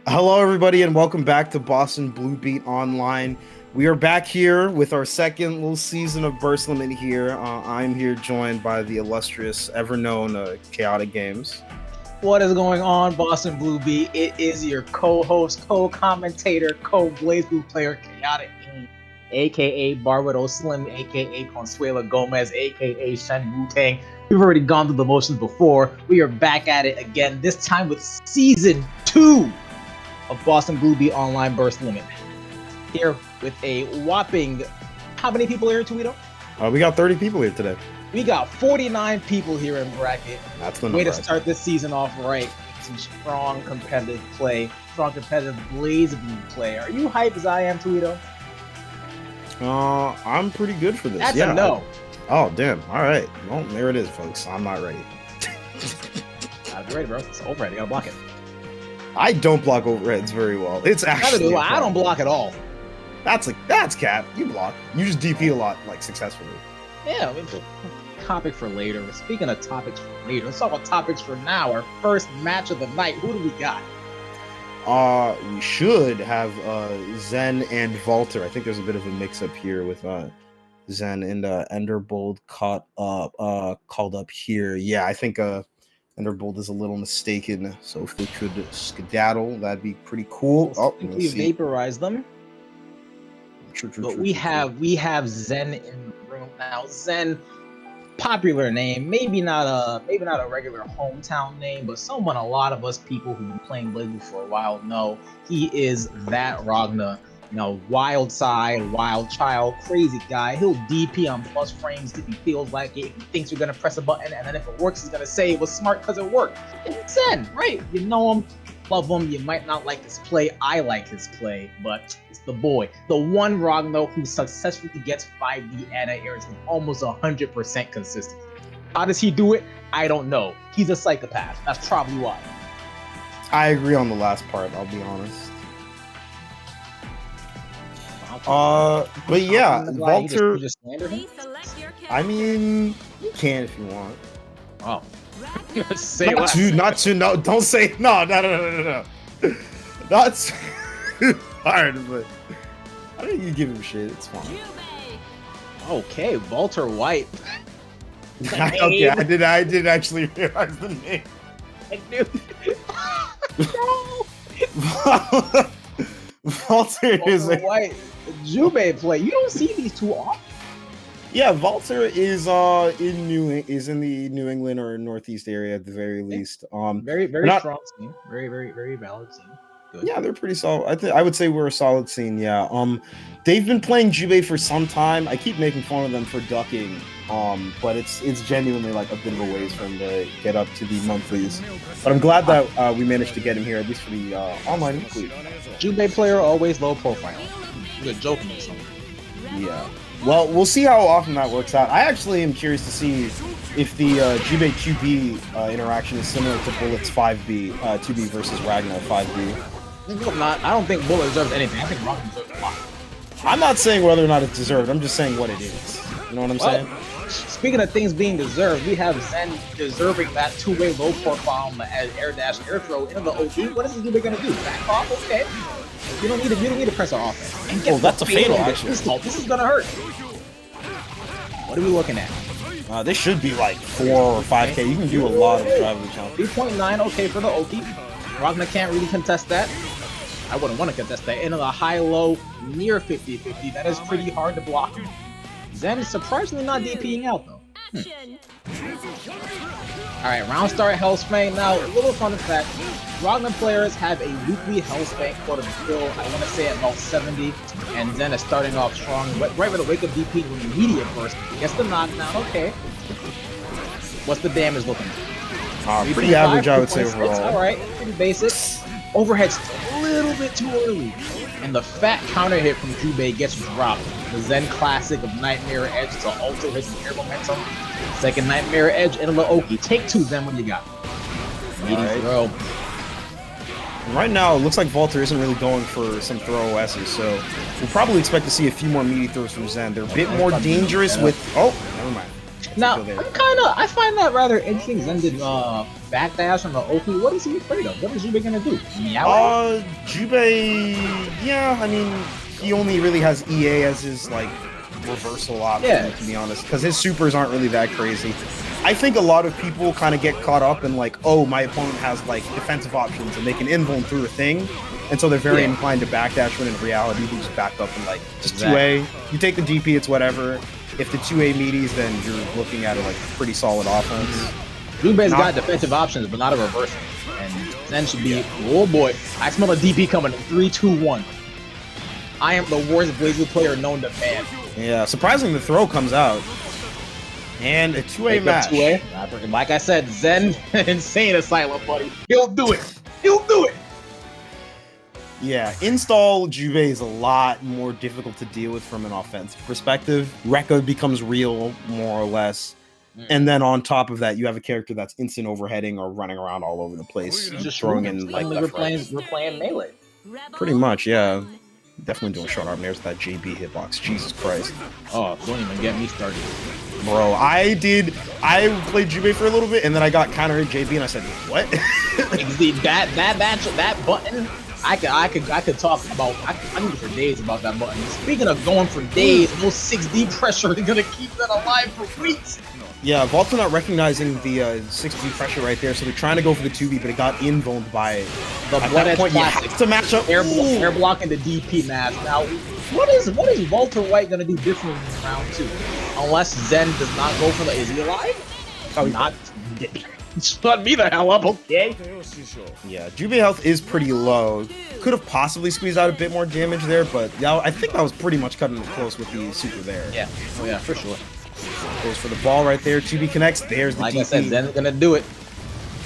Hello, everybody, and welcome back to Boston Blue Beat Online. We are back here with our second little season of Burst Limit here. I'm here joined by the illustrious, ever-known Chaotic Games. What is going on, Boston Blue Beat? It is your co-host, co-commentator, co-BlazBlue player, Chaotic Games, aka Barbado Slim, aka Consuela Gomez, aka Shen Wu-Tang. We've already gone through the motions before. We are back at it again, this time with Season 2 of Boston Blue Beat Online Burst Limit. Here with a whopping, how many people here, Tweedo? We got 30 people here today. We got 49 people here in bracket. That's the way to start this season off right. Some strong competitive play, strong competitive BlazBlue play. Are you hyped as I am, Tweedo? I'm pretty good for this. That's a no. Oh, damn. All right. Well, there it is, folks. I'm not ready. Gotta be ready, bro. It's overhead. You gotta block it. I don't block overheads very well. It's actually. I don't block at all. That's cap. You block. You just DP a lot, like successfully. Yeah. I mean, topic for later. Speaking of topics for later, let's talk about topics for now. Our first match of the night. Who do we got? We should have Zen and Valtr. I think there's a bit of a mix-up here with Zen and Enderbold called up here. Yeah, I think Enderbold is a little mistaken. So if they could skedaddle, that'd be pretty cool. Oh, we vaporize them. But we have Zen in the room now. Zen, popular name, maybe not a regular hometown name, but someone a lot of us people who've been playing BlazBlue for a while know. He is that Ragnar. Wild side, wild child, crazy guy. He'll DP on plus frames if he feels like it. If he thinks you're gonna press a button, and then if it works, he's gonna say it was smart because it worked. It's Zen, right? You know him, love him. You might not like his play. I like his play, but it's the boy, the one Ragnar who successfully gets 5D anti-airs with almost 100% consistency. How does he do it? I don't know. He's a psychopath. That's probably why. I agree on the last part. I'll be honest. But yeah, Valtr. You just slander him? I mean, you can if you want. Oh. Not to, no, don't say, no. That's hard, but I think you give him shit, it's fine. Okay, Valtr White. Okay, I did actually realize the name. I knew. Valtr is a White. Jubei play. You don't see these too often. Yeah, Valtr is in the New England or Northeast area at the very least. Very strong scene. Very valid scene. Good. Yeah, they're pretty solid. I would say we're a solid scene. Yeah. They've been playing Jubei for some time. I keep making fun of them for ducking. But it's genuinely like a bit of a ways for him to get up to the monthlies. But I'm glad that we managed to get him here, at least for the online weekly. Jubei player always low profile. You're joking or something. Yeah. Well, we'll see how often that works out. I actually am curious to see if the Jubei QB interaction is similar to Bullet's 5B, 2B versus Ragnar 5B. I don't think Bullet deserves anything. I think Ragnar deserves a lot. I'm not saying whether or not it's deserved. I'm just saying what it is. You know what I'm saying? Speaking of things being deserved, we have Zen deserving that two-way low profile on the air dash air throw into the OP. What is this Jubei gonna do? Back off? Okay. You don't need to press our offense. And that's a fatal actually. This is gonna hurt. What are we looking at? This should be like 4 or 5K. You can do a lot of driving count. 3.9 okay for the OP. Ragnar can't really contest that. I wouldn't want to contest that. Into the high-low near 50-50. That is pretty hard to block. Zen is surprisingly not DPing out though. Alright, round start Hellspank. Now, a little fun fact. Ragnar players have a weekly Hellspank quarter to fill, I want to say at about 70, and Zen is starting off strong, right with a wake-up DP with an immediate burst. Gets the knockdown, okay. What's the damage looking like? Pretty average, I would say, overall. Alright, pretty basic. Overhead's a little bit too early. And the fat counter hit from Jubei gets dropped. The Zen classic of Nightmare Edge to alter his air momentum. Second Nightmare Edge into the Oki. Take two, Zen, what you got? Meeting throw. Right now, it looks like Valtr isn't really going for some throw OSs, so we'll probably expect to see a few more meaty throws from Zen. They're a bit more dangerous with... Oh, never mind. Now, I find that rather interesting. Zen did backdash on the OP. What is he afraid of? What is Jubei gonna do? Meow? Jubei, yeah, I mean, he only really has EA as his, like, reversal option, to be honest, because his supers aren't really that crazy. I think a lot of people kind of get caught up in, like, oh, my opponent has, like, defensive options, and they can invuln through a thing, and so they're very inclined to backdash, when in reality, you just back up and, like, just 2A. You take the DP, it's whatever. If the 2A meaties, then you're looking at, like, pretty solid offense. Jubei's got defensive options, but not a reversal. And Zen should be, oh boy, I smell a DP coming. 3, 2, 1. I am the worst BlazBlue player known to man. Yeah, surprisingly, the throw comes out. And a 2A match. 2A. Like I said, Zen, insane asylum, buddy. He'll do it. He'll do it. Yeah, install Jubei is a lot more difficult to deal with from an offensive perspective. Rekka becomes real, more or less. And then on top of that, you have a character that's instant overheading or running around all over the place, just throwing in like we're playing melee. Pretty much, yeah. Definitely doing short arm nairs with that JB hitbox. Jesus Christ. Oh, don't even get me started. Bro, I played Jubei for a little bit, and then I got counter hit JB, and I said, what? that button. I could talk about. I can go for days about that button. Speaking of going for days, no 6D pressure is gonna keep that alive for weeks. Yeah, Valtr not recognizing the 6D pressure right there, so they're trying to go for the 2B, but it got invulned by the Blood point. You have to match up. Air blocking the DP match. Now, what is Valtr White gonna do differently in round 2? Unless Zen does not go for the. Is he alive? Oh, not. Shut me the hell up, okay? Yeah, Jubei health is pretty low. Could have possibly squeezed out a bit more damage there, but yeah, I think that was pretty much cutting it close with the super there. Yeah, oh yeah, for sure. Goes for the ball right there. 2B connects. There's the like DP. I said, Zen's gonna do it.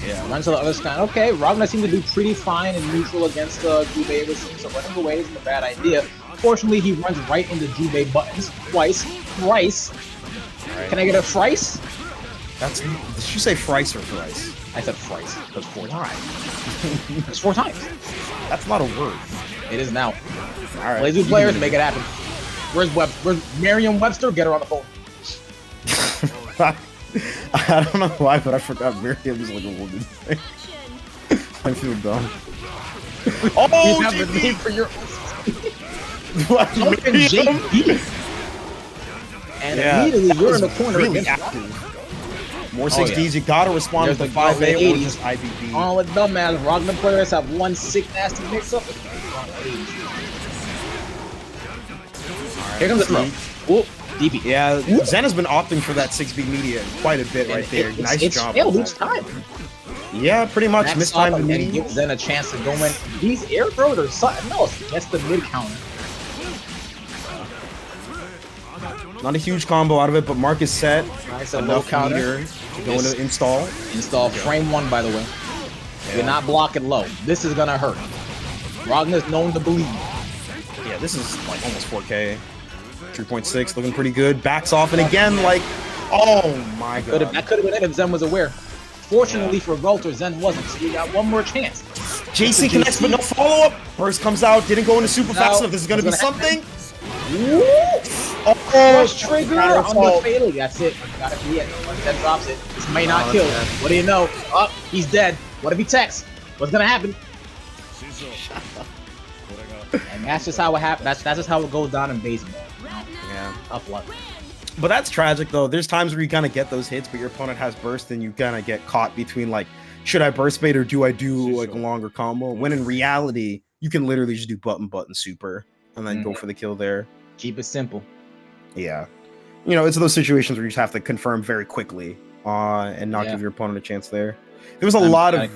Yeah. Runs to the other side. Okay, Ragnar seemed to do pretty fine in neutral against Jubei. So running away isn't a bad idea. Fortunately, he runs right into Jubei buttons twice. Thrice. Right. Can I get a thrice? Did you say thrice or thrice? I said thrice. That's 4 times. That's 4 times. That's not a word. It is now. Alright. BlazBlue players, make it happen. Where's Merriam-Webster? Get her on the phone. I don't know why, but I forgot Miriam is like a woman thing. I feel dumb. Oh, you have the name for your JP. And immediately you're in the corner really against active. More 6Ds, you gotta respond with the 5A or just IBB. All the dumbass Ragnar players have one sick nasty mix-up. Here comes the throw. Whoop. DP. Yeah, Zen has been opting for that 6B media quite a bit right there. Nice job. It's each time. Yeah, pretty much. Mistime the media. And gives Zen a chance to go in. These air throws are something else. That's the mid counter. Not a huge combo out of it, but Mark is set. Nice, a low counter. Go into install. Install frame 1, by the way. Yeah. You're not blocking low. This is gonna hurt. Ragnar's known to bleed. Yeah, this is like almost 4K. 3.6, looking pretty good. Backs off, and again, like, oh my god. That could have been it if Zen was aware. Fortunately for Valtr, Zen wasn't, so you got one more chance. JC connects, but no follow-up. Burst comes out, didn't go into super fast enough. This is going to be something. Oh, trigger on the fatal. That's it. Gotta be it. Once Zen drops it, this may not kill. What do you know? Oh, he's dead. What if he texts? What's going to happen? And that's just how it happens. That's just how it goes down in baseball. Yeah. Tough luck. But that's tragic, though. There's times where you kind of get those hits, but your opponent has burst, and you kind of get caught between, like, should I burst bait or do I do, like, a longer combo? When in reality, you can literally just do button super and then go for the kill there. Keep it simple. Yeah. You know, it's those situations where you just have to confirm very quickly and not give your opponent a chance there. There was a lot of...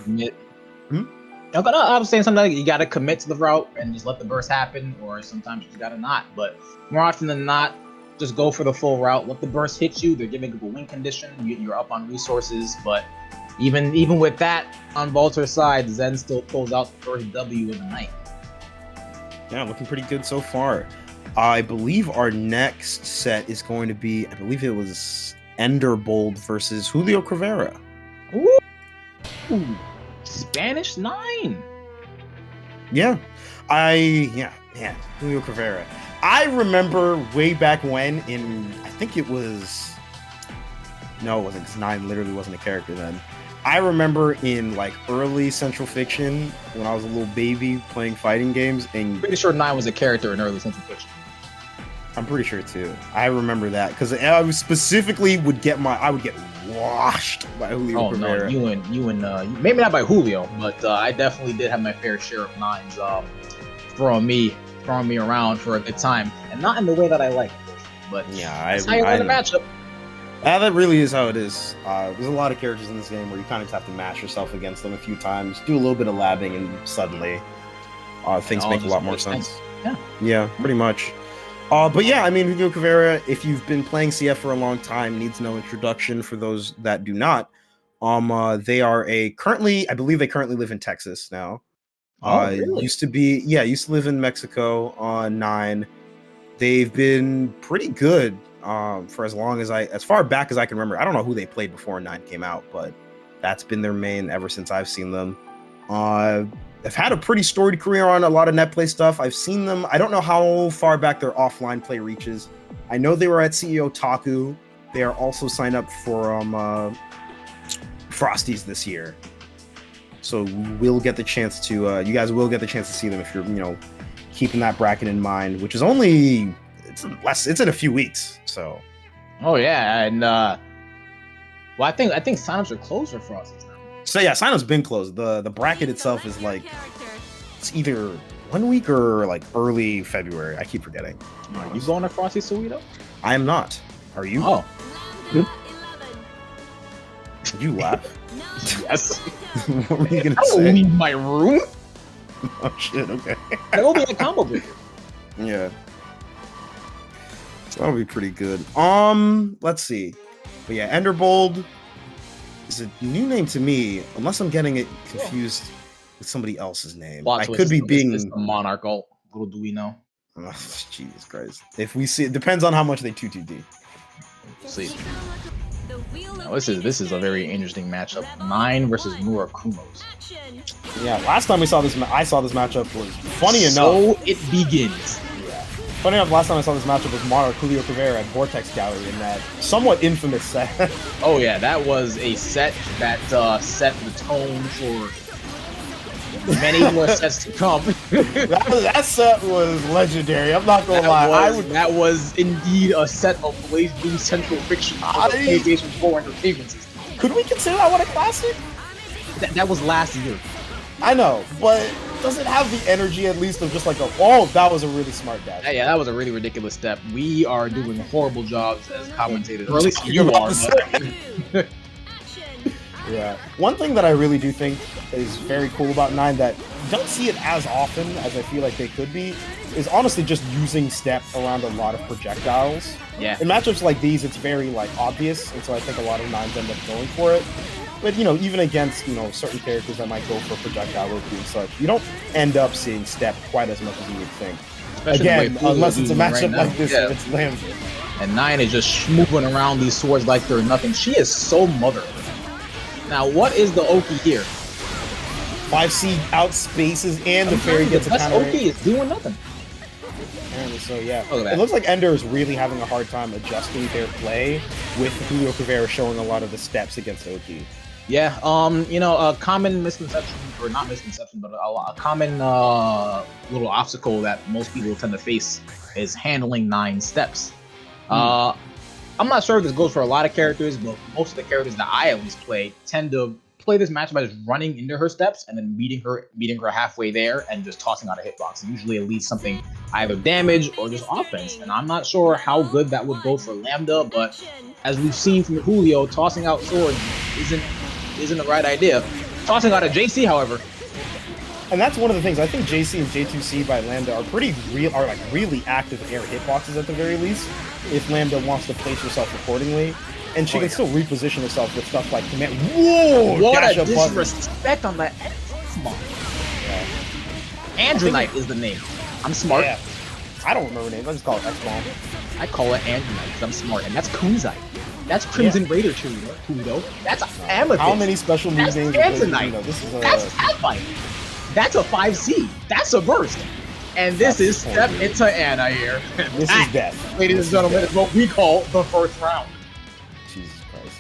I was saying something like you gotta commit to the route and just let the burst happen, or sometimes you gotta not. But more often than not, just go for the full route. Let the burst hit you. They're giving up a win condition. You're up on resources, but even with that on Valtr's side, Zen still pulls out the first W of the night. Yeah, looking pretty good so far. I believe our next set is going to be, I believe it was Enderbold versus Juliocrivera. Ooh. Spanish 9. Yeah. Juliocrivera. I remember way back when I think it was, no, it wasn't, because 9 literally wasn't a character then. I remember in like early Central Fiction when I was a little baby playing fighting games, and Pretty sure 9 was a character in early Central Fiction. I'm pretty sure too. I remember that because I was specifically I would get washed by Juliocrivera. Oh no, maybe not by Julio, but I definitely did have my fair share of 9s throwing me around for a good time, and not in the way that I like. But yeah, that's how you win the matchup. That really is how it is. There's a lot of characters in this game where you kind of just have to match yourself against them a few times, do a little bit of labbing, and suddenly things make a lot more sense. Yeah, pretty much. But yeah, I mean, Juliocrivera, if you've been playing CF for a long time, needs no introduction for those that do not. They are currently, I believe they currently live in Texas now. Really? Used to live in Mexico on 9. They've been pretty good for as far back as I can remember. I don't know who they played before 9 came out, but that's been their main ever since I've seen them. They've had a pretty storied career on a lot of net play stuff. I've seen them. I don't know how far back their offline play reaches. I know they were at CEO Taku. They are also signed up for Frosties this year. So we'll get the chance to, you guys will get the chance to see them if you're, keeping that bracket in mind, which is it's in a few weeks. So. Oh yeah, and well, I think signups are closed for Frosties now. So yeah, sign-up's been closed. The bracket itself is like, it's either 1 week or like early February. I keep forgetting. Are you going to Frosty Sweeto? I am not. Are you? Oh. You laugh? Yes. What were you gonna I say? will leave my room. Oh shit, okay. That will be a combo breaker. Yeah. So that'll be pretty good. Let's see. But yeah, Enderbold is a new name to me, unless I'm getting it confused with somebody else's name. I could be being the Monarch ult. Little do we know. Oh, Jesus Christ. If we see, it depends on how much they 2-2D. See. Now, this is a very interesting matchup. 9 versus Murakumos. Yeah, last time I saw this matchup was funny enough. So it begins. Yeah. Funny enough, last time I saw this matchup was Monarch Juliocrivera at Vortex Gallery in that somewhat infamous set. Oh yeah, that was a set that set the tone for many more sets to come. that set was legendary. I'm not gonna lie. That was indeed a set of BlazBlue Central Fiction on the PlayStation 4 entertainment system. Could we consider that one a classic? That was last year. I know, but does it have the energy at least of just like that was a really smart dash? Yeah, that was a really ridiculous step. We are doing horrible jobs as commentators, or at least you are. Yeah. One thing that I really do think is very cool about 9 that you don't see it as often as I feel like they could be is honestly just using step around a lot of projectiles. Yeah. In matchups like these, it's very like obvious, and so I think a lot of 9s end up going for it. But even against certain characters that might go for projectile rope and such, you don't end up seeing step quite as much as you would think. Especially again, unless it's a matchup like this, and it's Lambda. And 9 is just moving around these swords like they're nothing. She is so motherly. Now, what is the Oki here? 5C outspaces and the fairy gets a counter. Oki is doing nothing. Apparently so, yeah. It looks like Ender is really having a hard time adjusting their play with Juliocrivera showing a lot of the steps against Oki. Yeah, a common misconception, or not misconception, but a common little obstacle that most people tend to face is handling 9 steps. I'm not sure if this goes for a lot of characters, but most of the characters that I at least play tend to play this match by just running into her steps and then meeting her halfway there and just tossing out a hitbox. Usually it leads something either damage or just offense. And I'm not sure how good that would go for Lambda, but as we've seen from Julio, tossing out swords isn't the right idea. Tossing out a JC, however. And that's one of the things. I think JC and J2C by Lambda are really active air hitboxes at the very least. If Lambda wants to place herself accordingly, and she can still reposition herself with stuff like command. Whoa! What a disrespect on that. Come on. Yeah. Andronite is the name. I'm smart. Yeah. I don't remember names. I just call it X-Bomb. I call it Andronite because I'm smart, and that's Kunzite. That's Crimson Raider Kudo. That's Amethyst. How many special move names? That's Pathfinder. That's a 5C. That's a burst. And this is Step into Anna here. This is death. Ladies and gentlemen, is what we call the first round. Jesus Christ.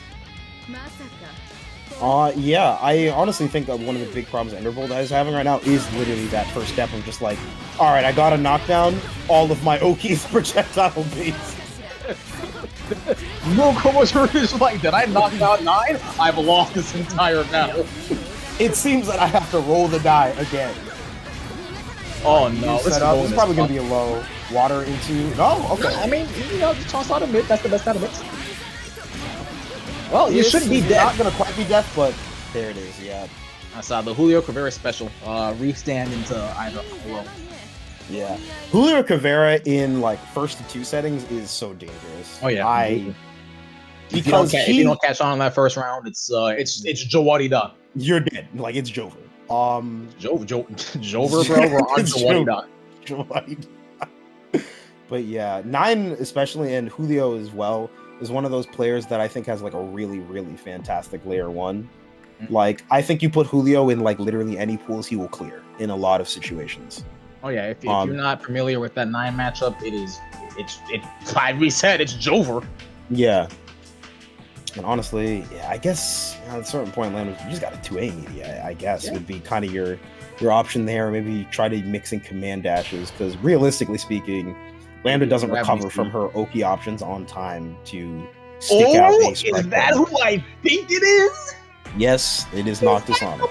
Yeah, I honestly think that one of the big problems Enderbold is having right now is literally that first step of just like, all right, I got to knock down all of my Oki's projectile base. Juliocrivera is like, did I knock down 9? I've lost this entire battle. It seems that I have to roll the die again. Oh no, this is probably going to be a low. Water into... No, okay. I mean, you know, just toss out a mid. That's the best out of it. Well, you shouldn't be dead. Not going to quite be death, but there it is, yeah. I saw the Juliocrivera special. Restand into either low. Yeah. Juliocrivera in, like, first to 2 settings is so dangerous. Oh, yeah. Because if you don't catch on in that first round, it's Jawadi done. You're dead. Like, it's Jover. Jover, bro. We're on Jawadi done. But yeah, 9 especially, and Julio as well, is one of those players that I think has like a really, really fantastic layer 1. Like, I think you put Julio in like literally any pools, he will clear in a lot of situations. Oh yeah, if you're not familiar with that 9 matchup, I reset, it's Jover. Yeah. And honestly, yeah, I guess at a certain point, Lambda, you just got a 2A media, I guess, would be kind of your option there. Maybe try to mix in command dashes, because realistically speaking, Lambda doesn't recover from her Oki options on time to stick out base. Is that who I think it is? Yes, it is NoctisOnyx.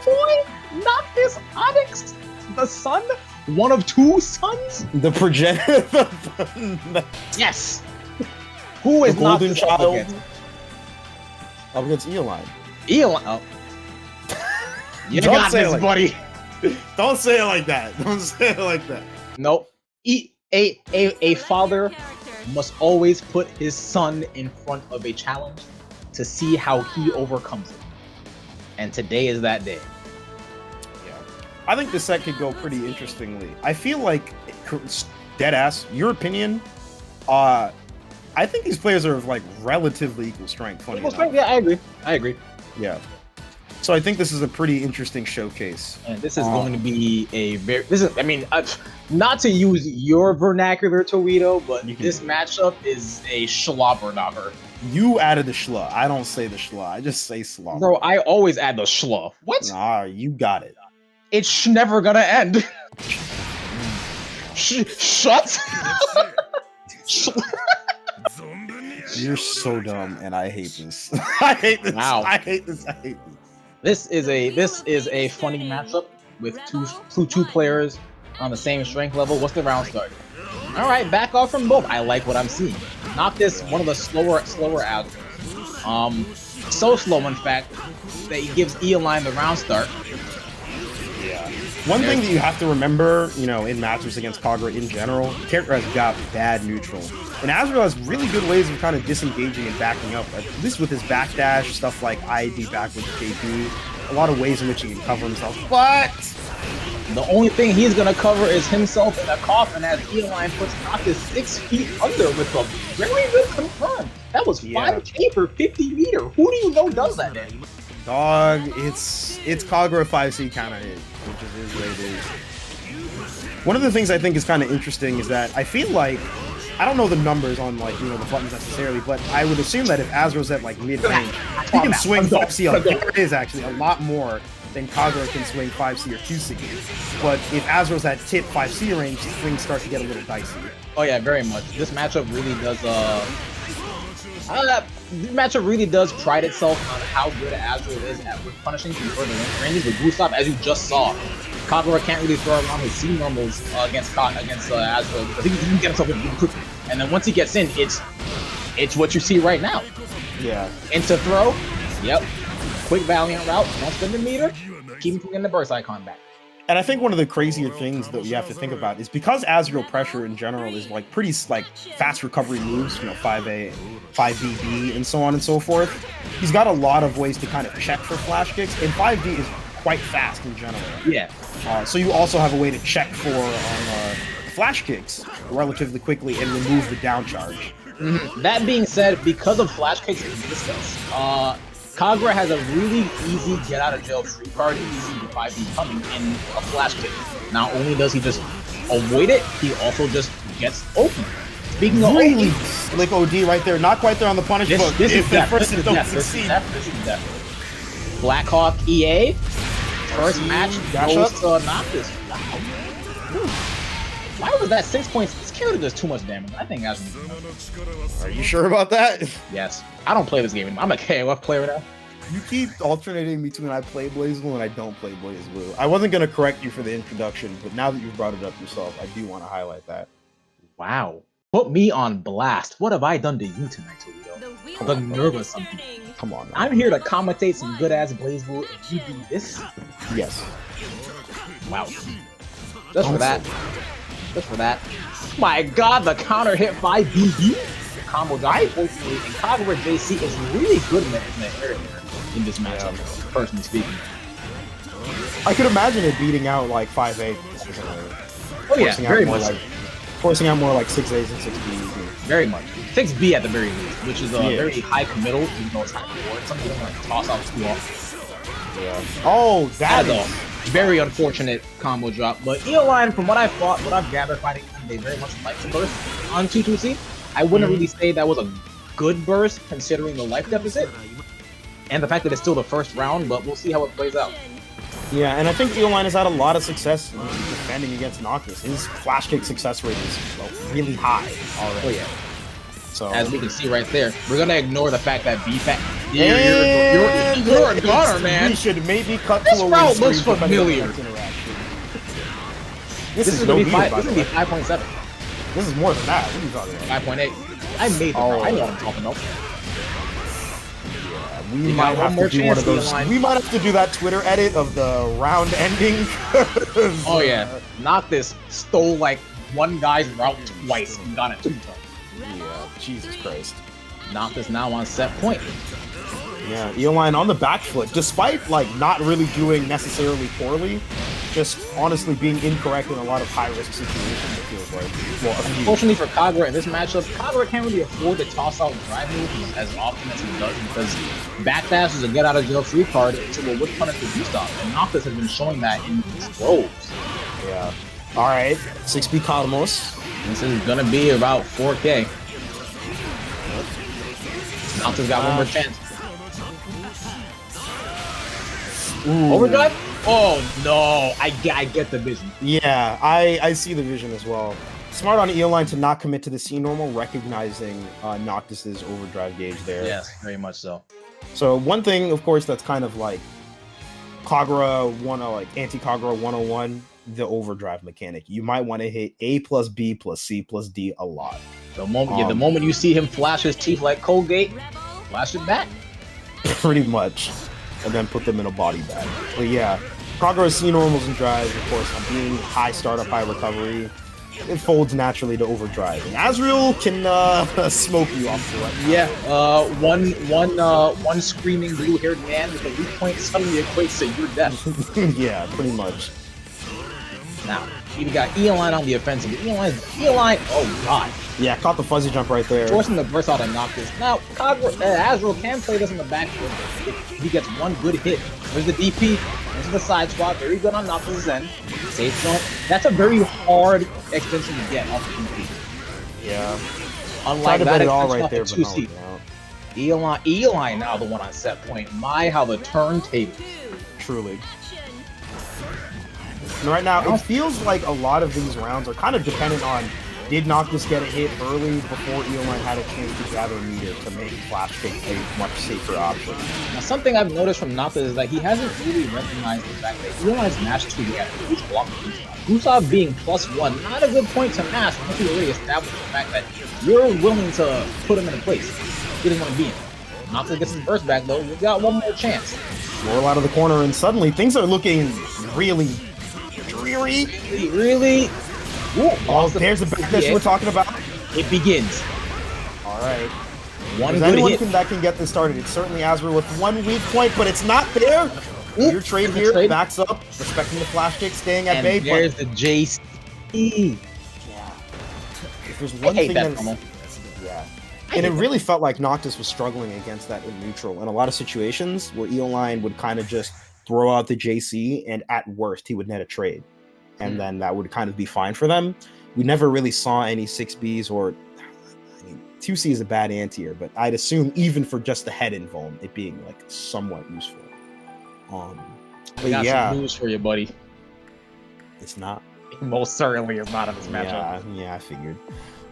NoctisOnyx, the son? One of 2 sons? The progenitor. Yes. Who is the golden child? Up against Eolyne. Eolyne. Oh. You got this, buddy. Don't say it like that. Don't say it like that. Nope. A father must always put his son in front of a challenge to see how he overcomes it. And today is that day. Yeah. I think this set could go pretty interestingly. I feel like, deadass, your opinion, I think these players are of like relatively equal strength. Funny enough. Yeah, I agree. Yeah. So I think this is a pretty interesting showcase. And this is going to be a very... I mean, not to use your vernacular, Toledo, but this matchup is a schlopper knocker. You added the schla. I don't say the schla. I just say slobber. Bro, I always add the schla. What? Nah, you got it. It's never gonna end. Shut. You're so dumb, and I hate this. I hate this. Wow. I hate this. This is a funny matchup with two players on the same strength level. What's the round start? All right, back off from both. I like what I'm seeing. Noctis, one of the slower ads. So slow, in fact, that he gives Eolyne the round start. Yeah. One thing that you have to remember, you know, in matchups against Kagura in general, character has got bad neutral. And Adroth has really good ways of kind of disengaging and backing up, at least with his backdash, stuff like ID backwards KP, a lot of ways in which he can cover himself. But the only thing he's going to cover is himself in a coffin as Eolyne puts Noctis 6 feet under with a very good confirm. That was 5K per 50 meter. Who do you know does that then? Dog, it's Kagura 5C kind of is, which is what it is. One of the things I think is kind of interesting is that I feel like, I don't know the numbers on, like, you know, the buttons necessarily, but I would assume that if Azro's at, like, mid-range, he can swing 5C. There is actually a lot more than Kagura can swing 5C or 2C. But if Azro's at tip 5C range, things start to get a little dicey. Oh yeah, very much. This matchup really does, this matchup really does pride itself on how good Adroth is at with punishing from further ranges. With Gustav, as you just saw, Kagura can't really throw around his C normals against Adroth because he can get himself in quickly. And then once he gets in, it's what you see right now. Yeah. Into throw, yep. Quick Valiant route, don't spend the meter, keep him from getting the burst icon back. And I think one of the crazier things that you have to think about is because Azrael pressure in general is like pretty like fast recovery moves, you know, 5A, 5BB, and so on and so forth. He's got a lot of ways to kind of check for flash kicks, and 5D is quite fast in general. Yeah. So you also have a way to check for flash kicks relatively quickly and remove the down charge. Mm-hmm. That being said, because of flash kicks in this case, Kagura has a really easy get out of jail free card, easy to 5D coming in a flash kick. Not only does he just avoid it, he also just gets open. Speaking of really slick OD right there, not quite there on the punish, but if at first it don't succeed. This is death. Blackhawk EA. First match goes to Noctis. Wow. Why was that 6 points? This character does too much damage. I think that's. Are you sure about that? Yes. I don't play this game anymore. I'm a KOF player now. You keep alternating between I play BlazBlue and I don't play BlazBlue. I wasn't going to correct you for the introduction, but now that you've brought it up yourself, I do want to highlight that. Wow. Put me on blast. What have I done to you tonight, Toledo? The nerve of something. Come on, man. I'm here to commentate some good-ass BlazBlue, and you do this? Yes. Wow. Just for that. Just for that. My god, the counter hit by BB. The combo drop, unfortunately, and Kagura JC is really good in the area in this matchup, personally speaking. I could imagine it beating out like 5A. Oh yeah, very much. Forcing out more like 6As and 6Bs. Very much. 6B at the very least, which is a very high committal, even though it's high forward. Some people like toss out too often. Yeah. Oh, that is a very unfortunate combo drop. But Eolyne, from what I've gathered fighting them, they very much like the burst on 2-2C. I wouldn't really say that was a good burst considering the life deficit and the fact that it's still the first round, but we'll see how it plays out. Yeah, and I think Eolyne has had a lot of success defending against Noctis. His flash kick success rate is really high already. Oh yeah. So as we can see right there, we're gonna ignore the fact that BFAT. You're a goner, man. We should maybe cut this to a route looks familiar. This is gonna be 5.7. This is more than that. What are you talking about? 5.8. I made the route. I know what I'm talking about. We might have to do one of those. We might have to do that Twitter edit of the round ending. Oh yeah, Noctis stole like one guy's route twice and got it 2 times. Yeah, Jesus Christ. Noctis now on set point. Yeah, Eolyne on the back foot, despite like not really doing necessarily poorly, just honestly being incorrect in a lot of high-risk situations, it feels like. Well, unfortunately for Kagura in this matchup, Kagura can't really afford to toss out drive moves as often as he does because backdash is a get-out-of-jail-free card to a wood punish with stop, and Noctis has been showing that in droves. Yeah. Alright, 6B Cosmos. This is gonna be about 4K. Noctis got one more chance. Ooh. Overdrive? Oh no, I get the vision. Yeah, I see the vision as well. Smart on Eolyne to not commit to the C normal, recognizing Noctis's overdrive gauge there. Yes, very much so. So one thing, of course, that's kind of like Kagura like anti-Kagura 101, the overdrive mechanic. You might want to hit A plus B plus C plus D a lot. The moment you see him flash his teeth like Colgate, flash it back. Pretty much. And then put them in a body bag. But yeah, Kagura's C normals and drives, of course, on being high startup, high recovery, it folds naturally to overdrive. And Azrael can smoke you off the right. Yeah, one screaming blue-haired man with a weak point suddenly equates to your death. Yeah, pretty much. Now, we got Eolyne on the offensive. Eolyne, oh god. Yeah, caught the fuzzy jump right there. Forcing the burst out of Noctis. Now, Azrael can play this in the back foot if he gets one good hit. There's the DP, into the side swap, very good on Noctis' end. Safe zone. That's a very hard extension to get off the DP. Yeah. Unlike that extension right there, off the 2C. Eolyne now the one on set point. My, how the turntable. Truly. And right now, it feels like a lot of these rounds are kind of dependent on did Noctis get a hit early before Eolyne had a chance to gather meter to make flash kick a much safer option. Now, something I've noticed from Noctis is that he hasn't really recognized the fact that Eolyne's mash 2 reactor is blocking Gustav being +1, not a good point to mash once you already established the fact that you're willing to put him in a place he doesn't want to be in. Noctis gets his burst back though, you got one more chance. Roll out of the corner and suddenly things are looking really dreary. Really? Ooh, oh, there's the backdash we're talking about. It begins. All right. One good anyone hit that can get this started. It's certainly Azrael with one weak point, but it's not there. Your trade here backs up, respecting the flash kick, staying at bay. There's the JC. Yeah. If there's one thing that's... Yeah. And it really felt like Noctis was struggling against that in neutral in a lot of situations where Eolyne would kind of just throw out the JC, and at worst, he would net a trade. And then that would kind of be fine for them. We never really saw any 6Bs or... I mean, 2C is a bad anti-air, but I'd assume even for just the head invuln, it being like somewhat useful. We got some news for you, buddy. It's not. Most certainly is not in this matchup. Yeah, I figured.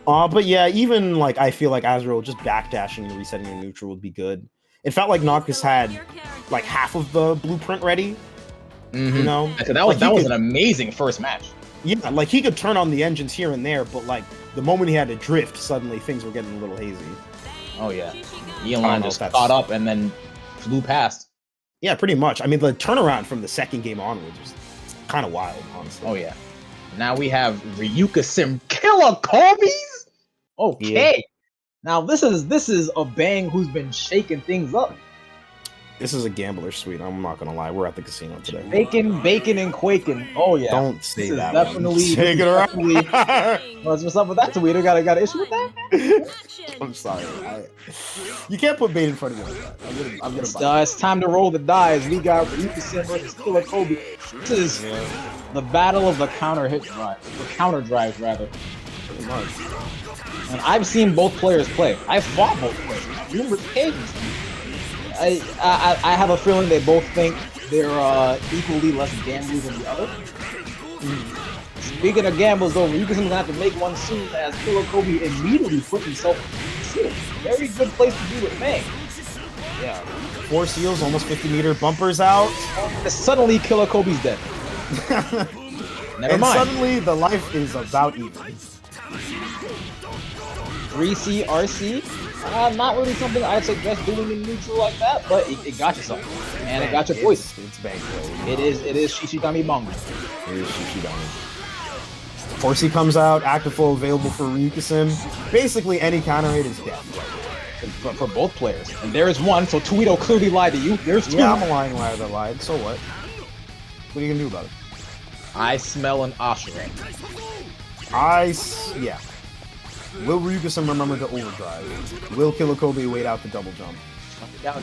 But yeah, even like I feel like Azrael just backdashing and resetting your neutral would be good. It felt like Noctis had like half of the blueprint ready. You know, that was an amazing first match. Yeah, like he could turn on the engines here and there, but like the moment he had to drift, suddenly things were getting a little hazy. Oh yeah, Eolyne just caught up and then flew past. Yeah, pretty much. I mean, the turnaround from the second game onwards was kind of wild, honestly. Oh yeah. Now we have Ryuka KILLAKOB3S. Okay. Yeah. Now this is a Bang who's been shaking things up. This is a gambler suite. I'm not gonna lie. We're at the casino today. Baking, and quaking. Oh yeah. Don't say that. Definitely. Take it around. What's up with that tweet? I got an issue with that. I'm sorry. You can't put bait in front of me like that. I'm gonna it's time to roll the dice. We got Ryuka versus KILLAKOB3S. This is the battle of the counter drives rather. Pretty much. And I've seen both players play. I've fought both players numerous occasions. I have a feeling they both think they're equally less gambly than the other. Speaking of gambles, though, Ryuka's gonna have to make one soon as KILLAKOB3S immediately put himself in. Very good place to be with Bang. Yeah. 4 seals, almost 50-meter bumpers out. And suddenly KILLAKOB3S dead. Never mind. Suddenly the life is about even. 3C RC. Not really something I'd suggest doing in neutral like that, but it got you something. And it got your voice. It's Bang. It is Shishigami Bongo. It is Shishigami. 4C comes out, active full available for Ryuka. Basically any counter hit is death. For both players. And there's one, so Tweedo clearly lied to you. There's two. Yeah, I'm a lying liar that lied. So what? What are you gonna do about it? I smell an Ashura. Yeah. Will Ryuka remember the overdrive? Will KILLAKOB3S wait out the double jump?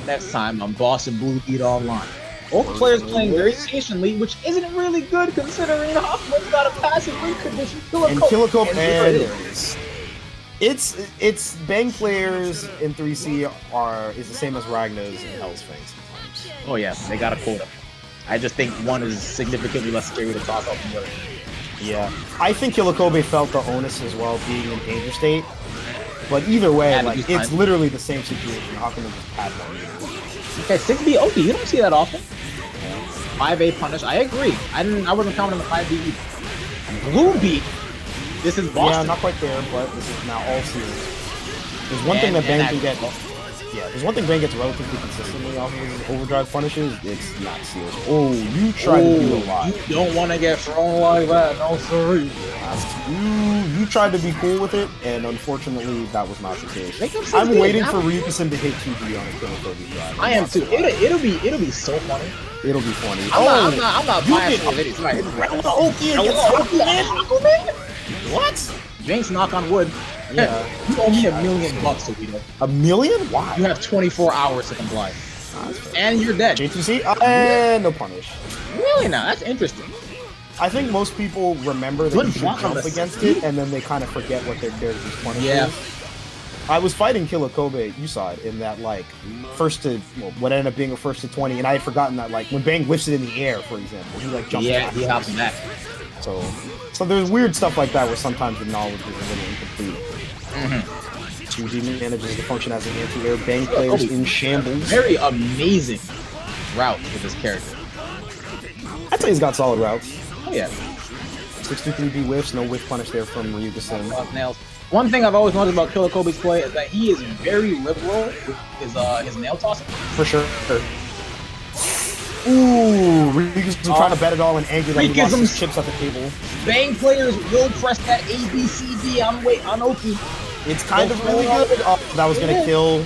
Next time on BostonBluebeat Online. Both players playing very patiently, which isn't really good considering Hoffman's got a passive recondition. KILLAKOB3S. It's Bang players in 3C is the same as Ragnar's and Hell's Fang sometimes. Oh yeah, they got a quota. I just think one is significantly less scary to toss up than the other. Yeah, I think KILLAKOB3S felt the onus as well, being in danger state. But either way, like it's literally the same situation. Hoffman just had one. Okay, 6B Oki, you don't see that often. 5A punish, I agree. I wasn't counting the 5B either. Blue beat. This is Boston. Yeah, not quite there, but this is now all series. There's one thing that Bang can get. Yeah, there's one thing Bang gets relatively consistently off of his overdrive punishes. It's not seals. Oh, you tried to do a lot. You don't want to get thrown like that, no sir. You tried to be cool with it, and unfortunately, that was not the case. I'm waiting for Ryuka to hit 2D on a KILLAKOB3S drive. I am too. It'll be so funny. It'll be funny. I'm not biased for the videos. What? Jinx, knock on wood. Yeah. You owe me $1 million, Toledo. $1 million? Why? You have 24 hours to comply. And you're dead. JTC? No punish. Really now? That's interesting. I think most people remember that you should jump against it, and then they kind of forget what their character's punish is. I was fighting KILLAKOB3S, you saw it, in that, like, what ended up being a first to 20, and I had forgotten that, like, when Bang whiffs it in the air, for example, he, like, jumps back. Yeah, he hops back. So there's weird stuff like that where sometimes the knowledge is a little incomplete. 2D manages to function as an anti-air. Bang players in shambles. Very amazing route with this character. I'd say he's got solid routes. Oh yeah. 623B whiffs, no whiff punish there from Ryuka. Nails. One thing I've always noticed about KILLAKOB3S play is that he is very liberal with his nail tossing. For sure. Ooh, Ryuka's trying to bet it all in anger that he lost his chips at the table. Bang players will press that A, B, C, D on Oki. It's kind of really good. Oh, that was gonna kill.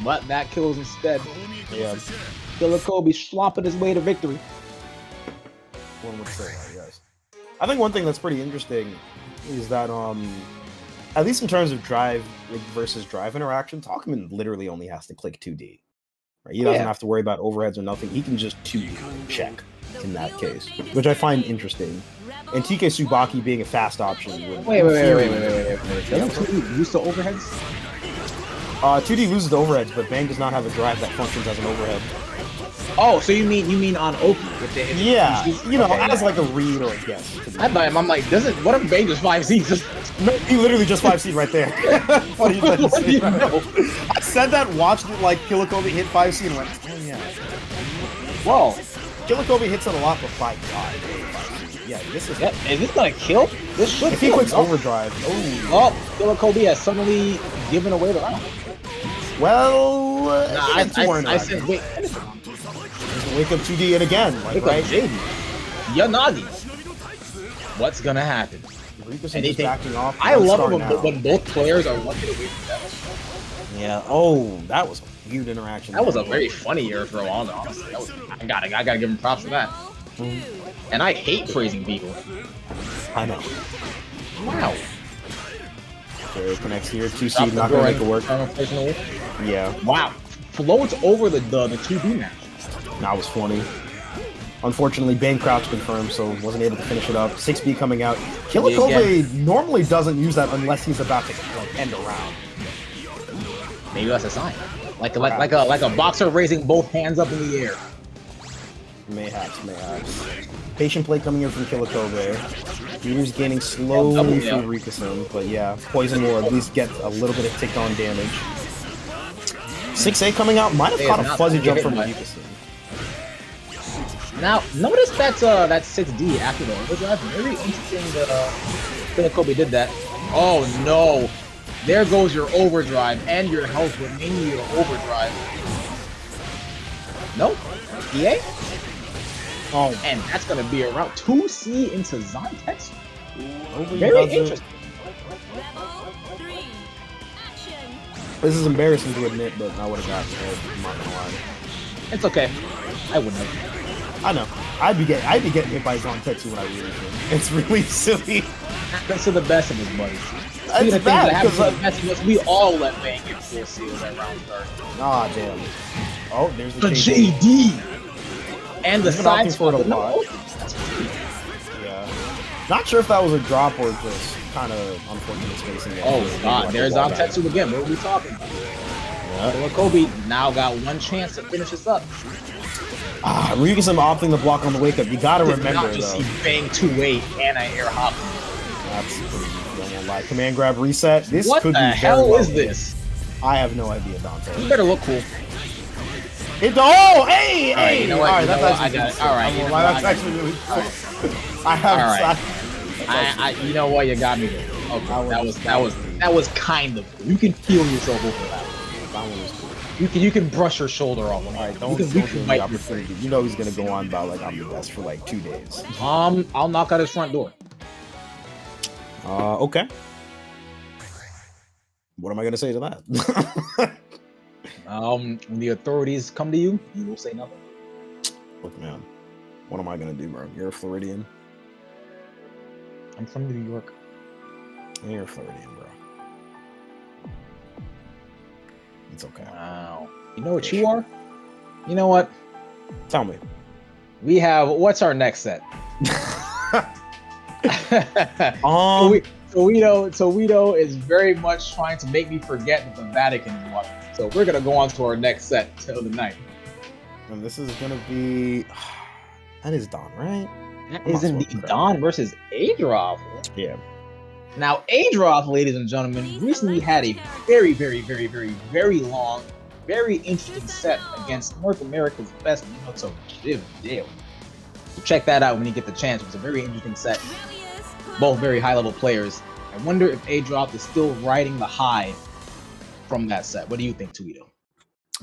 But that kills instead. Yeah. KILLAKOB3S slopping his way to victory. One would say that, yes. I think one thing that's pretty interesting is that, at least in terms of drive versus drive interaction, Talkman literally only has to click 2D. Right? He doesn't have to worry about overheads or nothing. He can just 2D check in that case, which I find interesting. And TK Tsubaki being a fast option would... Wait. Doesn't 2D lose the overheads? 2D loses the overheads, but Bang does not have a drive that functions as an overhead. Oh, so you mean on Oki with the Yeah, you know, okay, as like a read or a guess. I thought I'm like, what if Bane just 5Cs? No, he literally just 5C right there. What do you know? I said that, watched it like KILLAKOB3 hit 5C and went, oh yeah. Whoa. KILLAKOB3 hits it a lot, but by God. Yeah, this is. Yep. Is this gonna kill? This should. If he clicks overdrive. Oh, KILLAKOB3 has suddenly given away the round. Well, I said wait. Wake up 2D and again, like, right? Yanagi. What's gonna happen? Anything? Backing off. I love it when both players are one hit away from that. Yeah. Oh, that was a weird interaction. That was a very funny air throw on, honestly. I gotta give him props for that. And I hate praising people. I know. Wow. Okay, connects here. 2C, not gonna make it work. Yeah. Wow. Floats over the 2B match. That was funny. Unfortunately, Bane crouch confirmed, so wasn't able to finish it up. 6B coming out. KILLAKOB3 normally doesn't use that unless he's about to like end a round. Maybe that's a sign. Like a boxer raising both hands up in the air. Mayhaps. Patient play coming in from KILLAKOB3. Meter's gaining slowly from Rikusen, but yeah, Poison will at least get a little bit of tick-on damage. 6A coming out, might have caught a fuzzy jump from Rikusen. Now, notice that's 6D after the overdrive. Very interesting that KILLAKOB3 did that. Oh no! There goes your overdrive and your health with mainly your overdrive. No? EA? Oh, and that's gonna be around 2C into Zontex. Very interesting. This is embarrassing to admit, but I would have gotten it. I'm not gonna lie. It's okay. I wouldn't have. I know. I'd be getting hit by Zontex when I really should. It's really silly. That's to the best of his buddies. It's bad because we all let Bane get 4 seals at round start. Ah, damn. Oh, there's the JD. And the side for it a lot. Yeah. Not sure if that was a drop or just kind of unfortunate spacing. Oh God, there's Zontetsu again. What are we talking about? Yeah. KILLAKOB3 now got one chance to finish this up. Ah, Rikusen opting to block on the wake up. You gotta remember, not just see Bang 2-8 and I air hop. That's pretty easy, I won't lie. Command grab reset. This what could the be hell very is this? I have no idea, Dante. You better look cool. Oh, hey, hey! You know what? Alright, that's actually I got it. Alright, that's actually really cool. I have. Alright. You know what? You got me there. Okay, that was kind of cool. You can feel yourself over that one. That one was cool. You can brush your shoulder off. Alright, don't give him the opportunity. You know he's gonna go on about like I'm the best for like 2 days. I'll knock out his front door. Okay. What am I gonna say to that? When the authorities come to you, you will say nothing. Look, man, what am I gonna do, bro? You're a Floridian. I'm from New York. You're a Floridian, bro. It's okay. Wow. You know what you are? You know what? Tell me. We have, what's our next set? Toledo is very much trying to make me forget that the Vatican is watching. So we're gonna go on to our next set of the night. And this is gonna be that is Don, right? That is indeed Don versus Adroth. Yeah. Now Adroth, ladies and gentlemen, recently had a very, very, very, very, very long, very interesting set against North America's best Minoto, Jiv Dale. So check that out when you get the chance. It was a very interesting set. Both very high-level players. I wonder if Adroth is still riding the high from that set. What do you think, Toledo?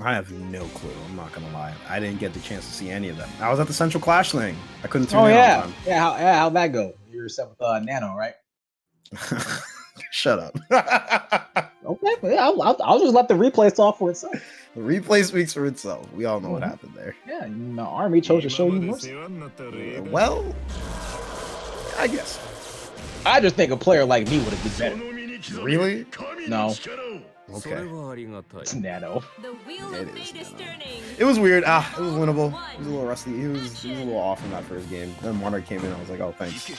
I have no clue. I'm not gonna lie. I didn't get the chance to see any of them. I was at the Central Clash thing. I couldn't tune in on time. How'd that go? You were set with Nano, right? Shut up. Okay, I'll just let the replay talk for itself. The replay speaks for itself. We all know what happened there. Yeah, the Army chose to show you mercy. Well, I guess. I just think a player like me would have been better. Really? No. Okay. It's Nano. It is Nano. It was weird. It was winnable. It was a little rusty. He was a little off in that first game. Then Monarch came in. I was like, oh, thanks.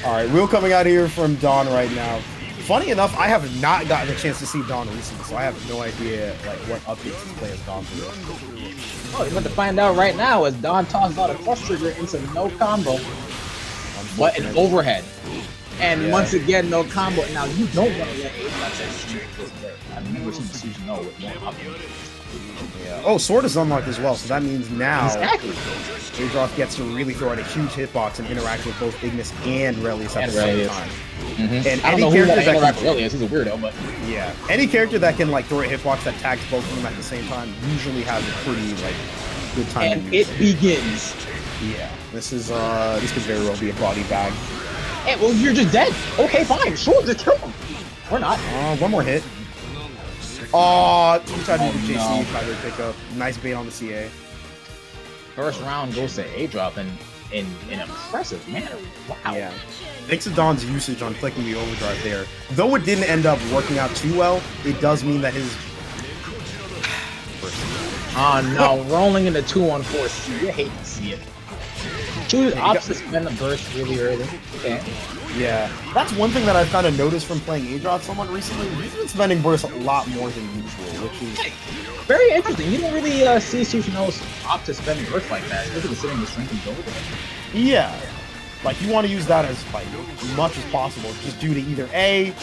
All right, wheel coming out here from Dawn right now. Funny enough, I have not gotten a chance to see Dawn recently, so I have no idea like what updates this play has gone through. Oh, you're about to find out right now as Dawn tosses out a cross trigger into no combo, but an overhead. And once again, no combo. Now, you don't want to let Adroth this way. I mean, we're seeing decision no with more upgrade. Yeah. Oh, Sword is unlocked as well, so that means now Adroth gets to really throw out a huge hitbox and interact with both Ignis and Relius at the same time. And any character that can Relius, he's a weirdo, but yeah, any character that can like throw a hitbox that tags both of them at the same time usually has a pretty like good time. And it begins. Yeah, this is this could very well be a body bag. Hey, well, you're just dead. Okay, fine, sure, just kill him. Or not. One more hit. Oh, he tried to do the JC, tried to pick up. Nice bait on the CA. First round goes to Adroth in an impressive manner. Wow. Yeah. Thanks to Dawn's usage on clicking the overdrive there. Though it didn't end up working out too well, it does mean that his... Oh no, rolling into 2-1-4C. You hate to see it. Choose opts to spend the burst really early. Okay. Yeah, that's one thing that I've kind of noticed from playing Adroth somewhat recently. He's been spending burst a lot more than usual, which is very interesting. You don't really see Sushinos opt to spend burst like that, especially considering the strength he's over there. Yeah, like you want to use that as like much as possible, just due to either A, you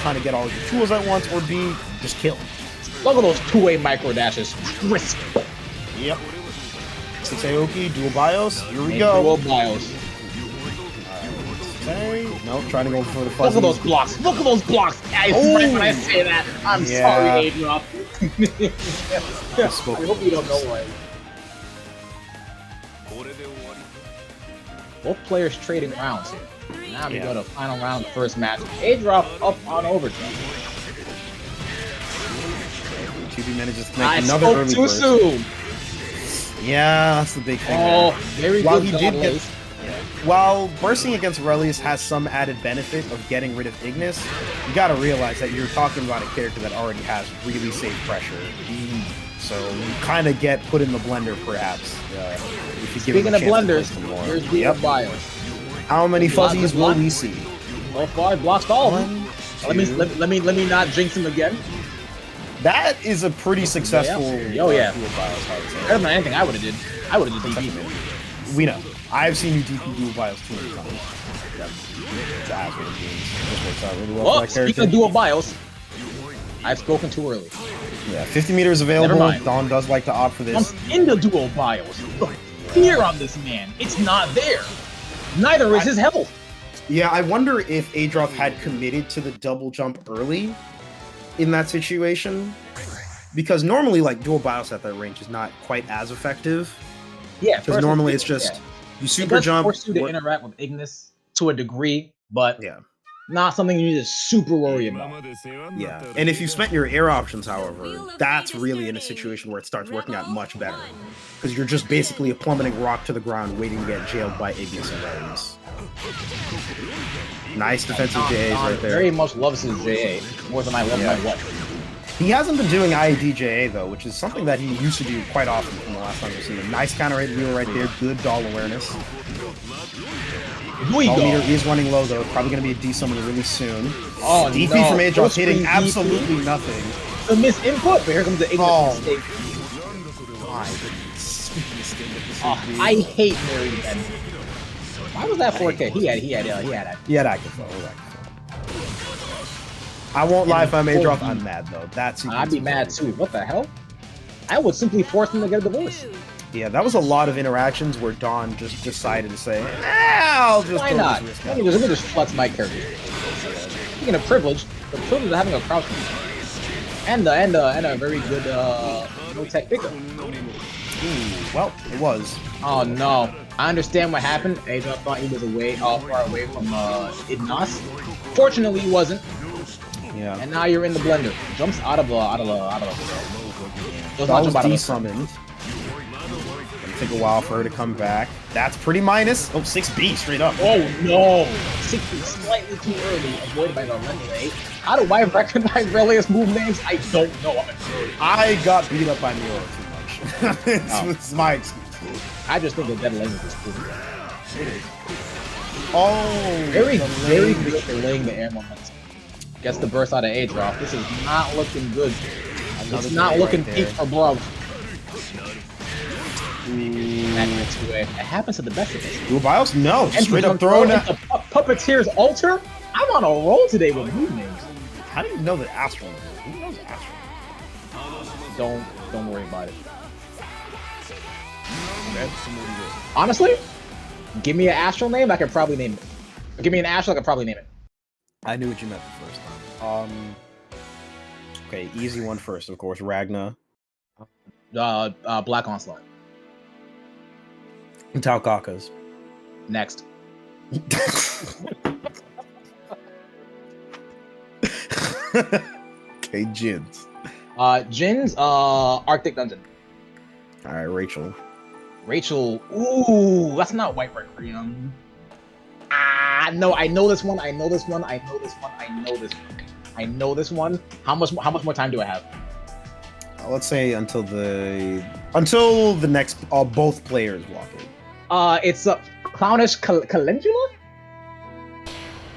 kind of get all your tools at once, or B, just kill him. Look at those two-way micro dashes. Crisp. Yep. 6 Aoki, dual BIOS. Here we go. Dual BIOS. Okay. Nope, trying to go for the fuzzy. Look at those blocks. Look at those blocks. Right when I say that, I'm sorry, Adroth. I hope you don't know why. Both players trading rounds here. Now we go to final round, first match. Adroth up on overdrive. 2B manages to make another early too burst. Soon. Yeah, that's the big thing. Oh, very good. While bursting against Relius has some added benefit of getting rid of Ignis, you gotta realize that you're talking about a character that already has really safe pressure. So you kind of get put in the blender, perhaps. If you Speaking give of blenders, here's the BIOS. How many fuzzies will we see? So far, blocked all of them. Let me not jinx him again. That is a pretty successful. Oh yeah. Better than anything I would have did. I would have did DP. We know. I've seen you DP dual BIOS too many times. This works out really well for that character. Speaking of dual BIOS, I've spoken too early. Yeah, 50 meters available. Dawn does like to opt for this. I'm in the dual BIOS. Look, fear on this man. It's not there. Neither is his health. Yeah, I wonder if Adroth had committed to the double jump early in that situation, because normally like dual BIOS at that range is not quite as effective. Yeah, because normally it's just you super jump. Force you to interact with Ignis to a degree, but not something you need to super worry about. Yeah, and if you spent your air options, however, that's really in a situation where it starts working out much better, because you're just basically a plummeting rock to the ground waiting to get jailed by Ignis and Relius. Nice defensive JAs right there. Very much loves his JA more than I love my wife. He hasn't been doing IED JA though, which is something that he used to do quite often from the last time we've seen him. Nice counter hit wheel right there, good doll awareness. Doll meter is running low though, probably going to be a D summon really soon. Oh, DP from Adroth hitting absolutely nothing. The missed input, but here comes the Ignis mistake. I hate Mary Ben. Why was that 4K? He had active flow. I won't lie, if I'm Adroth, I'm mad though. I'd be mad too. What the hell? I would simply force him to get a divorce. Yeah, that was a lot of interactions where Dawn just decided to say, I'll just why not? Let me just flex my character. Speaking of privilege, the privilege of having a crouch and a very good no tech pickup. Well, it was. Oh no. I understand what happened. Adroth thought he was far away from Ignis. Fortunately, he wasn't. Yeah. And now you're in the blender. Jumps out of the. That was de-summoned. It'll take a while for her to come back. That's pretty minus. Oh, 6B straight up. Oh no. 6B slightly too early, avoided by the relay. How do I recognize Relius move names? I don't know. I got beat up by Miura too much. It's my excuse. I just think the dead language is cool. It is. Oh, very good for laying the air momentum. Gets the burst out of Adroth. This is not looking good. Another It's not day looking right peak there. for Bluff. It happens to the best of us. Dual-Bios? No, And straight up throwing that. Puppeteer's Alter? I'm on a roll today with move names. How do you know the Astral? Who knows Astral? Don't worry about it. Okay. Honestly, give me an Astral name, I can probably name it. Give me an Astral, I can probably name it. I knew what you meant the first time. Okay, easy one first, of course. Ragna. Black Onslaught. Talkakas. Next. Okay, Jins. Jin's Arctic Dungeon. Alright, Rachel. Rachel. Ooh, that's not White Requiem. No, I know this one. I know this one. I know this one. I know this one. I know this one. How much more time do I have? Let's say until the next both players walk in. It's Clownish Calendula?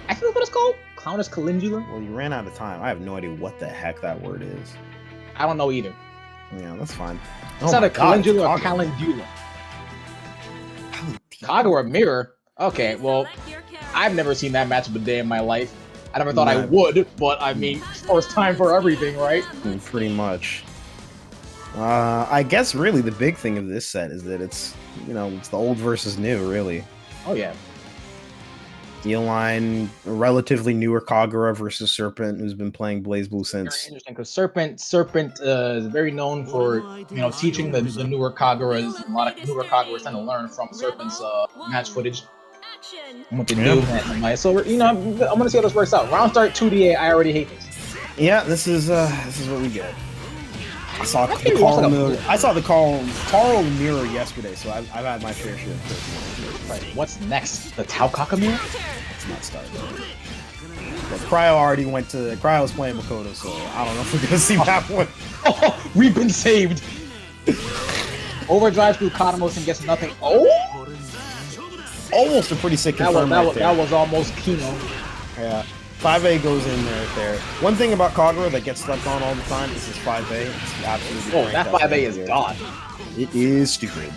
I think that's what it's called. Clownish Calendula? Well, you ran out of time. I have no idea what the heck that word is. I don't know either. Yeah, that's fine. It's not a Calendula or Calendula. Kagura Mirror? Okay, well, I've never seen that match of a day in my life. I never thought I would, but I mean, first time for everything, right? Pretty much. I guess really the big thing of this set is that it's, it's the old versus new, really. Oh, yeah. Eolyne, a relatively newer Kagura versus Serpent, who's been playing BlazBlue since. Very interesting, because Serpent is very known for, teaching the newer Kaguras. A lot of newer Kaguras tend to learn from Serpent's match footage. And what to do. So, I'm gonna see how this works out. Round start 2DA. I already hate this. Yeah, this is what we get. I saw the Carl mirror yesterday, so I've had my fair share of personal. Right. What's next? The Taukaka mirror? It's not starting. But Cryo was playing Makoto, so I don't know if we're gonna see that one. Oh, we've been saved. Overdrives through Cosmos and gets nothing. Oh. Almost a pretty sick confirm that was almost Kino. Yeah. 5A goes in there. One thing about Kagura that gets slept on all the time is his 5A. It's absolutely great. That 5A is god. It is stupid.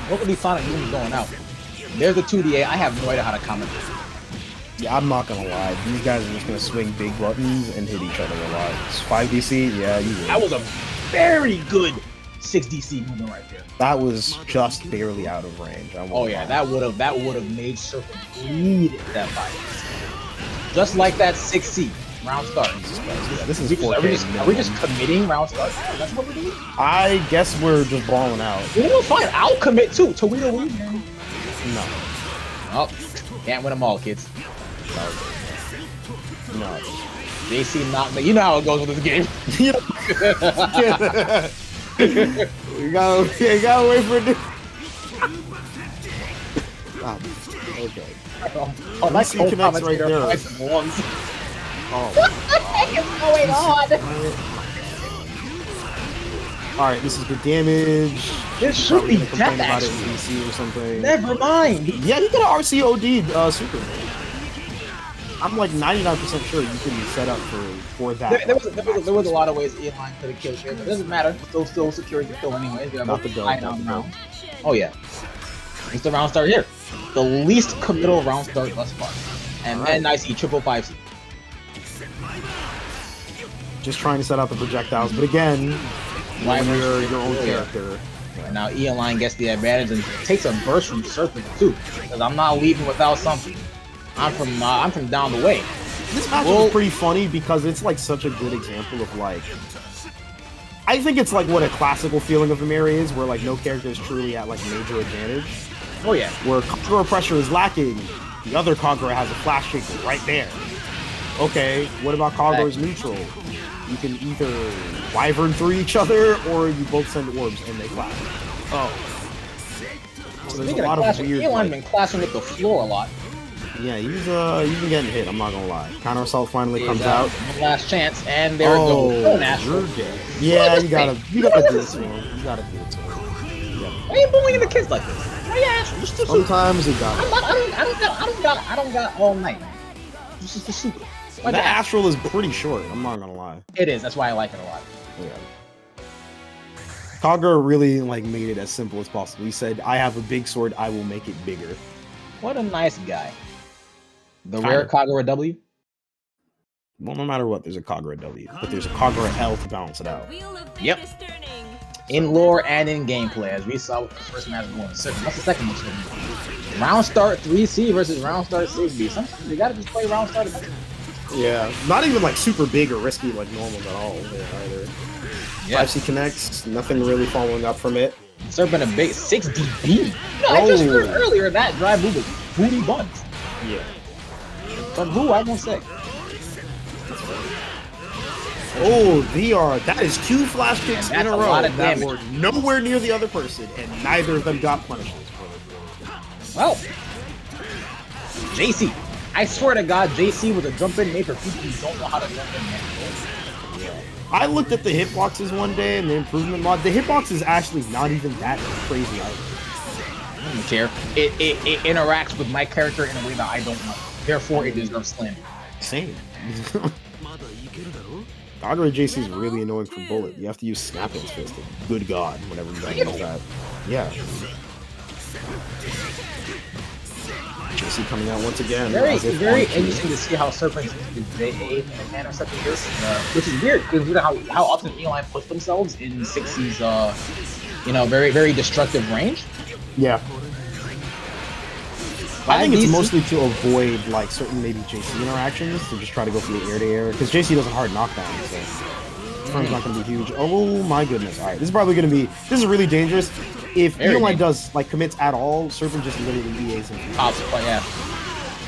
What would be Sonic moves going out? There's the 2DA. I have no idea how to comment this. Yeah, I'm not gonna lie. These guys are just gonna swing big buttons and hit each other a lot. It's 5DC, yeah, you would. That was a very good 6DC movement right there. That was just barely out of range. Oh yeah, that would have made Serpent bleed at that fight. Just like that 6C round start. Yeah, this is 4K. Are we just committing round start? That's what we're doing? I guess we're just balling out. Fine. I'll commit too. Toledo win. No. Oh, can't win them all, kids. No. JC knocked me. You know how it goes with this game. You gotta wait for it. Okay. Oh, that's cool connects right there. What the heck is going on? Alright, this is good damage. This should be death about it in DC or something. Never mind. Yeah, he could have RCOD'd Superman. I'm like 99% sure you can set up for that. There was a lot of ways Eolyne could have killed here, but it doesn't matter. Still securing the kill anyway. Not the build. Oh yeah. It's the round start here. The least committal round start thus far. And then I see triple 5C. Just trying to set out the projectiles, but again, your own character. Yeah. Now Eolyne gets the advantage and takes a burst from Serpent too, because I'm not leaving without something. I'm from down the way. This matchup is pretty funny because it's like such a good example of like, I think it's like what a classical feeling of a mirror is, where like no character is truly at like major advantage. Oh yeah. Where Kagura pressure is lacking, the other Kagura has a flash shaker right there. Okay, what about Kagura's neutral? You can either wyvern through each other, or you both send orbs and they flash. Oh. So there's a lot of weird. Eolyne's been clashing with the floor a lot. Yeah, he's been getting hit, I'm not gonna lie. Counter assault finally comes out. Last chance, and there it goes. Yeah, you gotta do it to him. You gotta do it to him. Why are you bullying the kids like this? Sometimes it got. I don't got all night. This is the super. The Astral is pretty short, I'm not gonna lie. It is, that's why I like it a lot. Yeah. Kagura really like made it as simple as possible. He said, I have a big sword, I will make it bigger. What a nice guy. The rare Kagura W? Well, no matter what, there's a Kagura W, but there's a Kagura L to balance it out. Yep. In lore and in gameplay, as we saw with the first match going. What's the second match? Round start 3C versus round start 6B. Sometimes you gotta just play round start. Yeah, not even like super big or risky like normals at all either. Yeah. 5C connects, nothing really following up from it. Serpent a big 6DB. No, I just heard earlier that drive move was booty buns. Yeah. But who I won't say. Oh, that is 2 flash kicks in a row that were nowhere near the other person, and neither of them got punishments for it. Well, JC. I swear to God, JC was a jump in made for people who don't know how to jump in. Yeah. I looked at the hitboxes one day and the improvement mod. The hitbox is actually not even that crazy either. I don't care. It interacts with my character in a way that I don't want. Therefore, it deserves slander. Same. Kagura JC is really annoying for bullet. You have to use snapping fist. Good God, whenever you use that. Yeah. JC coming out once again. Very interesting to see how Serpent is JA in a manner such as this, which is weird because you know how often Eolyne puts themselves in 6C's, very, very destructive range. Yeah. I think it's mostly to avoid like certain maybe JC interactions to just try to go for the air-to-air because JC doesn't hard knockdown, so this turn's not going to be huge. Oh my goodness! All right, this is probably going to be really dangerous. If Eolyne does like commits at all, Serpent just literally EAs him. Yeah.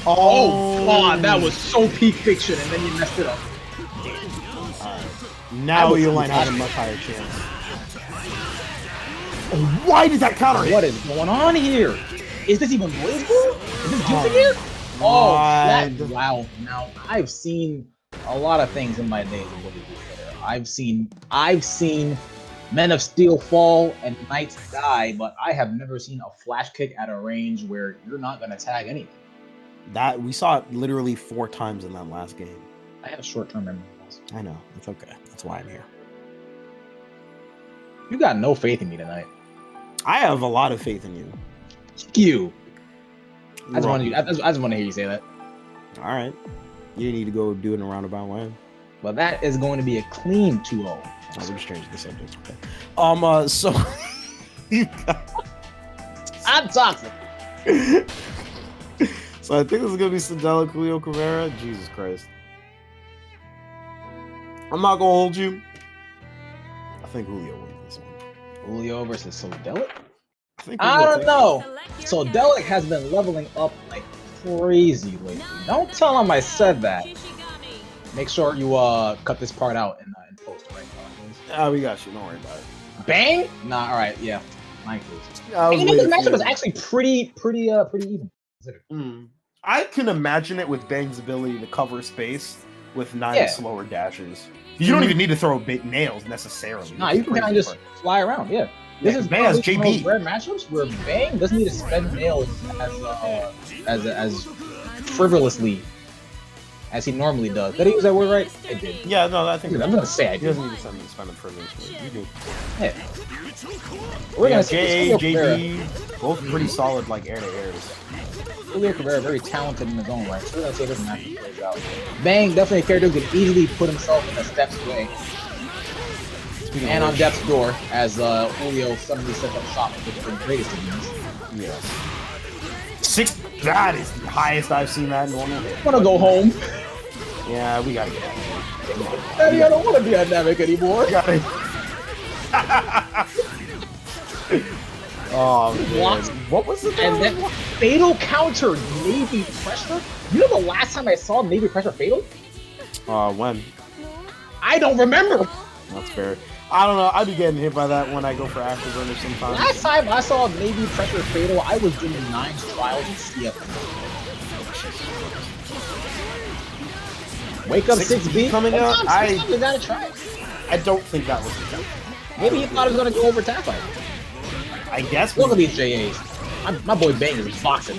Oh God, that was so peak fiction, and then you messed it up. Now Eolyne has a much higher chance. Oh, why did that counter hit? What is going on here? Is this even BlazBlue? Is this Duke here? Oh, wow. Now, I've seen a lot of things in my days of BlazBlue. I've seen Men of Steel fall and Knights die, but I have never seen a flash kick at a range where you're not going to tag anything. That we saw it literally 4 times in that last game. I have short-term memory loss. I know. It's okay. That's why I'm here. You got no faith in me tonight. I have a lot of faith in you. You. I just want to hear you say that. All right. You need to go do it in a roundabout way. Well, that is going to be a clean 2-0. Oh, we're just changing the subject. Okay. So I'm toxic. So I think this is gonna be Sodelic, Juliocrivera. Jesus Christ. I'm not gonna hold you. I think Julio wins this one. Julio versus Sodelic? I don't know. Sodelic has been leveling up like crazy lately. Don't tell him I said that. Make sure you cut this part out in post, right? We got you. Don't worry about it. Bang? Nah. All right. Yeah. Mine please. This matchup was actually pretty even. I can imagine it with Bang's ability to cover space with 9 slower dashes. You don't even need to throw big nails necessarily. Nah, you can kind of just fly around. Yeah. This is Bang has JB. One of those rare matchups where Bang doesn't need to spend nails as frivolously as he normally does. Did I use that word right? I did. Yeah, no, I think I'm gonna say I did. He doesn't need to spend them frivolously. You do. Yeah. We're gonna see JB, both pretty solid like air-to-airs. Juliocrivera very talented in his own right. So we're gonna see if this match plays out. Bang, definitely a character who can easily put himself in a step's way. And on death's door, as Julio suddenly sets up shop with the greatest of these. Yes. 6. That is the highest I've seen that normal. I wanna go home. Yeah, we gotta get out of here. Daddy, I don't wanna be dynamic anymore. Oh, man. What was it? And then fatal counter Navy pressure. You know the last time I saw Navy pressure fatal? When? I don't remember. That's fair. I don't know. I'd be getting hit by that when I go for afterburner sometimes. Last time I saw Navy pressure fatal, I was doing 9 trials in CF. Wake up 6B coming out. I gotta try. I don't think that was the Maybe he thought it was gonna go over tap fight. I guess. Look at these JAs. My boy Bang is boxing.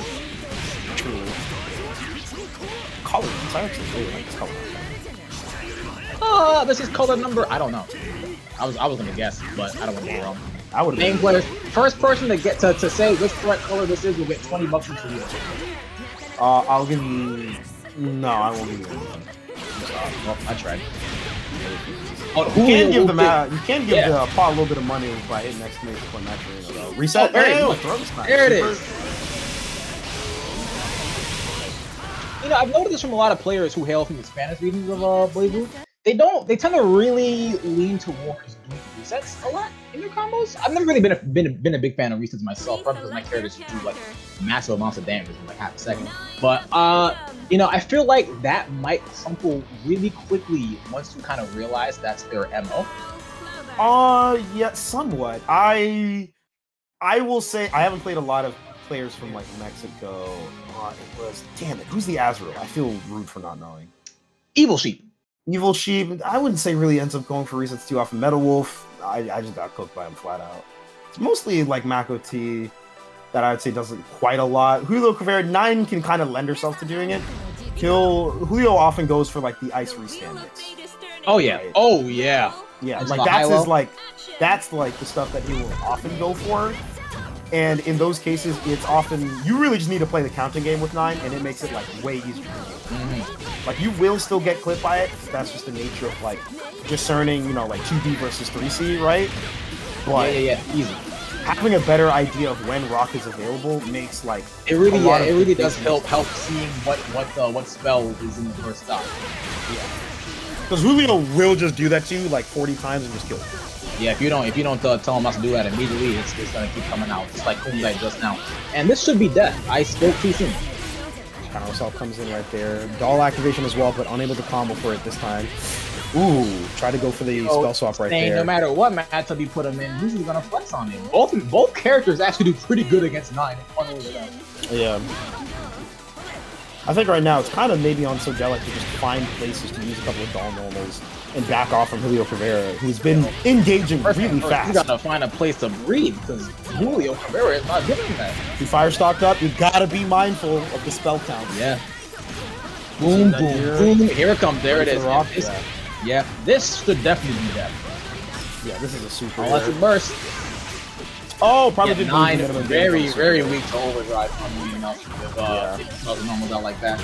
Color. I actually really like this color. This is color number. I don't know. I was gonna guess, but I don't want to go wrong. I would. Main players. First person to get to say which correct color this is will get $20 from Julio. I'll give you. No, I won't give you anything. Well, I tried. You can give the pot a little bit of money by hitting exclamation point match arena. Reset. There it is. You know, I've noticed this from a lot of players who hail from the Spanish regions of BlazBlue. They tend to really lean towards doing resets a lot in their combos. I've never really been a big fan of resets myself, probably because my characters do like massive amounts of damage in like half a second. But you know, I feel like that might crumple really quickly once you kind of realize that's their MO. Yeah, somewhat. I will say I haven't played a lot of players from like Mexico. It was, damn it, who's the Azrael? I feel rude for not knowing. Evil Sheep. Evil Sheep, I wouldn't say really ends up going for resets too often. Metal Wolf, I just got cooked by him flat out. It's mostly like Mako T that I would say doesn't quite a lot. Juliocrivera, 9 can kind of lend herself to doing it. Julio often goes for like the ice restand mix. Oh yeah, right? Oh yeah. Yeah, like that's like the stuff that he will often go for. And in those cases, it's often, you really just need to play the counting game with 9, and it makes it like way easier for you. Like you will still get clipped by it, that's just the nature of like discerning, you know, like 2B versus 3C, right? But yeah, easy. Having a better idea of when rock is available makes like it really does help seeing what spell is in the first stop. Yeah. Because Julio will just do that to you like 40 times and just kill you. Yeah, if you don't tell him not to do that immediately, it's gonna keep coming out. Just like Kumdai just now. And this should be death. I spoke too soon. Counter Assault comes in right there. Doll activation as well, but unable to combo for it this time. Ooh, try to go for the spell swap right there. No matter what matchup you put him in, he's gonna flex on him. Both characters actually do pretty good against 9. Yeah. I think right now it's kind of maybe on Sodelic to just find places to use a couple of doll normals and back off from Juliocrivera, who's been engaging really fast. You gotta find a place to breathe because Juliocrivera is not giving that. You fire stocked up, you gotta be mindful of the spell count. Yeah. Boom, boom, boom. Here it comes. There it is. Yeah, this should definitely be that. Yeah, this is a super. Unless it burst. Oh, probably didn't. 9 is very weak to overdrive on anything else with normals out like that.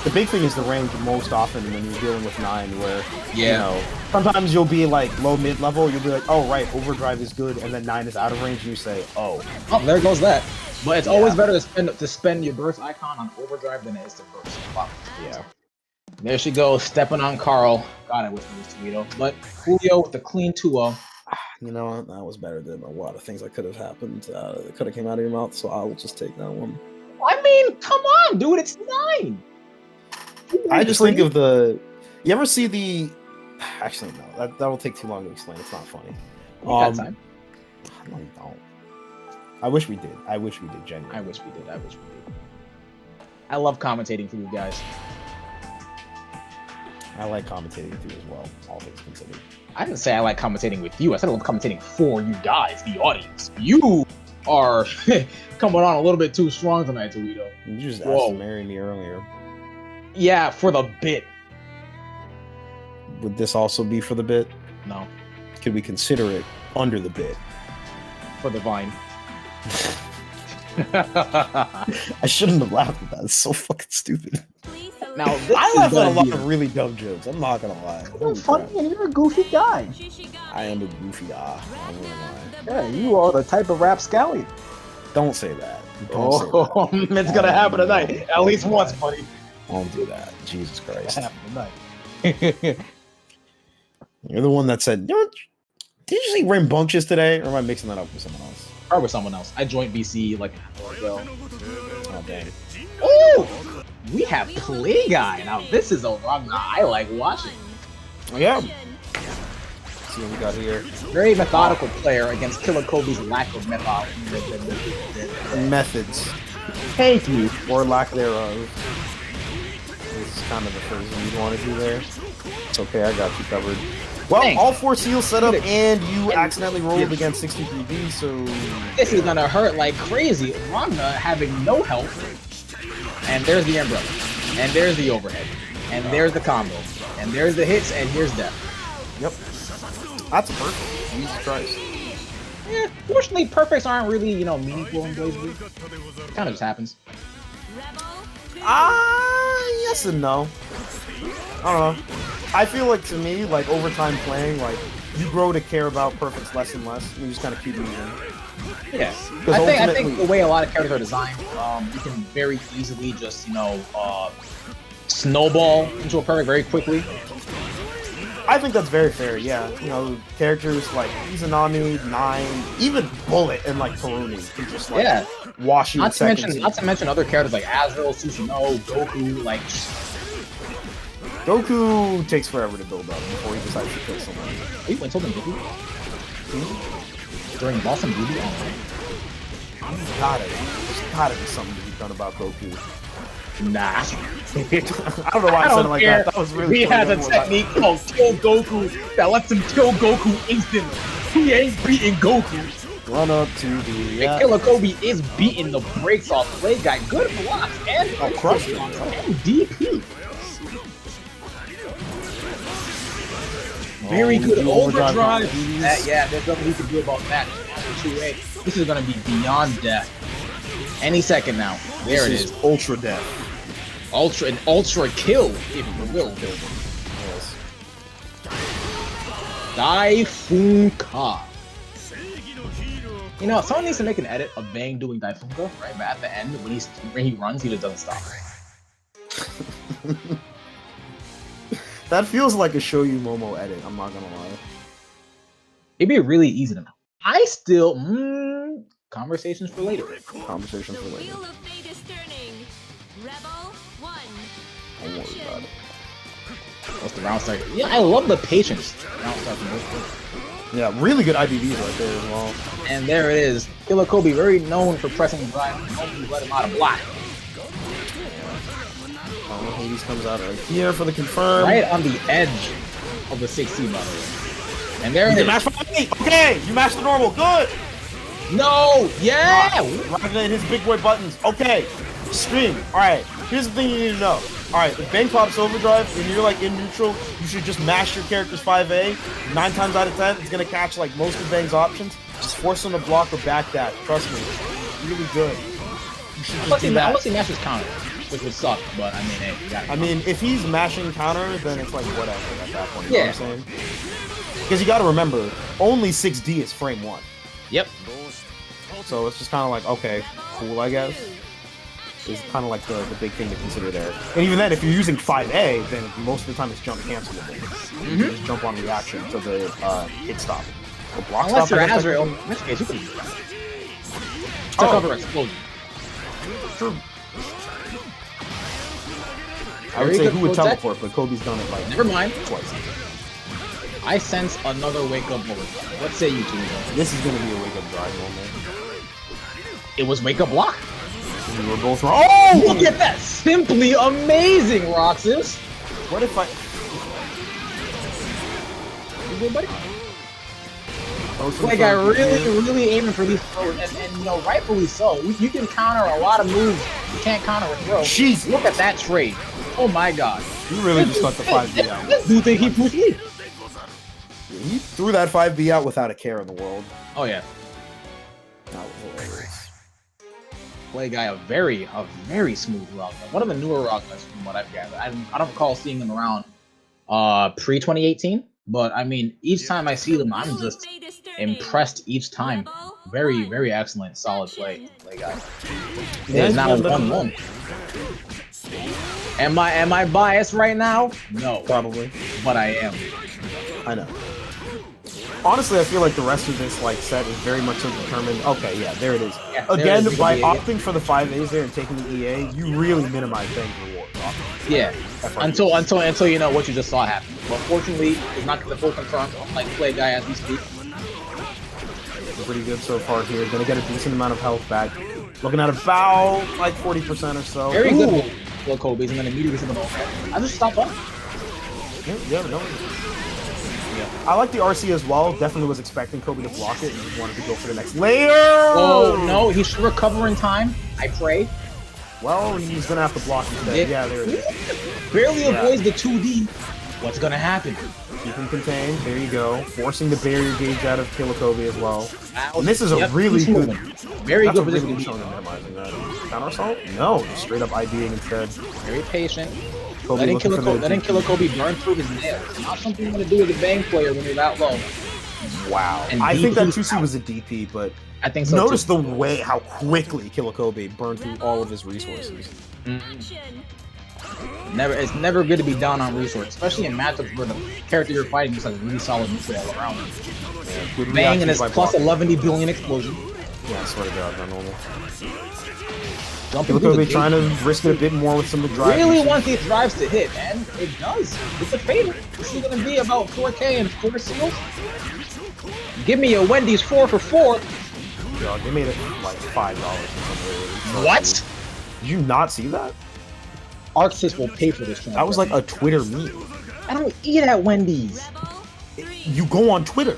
The big thing is the range most often when you're dealing with 9, where you know sometimes you'll be like low mid level, you'll be like, oh right, overdrive is good, and then 9 is out of range, and you say, oh, there goes that. But it's always better to spend your burst icon on overdrive than it is to burst. Wow. Yeah. There she goes, stepping on Carl. God, I wish it was Toledo. But Julio with the clean 2-0. You know, that was better than a lot of things that could have happened. That could have came out of your mouth, so I'll just take that one. I mean, come on, dude, it's 9. I just think of the. You ever see the? Actually, no. That will take too long to explain. It's not funny. We got time. No, you don't. I wish we did. I wish we did. Genuinely. I wish we did. I love commentating for you guys. I like commentating too as well. All things considered. I didn't say I like commentating with you. I said I love commentating for you guys, the audience. You are coming on a little bit too strong tonight, Toledo. You just asked to marry me earlier. Yeah, for the bit. Would this also be for the bit? No. Could we consider it under the bit? For the vine. I shouldn't have laughed at that. It's so fucking stupid. Now, I laugh at a lot of really dumb jokes. I'm not gonna lie. You're funny and you're a goofy guy. I am a goofy guy. I'm gonna lie. Yeah, you are the type of rapscallion. Don't say that. Don't say that. It's gonna happen tonight. At least once, buddy. Don't do that. Jesus Christ. Happen tonight. You're the one that said, did you say rambunctious today? Or am I mixing that up with someone else? Or with someone else. I joined BC like an hour ago. Oh, dang. Oh! We have Play Guy. Now, this is a run I like watching. Oh, yeah. Let's see what we got here. Very methodical player against KILLAKOB3S lack of methods. Thank you. Or lack thereof. This is kind of the first thing you want to do there. It's okay, I got you covered. Well, thanks. All 4 seals set up, and you accidentally rolled against 63B, so... This is gonna hurt like crazy. Rhonda having no health. And there's the umbrella. And there's the overhead. And there's the combo. And there's the hits, and here's death. Yep. That's perfect. Jesus Christ. Yeah, fortunately, perfects aren't really, you know, meaningful in BlazBlue. It kind of just happens. Yes and no. I don't know. I feel like, to me, like, over time playing, like, you grow to care about perfects less and less, and you just kind of keep moving. Yeah. I think the way a lot of characters are designed, you can very easily just, you know, snowball into a perfect very quickly. I think that's very fair, yeah. You know, characters like Izanami, Nine, even Bullet and like Taruni can just like wash you in seconds. Not to mention other characters like Adroth, Susanoo, Goku, like... Goku takes forever to build up before he decides to kill someone. Are you insulting Goku? During bostonbluebeat? There's gotta be something to be done about Goku. Nah. I don't know why I said it like that. That was really He has a technique called Kill Goku that lets him kill Goku instantly. He ain't beating Goku. Run up to the... KILLAKOB is beating the brakes off Play Guy. Good blocks and crush and DP. Very good overdrive. Yeah, there's nothing we can do about that. 2A. This is gonna be beyond death. Any second now. There it is. Ultra death. Ultra kill, if you will. Yes. Daifunka. You know, someone needs to make an edit of Bang doing Daifunka, right? But at the end, when he runs, he just doesn't stop. That feels like a Show You Momo edit, I'm not gonna lie. It'd be really easy to know. I still... conversations for later. Conversations for later. Wheel of Fate is turning. Rebel 1. Don't worry about it. What's the round start? Yeah, I love the patience. Round start from this. Yeah, really good IBVs right there as well. And there it is. KILLAKOB, very known for pressing drive. Nobody let him out of block. Hades comes out right here for the confirm. Right on the edge of the 16, by the way. And there it is. Mash 5-8. Okay, you mashed the normal. Good. No! Yeah! Right in his big boy buttons. Okay. Stream. Alright. Here's the thing you need to know. Alright, if Bang pops overdrive and you're like in neutral, you should just mash your character's 5A. 9 times out of 10, it's gonna catch like most of Bang's options. Just force him to block or backdash. Trust me. It's really good. You should just do that. Unless he mashes counter, which would suck, but I mean, hey, you gotta if he's mashing counter, then it's like whatever at that point. You know what I'm saying? Yeah. Because you gotta remember, only 6D is frame 1. Yep. So it's just kind of like, okay, cool, I guess. Is kind of like the big thing to consider there. And even then, if you're using 5A, then most of the time it's jump cancelable. You just jump on reaction to the hit stop. Or block Unless stop, you're Azrael, in which case you can use that. To cover explosion. True. I would say who would teleport, but Kobe's done it like never mind. Twice. I sense another wake-up moment. What say you two? This is going to be a wake-up drive moment. It was wake-up block. We were both wrong. Oh! Look at that! Simply amazing, Roxas! What if I... You good, buddy? Like, I really aiming for these throws, and you know, rightfully so. You can counter a lot of moves. You can't counter a throw. Jeez! Look at that trade. Oh my god. You really just let the 5B out. This dude think he pushed me. He threw that 5B out without a care in the world. Oh yeah. That was hilarious. Play guy, a very smooth route. One of the newer routes from what I've gathered. I don't recall seeing them around pre-2018, but I mean, each time I see them, I'm just impressed each time. Very excellent, solid play guy. There's not a 1-1. Am I biased right now? No, probably, but I am. I know. Honestly, I feel like the rest of this set is very much so determined. Okay, yeah, there it is. Yeah, again, by opting for the 5As there and taking the EA, you really minimize Bang's reward. Yeah, until you know what you just saw happen. But fortunately, it's not the full confirm like Play guy as we speak. Pretty good so far here. Gonna get a decent amount of health back. Looking at about like 40% or so. Very good. KILLAKOB, and then immediately to the ball. I just stopped up. Yeah, no. Yeah. I like the RC as well. Definitely was expecting Kobe to block it and wanted to go for the next layer. Oh no, he should recover in time. I pray. Well, he's gonna have to block instead. Yeah, there it is. Barely avoids the 2D. What's gonna happen? Keep him contained. There you go. Forcing the barrier gauge out of KILLAKOB as well. And this is a really good, very good really position. good minimizing that. Counter assault? No, just straight up IDing instead. Very patient. Letting KILLAKOB burn through his nails. Not something you want to do as a Bang player when you're that low. Wow. And I think that 2C was a DP, but I think so. Notice the way how quickly KILLAKOB burned through all of his resources. It's never good to be down on resources, especially in matchups where the character you're fighting just has really solid neutral all around him. Bang and his plus 11 billion explosion. Yeah, I swear to God, not normal. KILLAKOB trying to risk it a bit more with some of the drives. Really want these drives to hit, and it does. It's a fatal. This is gonna be about 4K and 4 seals. Give me a Wendy's 4 for 4. Yo, they made it like $5 or something. What? Did you not see that? Arxis will pay for this. That was like a Twitter meme. I don't eat at Wendy's. You go on Twitter.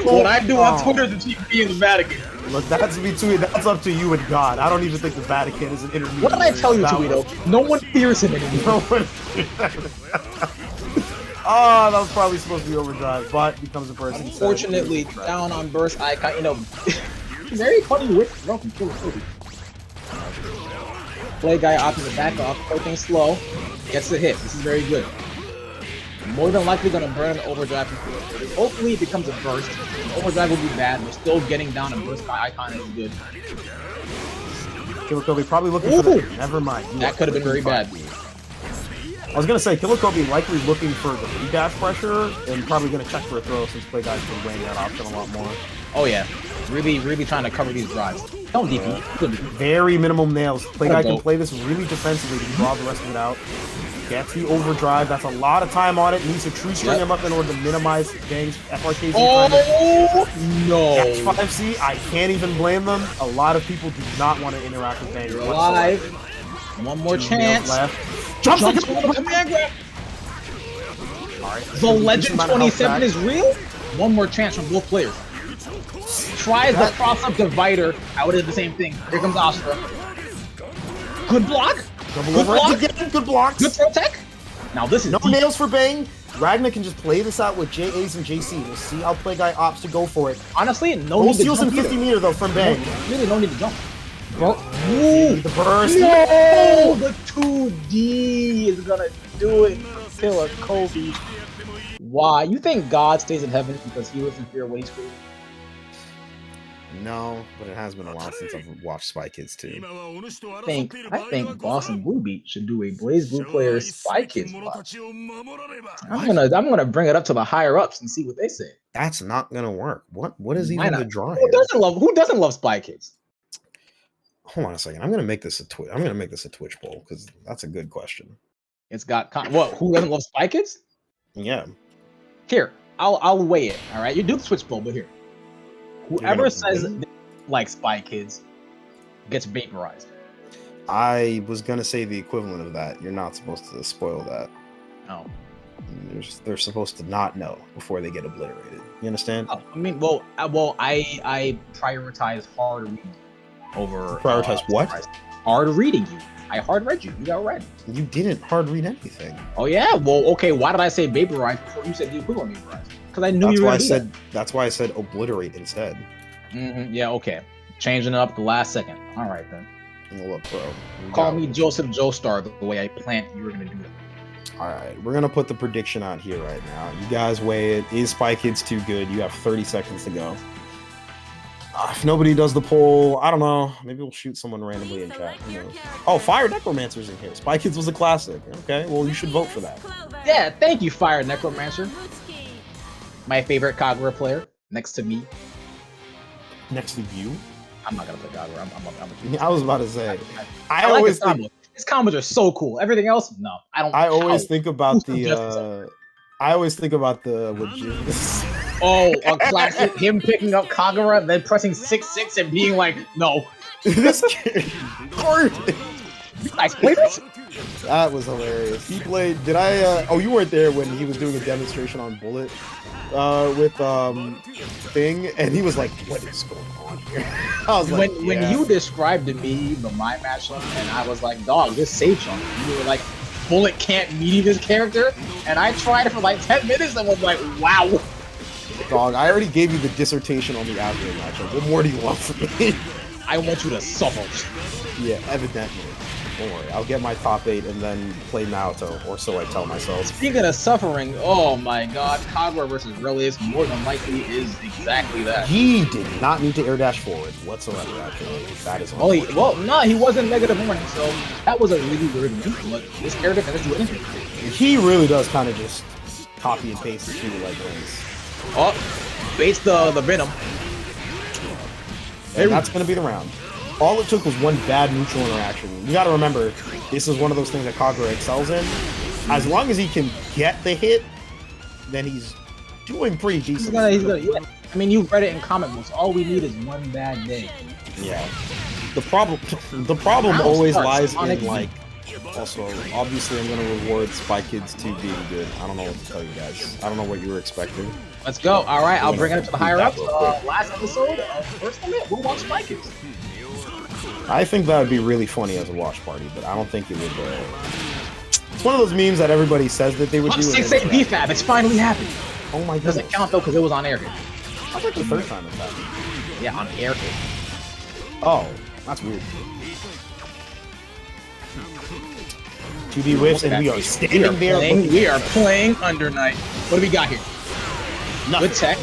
What I do on Twitter is to be in the Vatican. Look, that's up to you and God. I don't even think the Vatican is an intermediary. What did I tell you, Tweedo? No one fears him anymore. No one. Oh, that was probably supposed to be overdrive, but becomes a person. Unfortunately, down on burst icon, you know, very funny whip from KILLAKOB. Play guy opting to back off, everything slow, gets the hit. This is very good. More than likely gonna burn overdrive. Hopefully it becomes a burst. Overdrive will be bad. We're still getting down and burst guy icon is good. KILLAKOB probably looking for the, never mind. That could have been very bad. I was gonna say KILLAKOB likely looking for the redash pressure and probably gonna check for a throw since play guys been weighing that option a lot more. Oh yeah, really trying to cover these drives. Don't DP. Very minimal nails. Play guy can play this really defensively to draw the rest of it out. Gets the overdrive. That's a lot of time on it. Needs to true string him up in order to minimize Bang's FRKZ. Oh no! X5C. I can't even blame them. A lot of people do not want to interact with Bang. You're alive. One more chance. Left. Jumps on the command grab. Right. The Legend 27 is real. One more chance from both players. Tries the cross-up divider. I would have the same thing. Here comes Astra. Good block. Good block. Again. Good blocks. Good throw tech. Now this is no nails for Bang. Ragnar can just play this out with JAs and JC. We'll see how play guy opts to go for it. Honestly, no need to jump. Steals in 50 meter though from Bang. Really, no need to jump. Bro, the burst. No, the 2D is gonna do it. KILLAKOB. Why? You think God stays in heaven because he was in fear when he's free? No, but it has been a while since I've watched Spy Kids too. I think bostonbluebeat should do a BlazBlue player Spy Kids watch. I'm gonna bring it up to the higher ups and see what they say. That's not gonna work. What is even the draw? Who doesn't love Spy Kids? Hold on a second. I'm gonna make this a Twitch poll because that's a good question. It's got what? Who doesn't love Spy Kids? Yeah. Here, I'll weigh it. All right, you do the Twitch poll, but here, whoever says they like Spy Kids gets vaporized. I was gonna say the equivalent of that. You're not supposed to spoil that. No. They're supposed to not know before they get obliterated. You understand? Oh, I mean, I prioritize hard reading over. Prioritize what? Hard reading you. I hard read you. You got read. You didn't hard read anything. Oh yeah. Well, okay. Why did I say vaporize before you said the equivalent vaporize? Because I knew you were gonna do that. That's why I said obliterate instead. Yeah. Okay. Changing it up the last second. All right then. Look, bro. Call me Joseph Joestar the way I planned you were gonna do it. All right. We're gonna put the prediction out here right now. You guys weigh it. Is Spy Kids too good? You have 30 seconds to go. If nobody does the poll, I don't know. Maybe we'll shoot someone randomly in chat. Who knows? Oh, Fire Necromancer's in here. Spy Kids was a classic. Okay, well, you should vote for that. Yeah, thank you, Fire Necromancer. My favorite Kagura player, next to me. Next to you? I'm not gonna play Kagura. I was about to say. I always think his combos are so cool. Everything else, no. I always think about the. I always think about the Oh, a classic. Him picking up Kagura, then pressing 6-6 and being like, no. This kid. Nice play this. That was hilarious. He played. Did I? Oh, you weren't there when he was doing a demonstration on Bullet with Thing, and he was like, "What is going on here?" I was like, when you described to me my matchup, and I was like, "Dog, this safe chunk." You were like, "Bullet can't meet this character," and I tried it for like 10 minutes and was like, "Wow." Dog, I already gave you the dissertation on the Adroth matchup. What more do you want from me? I want you to suffer. Yeah, evidently. Don't worry, I'll get my top 8 and then play Naoto, or so I tell myself. Speaking of suffering, oh my god, Kagura versus Relius more than likely is exactly that. He did not need to air dash forward whatsoever, actually. That is well, he wasn't negative warning, so that was a really weird move, but this character doesn't do anything. He really does kind of just copy and paste the shoot like this. Oh, baits the Venom. And that's going to be the round. All it took was one bad neutral interaction. You got to remember, this is one of those things that Kagura excels in. As long as he can get the hit, then he's doing pretty decent. Yeah. I mean, you've read it in comic books. All we need is one bad day. Yeah. The problem always lies in, like, also, obviously I'm going to reward Spy Kids 2 being good. I don't know what to tell you guys. I don't know what you were expecting. Let's go. All right, I'll bring it up to the higher ups. Last episode of First Limit, we'll watch Spy Kids. I think that would be really funny as a watch party, but I don't think it would. It's one of those memes that everybody says that they would do. 6-8 BFAB, it's finally happened. Oh my god. Doesn't count though because it was on air. That's like the third time it's happened. Yeah, on air. Oh, that's weird. 2B whiffs, and we are standing there. We are playing Under Night. What do we got here? Nothing. Good tech.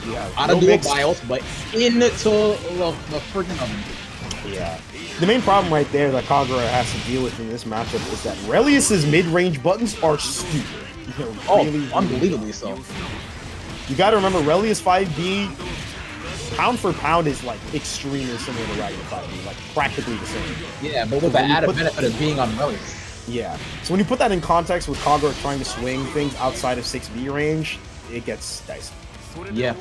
Yeah. Out of dual BIOS, but into the freaking oven. Yeah. The main problem right there that Kagura has to deal with in this matchup is that Relius's mid-range buttons are stupid. Really, unbelievably so. You gotta remember, Relius 5B, pound for pound, is like extremely similar to Ragnar 5B, like practically the same. Yeah, but with the added benefit of being on Relius. Yeah. So when you put that in context with Kagura trying to swing things outside of 6B range, it gets dicey. Yeah.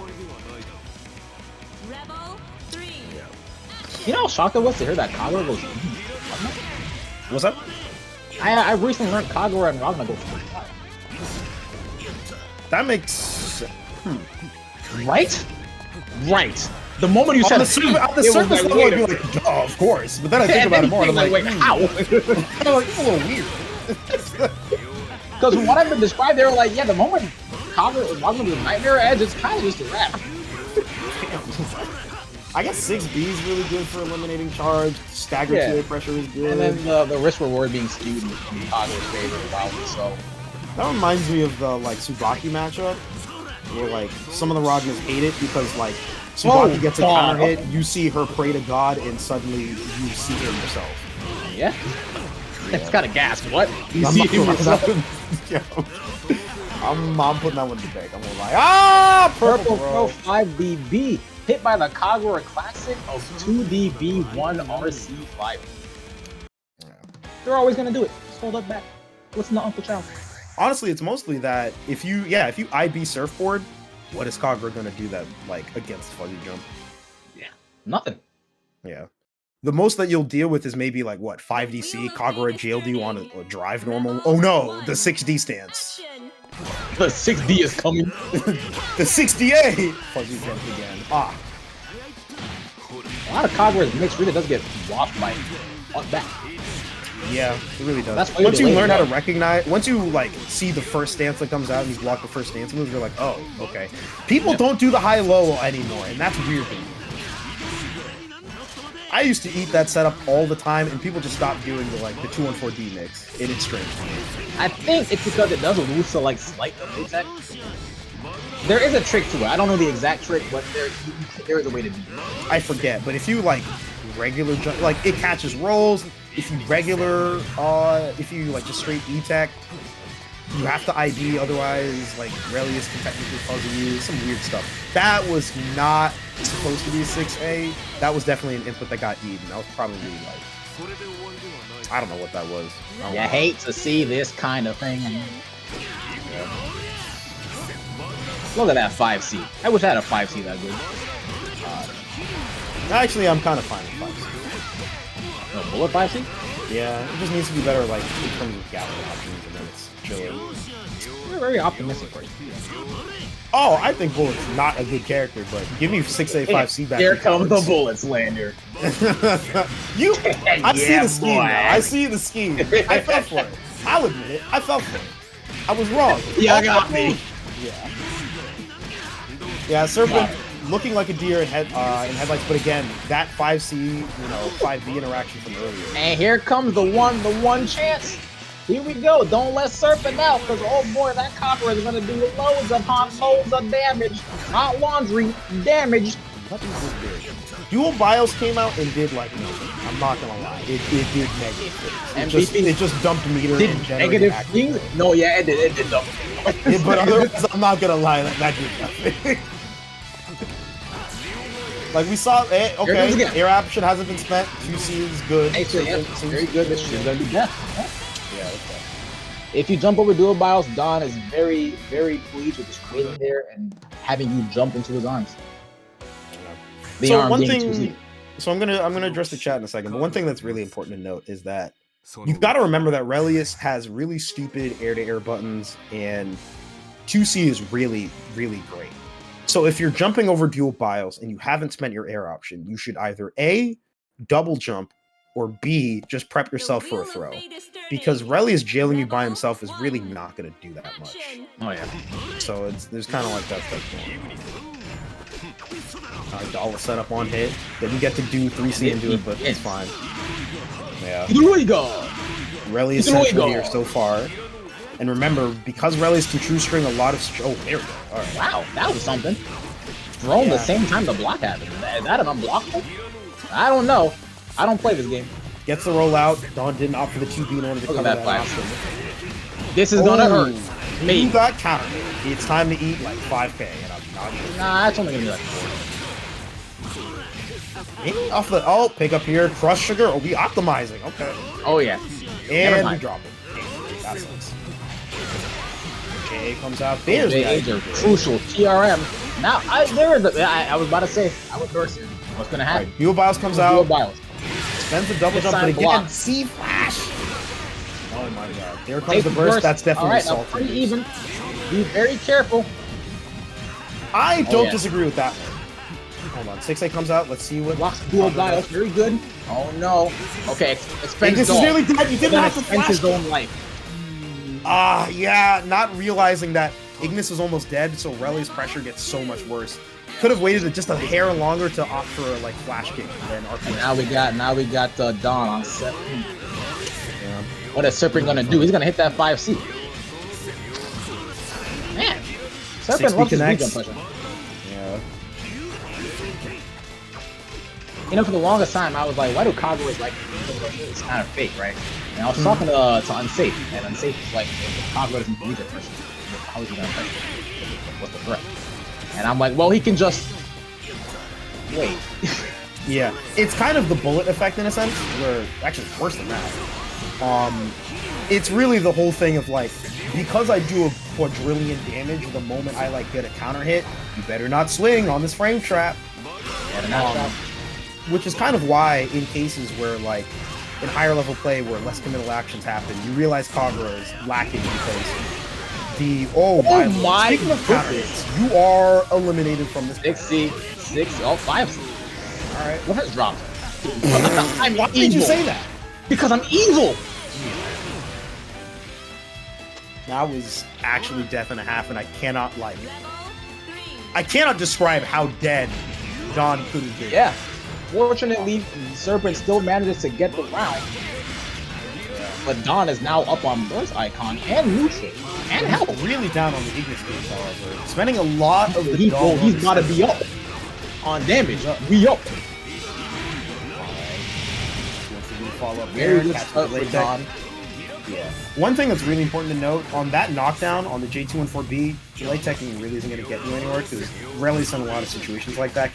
Rebel 3. Yeah. You know how shocked I was to hear that Kagura goes. What's up? I recently learned Kagura and Ragnar go 45. That makes Right? Right. The moment you said on the surface level, I'd be like, duh, of course. But then I think about it more, and I'm like, how? I'm like, it's a little weird. Because what I've been described, they were like, yeah, the moment Kagura and Ragnar do Nightmare Edge, it's kind of just a wrap. I guess 6B is really good for eliminating charge. Stagger 2A pressure is good. And then the risk reward being skewed in Kagura's favor about it, so. That reminds me of the like Tsubaki matchup, where like some of the Ragnars hate it because like Tsubaki gets a counter hit, you see her pray to God, and suddenly you see him yourself. Yeah. It's kind of gas. What? You see him yourself? I'm putting that one to the bag. I'm gonna lie. Purple Pro 5BB hit by the Kagura Classic of 2DB1 RC5. Yeah. They're always gonna do it. Just hold up back. Listen to Uncle Chow. Honestly, it's mostly that if you IB surfboard, what is Kagura gonna do that like against fuzzy jump? Yeah, nothing. Yeah, the most that you'll deal with is maybe like what 5DC Kagura jailed you on a drive normal. Oh no, the 6D stance. The 6D is coming. The 6DA fuzzy jump again. Ah. A lot of Kagura's mix really does get washed by back. Yeah, it really does. That's once you learn how to recognize, once you like see the first stance that comes out and you block the first stance move, you're like, oh, okay. People don't do the high-low anymore, and that's weird to me. I used to eat that setup all the time, and people just stopped doing the 2-1-4D mix, and it's strange to me. I think it's because it does lose to like slight attack. There is a trick to it. I don't know the exact trick, but there is a way to do it. I forget, but if you like regular jump, like it catches rolls. If you regular, if you like just straight E-Tech, you have to IB, otherwise like Relius can technically fuzzy you, some weird stuff. That was not supposed to be a 6A. That was definitely an input that got eaten. That was probably like, I don't know what that was. You hate to see this kind of thing. Yeah. Look at that 5C. I wish I had a 5C that good. Actually, I'm kind of fine with 5C. No, bullet 5C? Yeah, it just needs to be better, like, in terms of gallery options, and then it's chilling. You're very optimistic right now. Oh, I think Bullet's not a good character, but give me 685C back. Here comes the Bullets, Lander. I see the scheme now. I see the scheme. I fell for it. I'll admit it. I fell for it. I was wrong. Yeah, got me. Yeah. Yeah, Serpent looking like a deer in headlights, but again, that 5C, 5B interaction from earlier. And here comes the one chance. Here we go. Don't let Serpent out, because oh boy, that Copper is gonna do loads upon loads of damage. Not laundry, damage. What is this big? Dual Bios came out and did like nothing. I'm not gonna lie. It did negative things. It just dumped meter and generated negative things? No, yeah, it did dump. But otherwise, I'm not gonna lie, that did nothing. Like we saw, okay, air option hasn't been spent. 2C is good. Actually, yeah, very good. This shit is gonna be death. Yeah, okay. If you jump over dual bios, Don is very, very pleased with just waiting there and having you jump into his arms. So one thing, so I'm gonna address the chat in a second, but one thing that's really important to note is that you've got to remember that Relius has really stupid air-to-air buttons, and 2C is really, really great. So if you're jumping over dual bios and you haven't spent your air option, you should either A, double jump, or B, just prep yourself for a throw. Because Relius jailing you by himself is really not going to do that much. Oh yeah. So there's kind of like that stuff going on. Alright, Dollar set up on hit. Then you get to do 3C and do it, but it's fine. Yeah. Relius central here so far. And remember, because Relius can true string a lot of... Oh, there we go. All right. Wow, that was something. Thrown the same time the block happened. Is that an unblockable? I don't know. I don't play this game. Gets the roll out. Dawn didn't opt for the 2B in order to cover that option. This is gonna hurt. Me. You got countered. It's time to eat like 5K, and I'm not sure. Nah, it's only gonna be like 4. Off the pick up here. Crush sugar. Oh, we optimizing. Okay. Oh yeah. And we drop it. That sucks. J comes out. There's the crucial TRM. Now I was about to say I was bursting. What's gonna happen? Right, Dual Bios comes out. Dual Bios. Spends the double jump, but again, C flash. Oh my god. There comes the burst. That's definitely salty. Pretty even. Be very careful. I don't disagree with that one. Hold on. 6A comes out. Let's see what. Blocks Dual Bios. Very good. Oh no. Okay. This is nearly dead. You didn't have to flash his own life. Yeah. Not realizing that Ignis is almost dead, so Reli's pressure gets so much worse. Could have waited just a hair longer to opt for like flash kick than RP. And now we got Dawn on set. Yeah. What is Serpent gonna do? He's gonna hit that 5C. Man, Serpent loves his regen pressure. Yeah. For the longest time, I was like, why do Kaguya's like it's kind of fake, right? And I was talking to Unsafe, and Unsafe is like, if Kaguya doesn't believe it pressure, how is he gonna pressure? What's the threat? And I'm like, well, he can just wait. Yeah, it's kind of the bullet effect in a sense, where actually it's worse than that. It's really the whole thing of like, because I do a quadrillion damage the moment I like get a counter hit, you better not swing on this frame trap. Which is kind of why in cases where like in higher level play where less committal actions happen, you realize Kagura is lacking because my speaking of counter hits, you are eliminated from this. 6C, 5C. Alright, what has dropped? Why did you say that? Because I'm evil! That was actually death and a half, and I cannot describe how dead Dawn could have been. Yeah. Fortunately, Serpent still manages to get the round. But Dawn is now up on Burst Icon and neutral and health. Really down on the Ignis gauge, however. Spending a lot of the he's about to be up on damage. We up. Follow up very good stuff for Dawn. Yeah. One thing that's really important to note on that knockdown on the J214B, delay teching really isn't going to get you anywhere because Reli's in a lot of situations like that.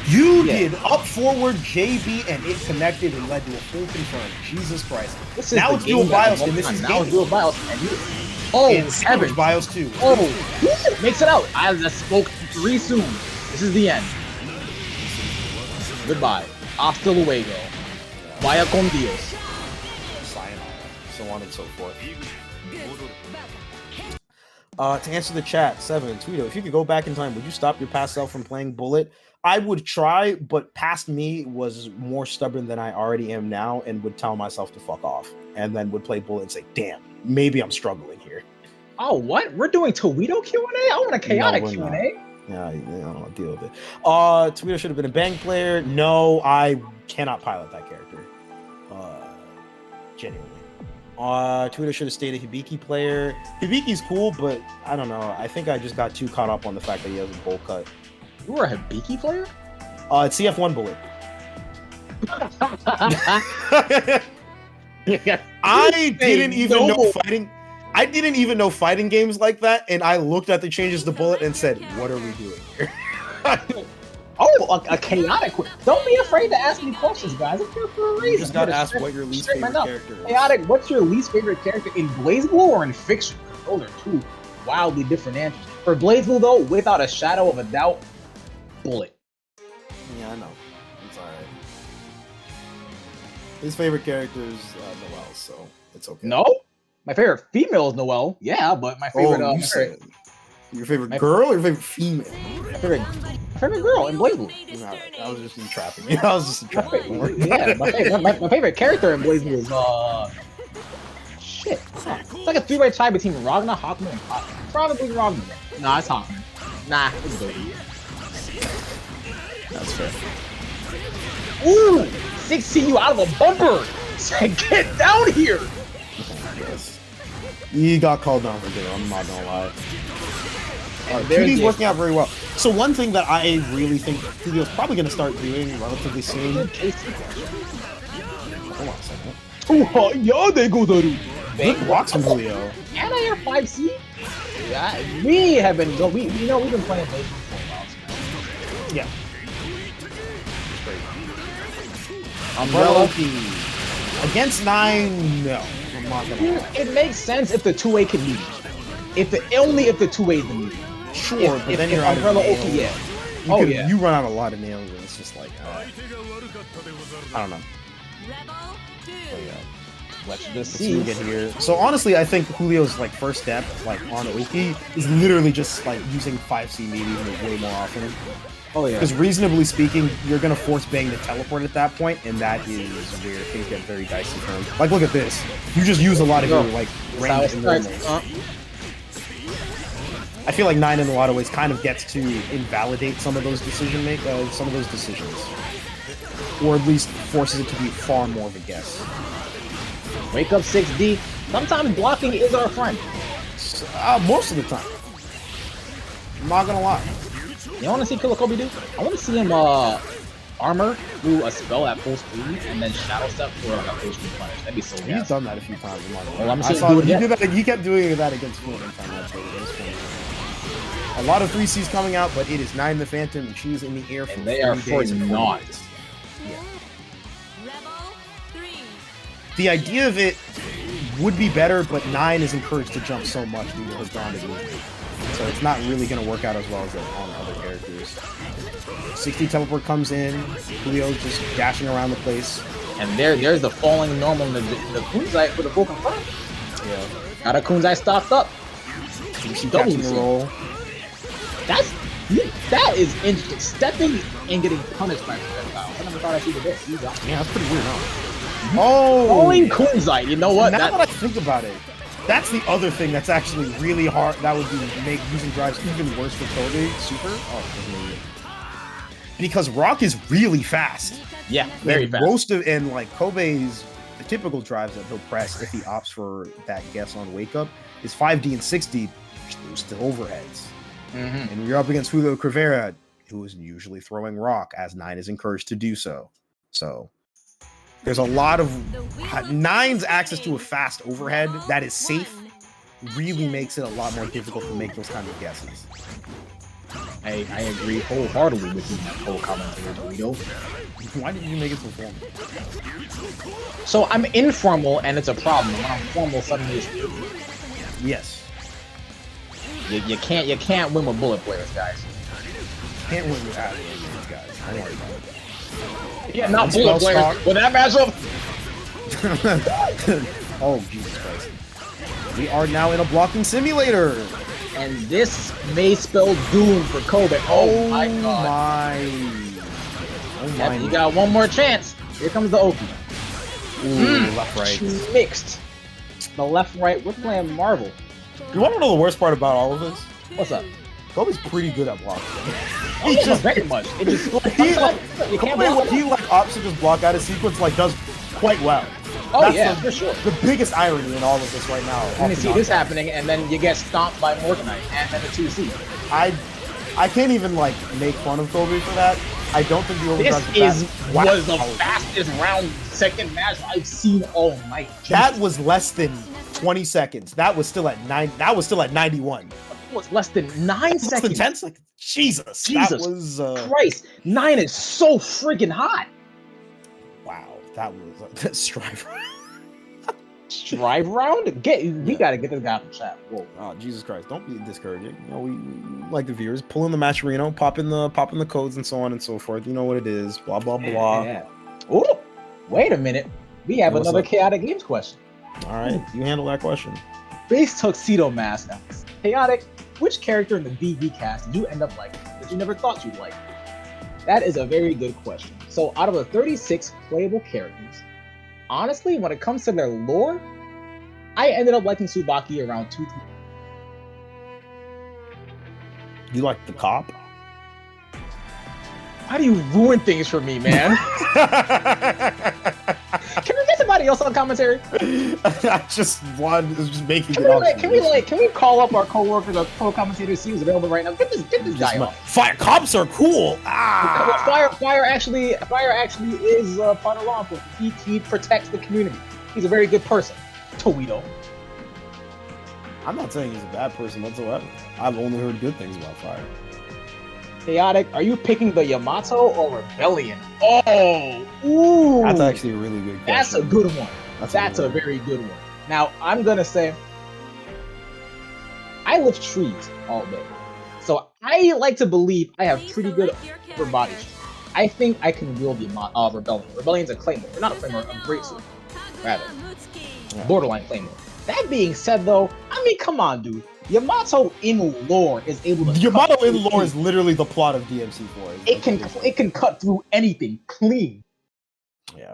You did up forward JB and it connected and led to a full confirm. Jesus Christ. Now it's dual bios and this is now it's dual bios and Savage bios too. Oh, makes it out. I spoke too soon. This is the end. Goodbye. Hasta luego. Vaya con Dios. so on and so forth. To answer the chat, 7, Tweedo, if you could go back in time, would you stop your past self from playing Bullet? I would try, but past me was more stubborn than I already am now and would tell myself to fuck off. And then would play Bullet and say, damn, maybe I'm struggling here. Oh, what? We're doing Tweedo Q&A? I want a chaotic Q&A. Yeah, I'll deal with it. Tweedo should have been a Bang player. No, I cannot pilot that character. Genuinely. Tweedo should have stayed a Hibiki player. Hibiki's cool, but I don't know. I think I just got too caught up on the fact that he has a bowl cut. You were a Hibiki player? It's CF1 Bullet. I didn't even know fighting. I didn't even know fighting games like that, and I looked at the changes to Bullet and said, "What are we doing here?" Oh, a chaotic. Don't be afraid to ask me questions, guys. I'm here for a reason. You just gotta ask what your least favorite character is. Chaotic, what's your least favorite character in BlazBlue or in fiction? Those are two wildly different answers. For BlazBlue, though, without a shadow of a doubt, Bullet. Yeah, I know. It's alright. His favorite character is Noelle, so it's okay. No? My favorite female is Noelle. Yeah, but my favorite... Your favorite girl or your favorite female? My favorite girl in BlazBlue. No, I was just entrapping you. I was just entrapping you. Yeah, my favorite character in BlazBlue is shit. It's like a three-way tie between Ragnar, Hawkman, and Hawkman. Probably Ragnar. Nah, it's Hawkman. Nah, it's Baby. That's fair. Ooh! 16 you out of a bumper! Get down here! Yes. He got called down for good, I'm not gonna lie. QD's working out very well. So one thing that I really think Julio's probably going to start doing relatively soon. Hold on a second. Oh, yeah, they go there. Big blocks from Julio. And I hear 5C. Yeah, we have been. We've been playing BlazBlue for a while. Yeah. Umbrella against 9. No, I'm not gonna lie. It makes sense if the 2-way can meet. Only if the 2-way is the medium. Sure, but then you're out of nails. Yeah. You run out a lot of nails, and it's just like, I don't know. Let's just see. Get here. So honestly, I think Julio's like first step, like on Oki, is literally just like using 5C medium way more often. Oh yeah. Because reasonably speaking, you're gonna force Bang to teleport at that point, and that is where things get very dicey for him. Like, look at this. You just use a lot of your like range and normals. I feel like 9 in a lot of ways kind of gets to invalidate some of those decisions, or at least forces it to be far more of a guess. Wake up 6D. Sometimes blocking is our friend. Most of the time. I'm not gonna lie. You want to see KILLAKOB do? I want to see him armor through a spell at full speed and then shadow step for a full speed punish. That'd be so good. He's done that a few times. Well, I'm I saw he did that. He kept doing that against Fluent one time. A lot of 3Cs coming out, but it is 9 the Phantom, and she's in the air for and they are for naught. Yeah. The idea of it would be better, but 9 is encouraged to jump so much due to her grounded movement. So it's not really going to work out as well as on other characters. 60 teleport comes in, Julio's just dashing around the place. And there's the falling normal, the Kunzai for the full confirm. Yeah. Got a Kunzai stocked up. Double roll. That is interesting. Stepping and getting punished by projectiles. I never thought I'd see this. Yeah, that's pretty weird, huh? Oh! Falling Kunzai, you know what? Now that I think about it, that's the other thing that's actually really hard. That would make using drives even worse for Kobe. Super. Oh, because Rock is really fast. Yeah, very fast. Most of Kobe's the typical drives that he'll press if he opts for that guess on wake up is 5D and 6D, still overheads. Mm-hmm. And you're up against Juliocrivera, who is usually throwing Rock, as 9 is encouraged to do so. So there's a lot of 9's access to a fast overhead that is safe really makes it a lot more difficult to make those kind of guesses. I agree wholeheartedly with you in that whole commentary, Toledo. Why did you make it so formal? So I'm informal and it's a problem. When I'm formal, suddenly it's new. Yes. You can't win with bullet players, guys. Can't win with these guys. Don't worry about it. Yeah, not bullet players. With that matchup. Oh, Jesus Christ. We are now in a blocking simulator. And this may spell doom for Kobe. Oh my god. Oh my. You got one more chance. Here comes the Oki. Left, right. Mixed. The left, right. We're playing Marvel. You want to know the worst part about all of this? What's up? Kobe's pretty good at blocking. He just very much. It just you can't block. He like opts to just block out of sequence like does quite well. Oh That's yeah, for sure. The biggest irony in all of this right now. And you see this happening, and then you get stomped by Morganite and then the 2C. I can't even like make fun of Kobe for that. I don't think the overdrive was the fastest round second match I've seen all night. That was less than 20 seconds. That was still at 9. That was still at 91. It was less than 9 seconds. Less than 10 seconds. Jesus. That was Christ. 9 is so freaking hot. Wow, that was strive. Strive round? We gotta get this guy in the chat. Whoa. Oh, Jesus Christ! Don't be discouraging. You know, we like the viewers. Pull in the matcherino, pop in the codes, and so on and so forth. You know what it is. Blah blah blah. Yeah. Oh, wait a minute. We have another Chaotic Games question. All right, you handle that question. Base Tuxedo Mask asks, Chaotic, which character in the BB cast did you end up liking that you never thought you'd like? That is a very good question. So out of the 36 playable characters, honestly, when it comes to their lore, I ended up liking Tsubaki around 2-3. You like the cop? Why do you ruin things for me, man? Can we get somebody else on commentary? I just making Can we call up our co-workers, our co-commentators, see who's available right now? Get this guy on. Fire cops are cool. Fire actually is part of law enforcement. He protects the community. He's a very good person. Toledo. I'm not saying he's a bad person whatsoever. I've only heard good things about Fire. Chaotic, are you picking the Yamato or Rebellion? Oh, ooh. That's actually a really good question. That's a good one. That's a very good one. Now, I'm going to say, I lift trees all day. So I like to believe I have pretty good upper body strength. I think I can wield the Rebellion. Rebellion's a claymore. Not a claymore, a great sword. Rather. Borderline claymore. That being said, though, I mean, come on, dude. Yamato in lore is able to. Yamato in lore is literally the plot of DMC4. It can cut through anything clean. Yeah.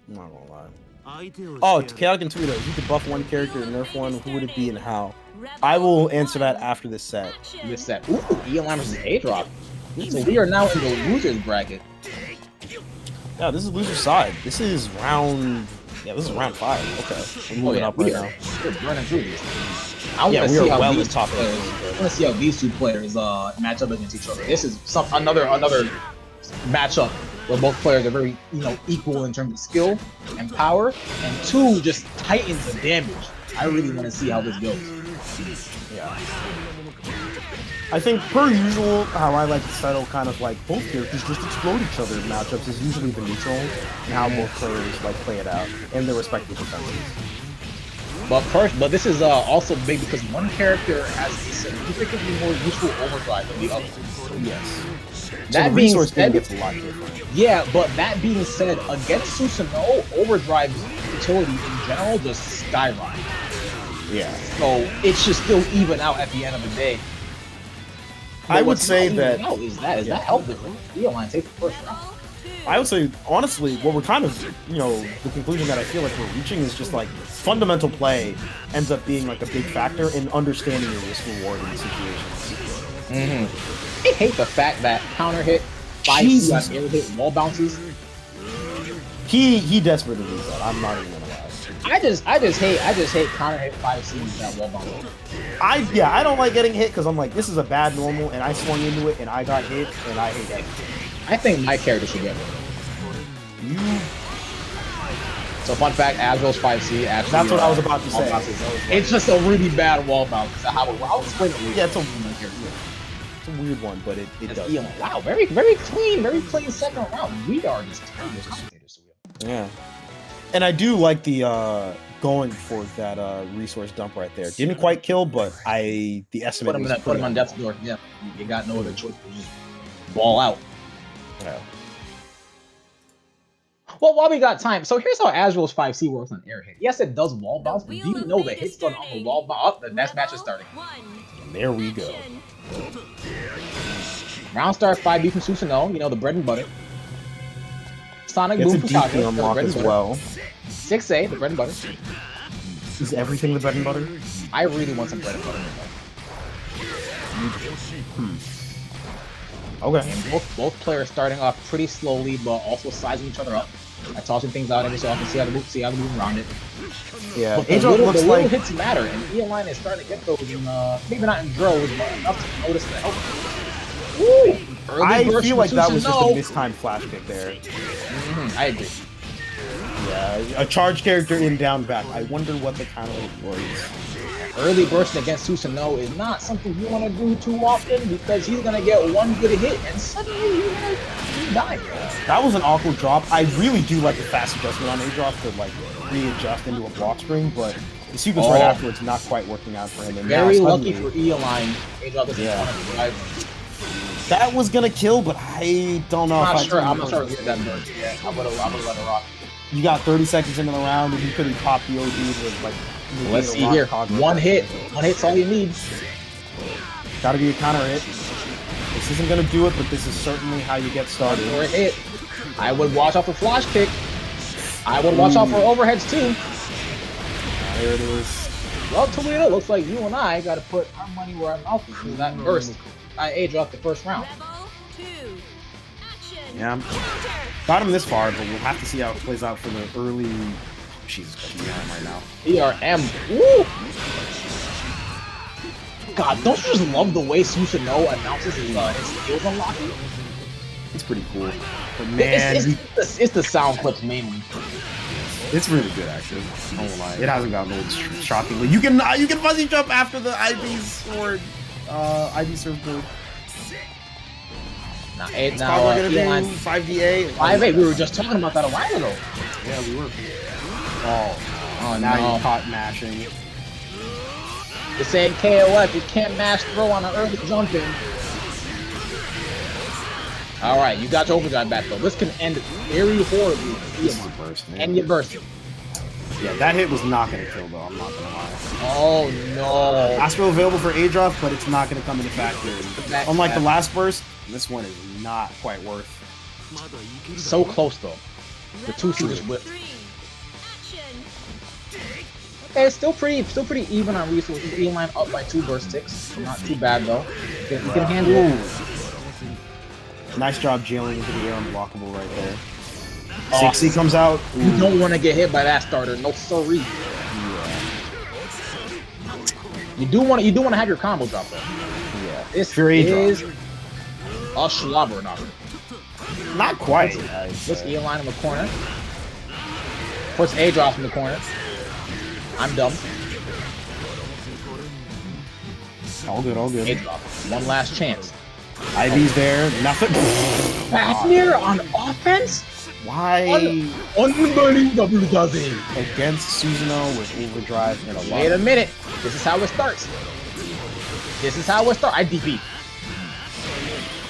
I'm not gonna lie. Oh, Chaotic and Twitter. If you could buff one character and nerf one, who would it be and how? I will answer that after this set. Ooh, Eolyne versus Adroth. So we are now in the losers bracket. Yeah, this is loser side. This is round. Yeah, this is round 5. Okay, we're moving up right now. We're running through these. I want to see how these top players. I want to see how these two players match up against each other. This is another matchup where both players are very equal in terms of skill and power, and 2 just titans the damage. I really want to see how this goes. Yeah. I think, per usual, how I like to settle kind of like both characters just explode each other in matchups is usually the neutral and how both players like play it out in their respective defenses. But this is also big because one character has a significantly more useful overdrive than the other. Yes. That so being said, gets a lot different. Yeah, but that being said, against Susanoo, overdrive's utility in general just skyrockets. Yeah. So it should still even out at the end of the day. But I would say that is that help different? Eolyne take the first round. I would say, honestly, what we're kind of, the conclusion that I feel like we're reaching is just like fundamental play ends up being like a big factor in understanding your risk reward in situations. I hate the fact that counter hit, 5C on air hit, wall bounces. He desperately needs that. I'm not even gonna lie. I just hate counter hit 5C with that wall bounce. I don't like getting hit because I'm like, this is a bad normal, and I swung into it and I got hit, and I hate that. I think my character should get it. So fun fact, Adroth's 5C actually. That's what I was about to say. It's just a really bad wall bounce. I'll explain it later. Yeah, it's a weird one, but it does. Wow, very clean second round. We are just terrible commentators. Yeah. And I do like the going for that resource dump right there. Didn't quite kill, but the estimate put him on death's door. Yeah, you got no other choice. Just ball out. Yeah. Well, while we got time, so here's how Adroth's 5C works on air hit. Yes, it does wall bounce, but do you know the hits done on the wall bounce? The next match is starting. And there we go. Round start 5B from Susanoo, you know, the bread and butter. Sonic Boom from Kaguya, unlock as well. 6A, the bread and butter. Is everything the bread and butter? I really want some bread and butter. Okay. And both players starting off pretty slowly, but also sizing each other up. Tossing things out every so often, see how to move around it. Yeah, but the little hits matter, and Eolyne is starting to get those in, maybe not in droves, but enough to notice the help. Woo! I feel like that was just a mistimed flash kick there. I agree. Yeah, a charge character in down back. I wonder what the counter was. Early bursting against Susanoo is not something you want to do too often because he's going to get one good hit and suddenly you're going to die. That was an awkward drop. I really do like the fast adjustment on Adroth to like readjust into a block spring, but the sequence right afterwards not quite working out for him. And very lucky for Eolyne. Adroth doesn't want to drive. That was going to kill, but I don't know I'm not sure if that burst. Yeah, I would have let it rock. You got 30 seconds into the round and you could have popped the OD with like... Let's see here. One hit's all you need. Gotta be a counter hit. This isn't gonna do it, but this is certainly how you get started. Or a hit. I would watch out for flash kick. I would watch out for overheads too. There it is. Well, Toledo, looks like you and I gotta put our money where our mouth is. That burst. I Adroth the first round. Yeah. Got him this far, but we'll have to see how it plays out for the early... Jesus Christ, ERM right now. ERM. Woo! God, don't you just love the way Susanoo announces his skills unlocking? It's pretty cool. But man... It's the sound clips mainly. It's really good, actually. I won't lie. It hasn't gotten old shockingly. You can fuzzy jump after the IB sword. IB surfboard. Now, Eolyne 5DA. 5A. We were just talking about that a while ago. Yeah, we were. Oh now you're caught mashing. You're saying KOF, you can't mash throw on an early jump in. Alright, you got your overdrive back though. This can end very horribly. And you burst. Yeah, that hit was not going to kill though, I'm not going to lie. Oh no. Astro available for Adroth, but it's not going to come into factory. Unlike the last burst, this one is not quite worth. So close though. The 2C just whipped. Okay, it's still pretty even on resources. Eolyne up by 2 burst ticks. Not too bad though. You can handle it. Nice job jailing into the air unblockable right there. 6C comes out. You don't want to get hit by that starter. No sorry. Yeah. You do want to have your combo drop though. Yeah. This is a slobber knocker. Not quite. Puts Eolyne in the corner. Puts Adroth in the corner. I'm dumb. All good, all good. Adroth, one last chance. Ivy's there, nothing. Fafnir on offense? Why? Unbelievable does it. Against Susanoo with overdrive and a lot. Wait a minute. This is how it starts. I DP.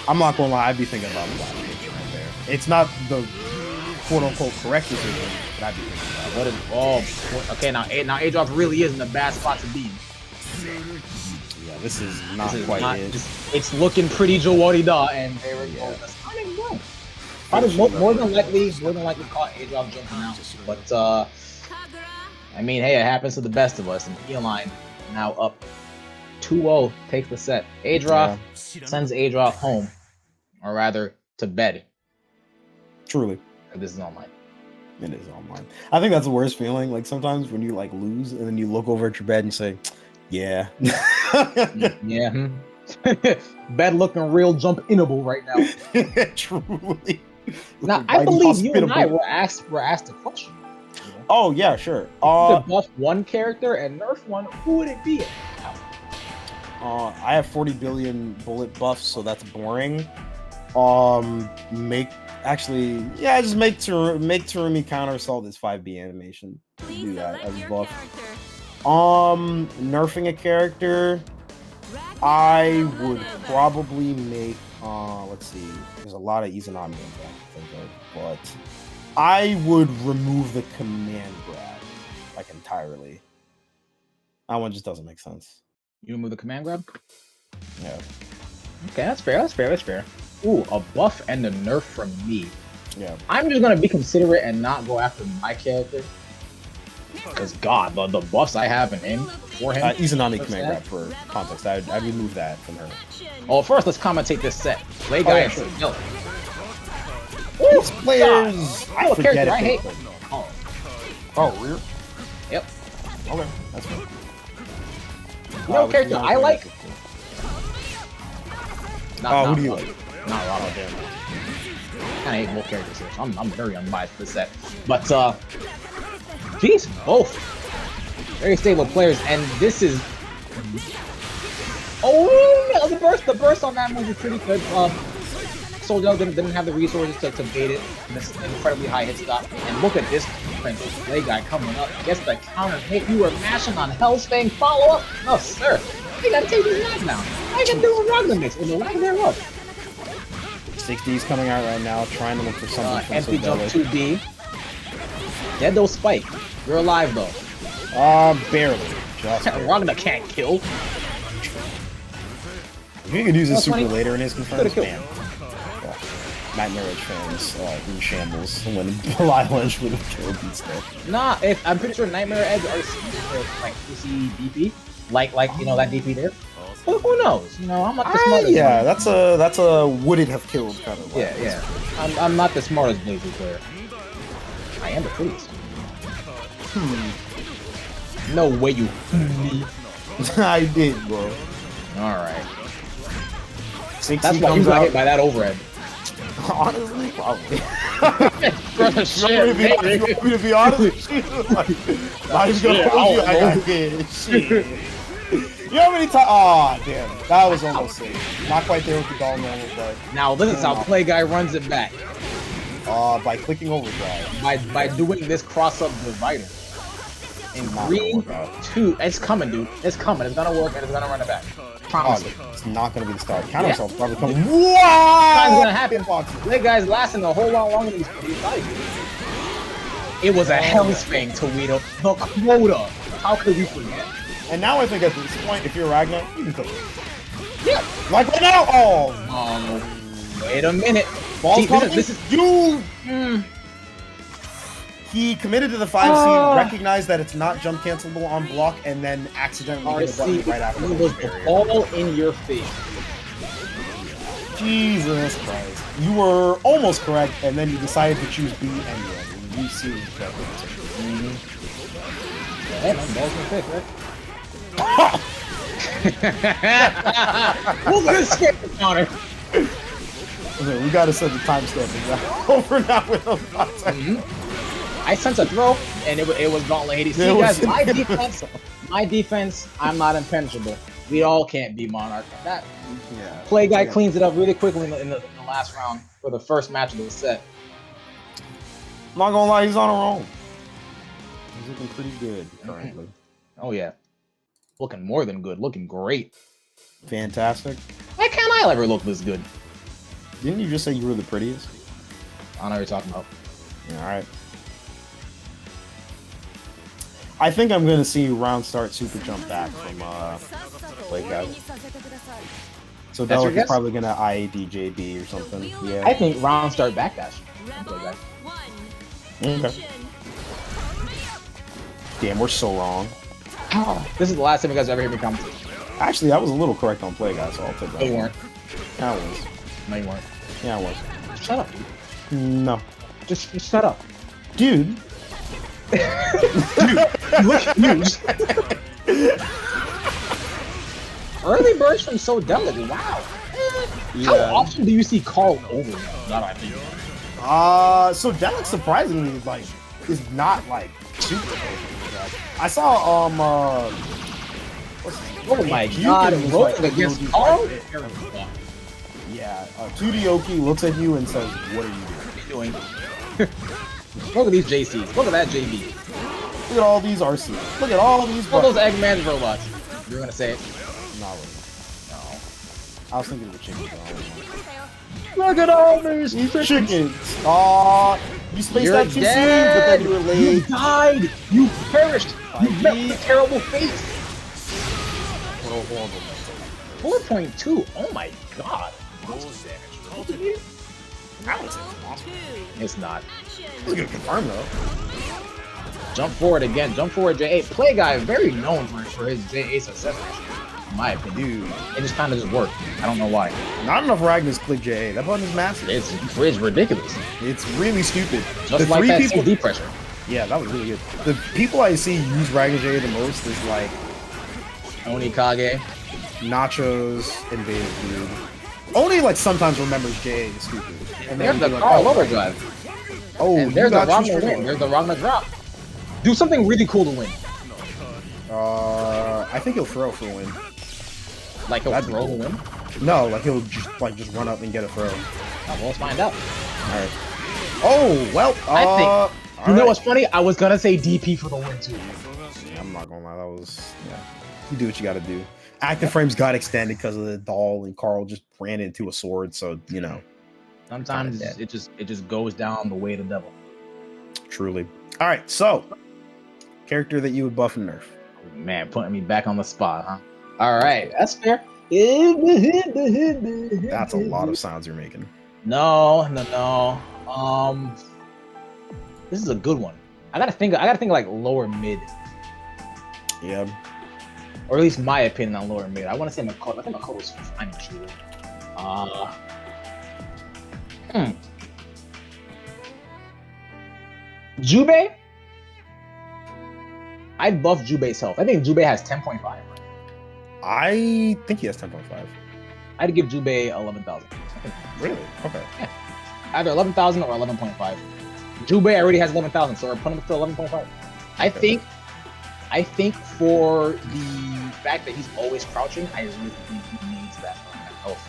I'm not gonna lie, I'd be thinking about flash kick right there. It's not the quote-unquote correct decision, but I'd be thinking about it. Okay, now Adroth really is in the bad spot to be in. Yeah, this is not quite it. It's looking pretty Jawarida, and there we go. Probably more than likely caught Adroth jumping out. But I mean, hey, it happens to the best of us. And Eolyne now up 2-0, takes the set. Adroth sends Adroth home, or rather to bed. Truly, this is all mine. It is all mine. I think that's the worst feeling. Like sometimes when you like lose and then you look over at your bed and you say, "Yeah, yeah." Bed looking real jump-inable right now. Truly. Now I believe you and I were asked a question. You know? Oh yeah, sure. To buff one character and nerf one, who would it be? I have 40 billion bullet buffs, so that's boring. Just make Terumi counter assault this 5B animation. Do that as a buff. Nerfing a character, I would probably make let's see. There's a lot of Izanami I can think of, but I would remove the command grab, like, entirely. That one just doesn't make sense. You remove the command grab? Yeah. Okay, that's fair, that's fair, that's fair. Ooh, a buff and a nerf from me. Yeah. I'm just gonna be considerate and not go after my character. Because God, the buffs I have in him for him. Izanami command grab for context. I'd remove that from her. Oh, first let's commentate this set. Play guy and Sodelic. These players, I forget I if hate. they Oh, rear? yep. Okay, that's fine. You know, character I like. Who do you like? Not Rob. I kind of hate both characters here. So I'm very unbiased for this set. But geez, both very stable players, and this is. Oh, no, the burst on that one was pretty good. Sodelic didn't have the resources to bait it. This incredibly high hit stop. And look at this play guy coming up. Gets the counter hit. You were mashing on Hellsfang. Follow up. No, sir. You gotta take these lags down. I can do a Ragnar mix with the lag thereof. 60's coming out right now, trying to look for something from Empty jump Sodelic. 2B. Dead though, Spike. You're alive though. Barely. Just barely. Ragnar can't kill. If you could use his super 20. later in his confirms, Could've bam. Nightmare Edge fans in shambles when Belial Edge would have killed these stuff. Nah, I'm pretty sure Nightmare Edge are like CC DP, like you know that DP there. Well, who knows? You know, I'm not the smartest. Yeah, that's a would it have killed kind of. Yeah. I'm not the smartest BlazBlue player. I am the prettiest. No way you. I did, bro. All right. 60 That's why you got hit by that overhead. Honestly, probably. Brother, shit, you want me to be honest with you? Like, I was gonna hold you. I did. Shit. You know how many times? Oh, damn. That was almost safe. Not quite there with the doll normal, but. Now, this is how play guy runs it back. By clicking overdrive. By doing this cross-up divider. In 3, 2, it's coming, dude. It's coming. It's gonna work and it's gonna run it back. Promise. It's not gonna be the start. Counter assault's probably coming. It's Wow! gonna happen. That guy's lasting a whole lot longer than he's fighting. It was a Hellsfang, Toledo. The quota. How could you forget? And now I think at this point, if you're Ragnar, you can cook it. Yeah. Like right now! Oh! Wait a minute. Ball's coming. This is you! He committed to the 5C, recognized that it's not jump cancelable on block, and then accidentally hit the button right after the ball in your face. Jesus Christ. You were almost correct, and then you decided to choose B anyway. You see the correct answer. Hey, man, ball's in your face, right? Look at this skip counter. Okay, we gotta set the timestamp over now with those contact. I sense a throw, and it was Gauntlet 80. See, guys, my defense, I'm not impenetrable. We all can't be Monarch. That play guy cleans it up really quickly in the last round for the first match of the set. I'm not gonna lie, he's on a roll. He's looking pretty good currently. Oh yeah, looking more than good, looking great. Fantastic. Why can't I ever look this good? Didn't you just say you were the prettiest? I don't know what you're talking about. Yeah, all right. I think I'm gonna see round start super jump back from play guy. So Sodelic is probably gonna IADJB or something. Yeah. I think round start backdash. Okay. Damn, we're so wrong. This is the last time you guys ever hear me comment. Actually, I was a little correct on play guy, so I'll take that. No, you weren't. Yeah, I was. No, you weren't. Yeah, I was. Shut up. No. Just shut up. Dude. Dude, you look huge. Early burst from Sodelic, wow. Yeah. How often do you see Carl over? Not I think. Sodelic surprisingly like is not like super over. I saw oh my god, rolling against Carl? Yeah, 2Doki looks at you and says, "What are you doing?" Look at these JCs. Look at that JB. Look at all these RCs. Look at all these. All those Eggman robots. You're gonna say it? No. I was thinking of the chickens. Look at all these chickens. Aw, You spaced You're out too soon, dead. but then you were late. You died. You perished. You met with a terrible fate. 4.2. Oh my god. Monster damage. It's not. It's gonna confirm though. Jump forward again. Jump forward, J8. Play guy very known for his J8 success, in my opinion. Dude, it just kind of just worked. I don't know why. not enough Ragnar's click J8. That button is massive. It's ridiculous. It's really stupid. Just like that CD pressure. Yeah, that was really good. The people I see use Ragnar J8 the most is like Onikage, Nachos, and BBB. Only like sometimes remembers J8 is stupid. And there's the Carl Overdrive. Oh, and there's the Ragnar win. There's the Ragnar drop. Do something really cool to win. I think he'll throw for a win. Like he'll throw to win? No, like he'll just run up and get a throw. Oh, well, let's find out. Alright. Oh, well, I think. You know what's funny? I was gonna say DP for the win too. Yeah, I'm not gonna lie, that was you do what you gotta do. Active frames got extended because of the doll, and Carl just ran into a sword, so you know. Sometimes it just goes down the way of the devil. Truly. Alright, so character that you would buff and nerf. Man, putting me back on the spot, huh? Alright, that's fair. That's a lot of sounds you're making. No. This is a good one. I gotta think like lower mid. Yeah. Or at least my opinion on lower mid. I want to say Makoto. I think Makoto's fine actually. Jubei? I'd buff Jubei's health. I think Jubei has 10.5. Right? I think he has 10.5. I'd give Jubei 11,000. Really? Okay. Yeah. Either 11,000 or 11.5. Jubei already has 11,000, so we're putting him to 11.5. I think for the fact that he's always crouching, I really think he needs that health.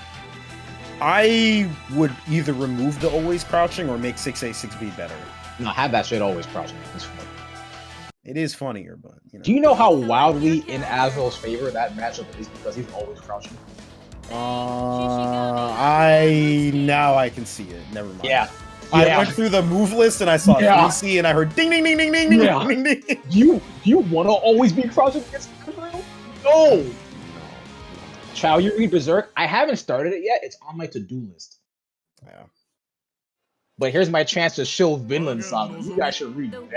I would either remove the always crouching or make 6A 6B better. No, have that shit always crouching. It is funnier, but you know. Do you know how wildly in Adroth's favor that matchup is because he's always crouching? I can see it. Never mind. Yeah. I went through the move list and I saw 3C and I heard ding ding ding ding ding ding ding ding. You wanna always be crouching against Kirill? No. Chow, you read Berserk? I haven't started it yet. It's on my to-do list. Yeah. But here's my chance to show Vinland Saga. You guys should read that.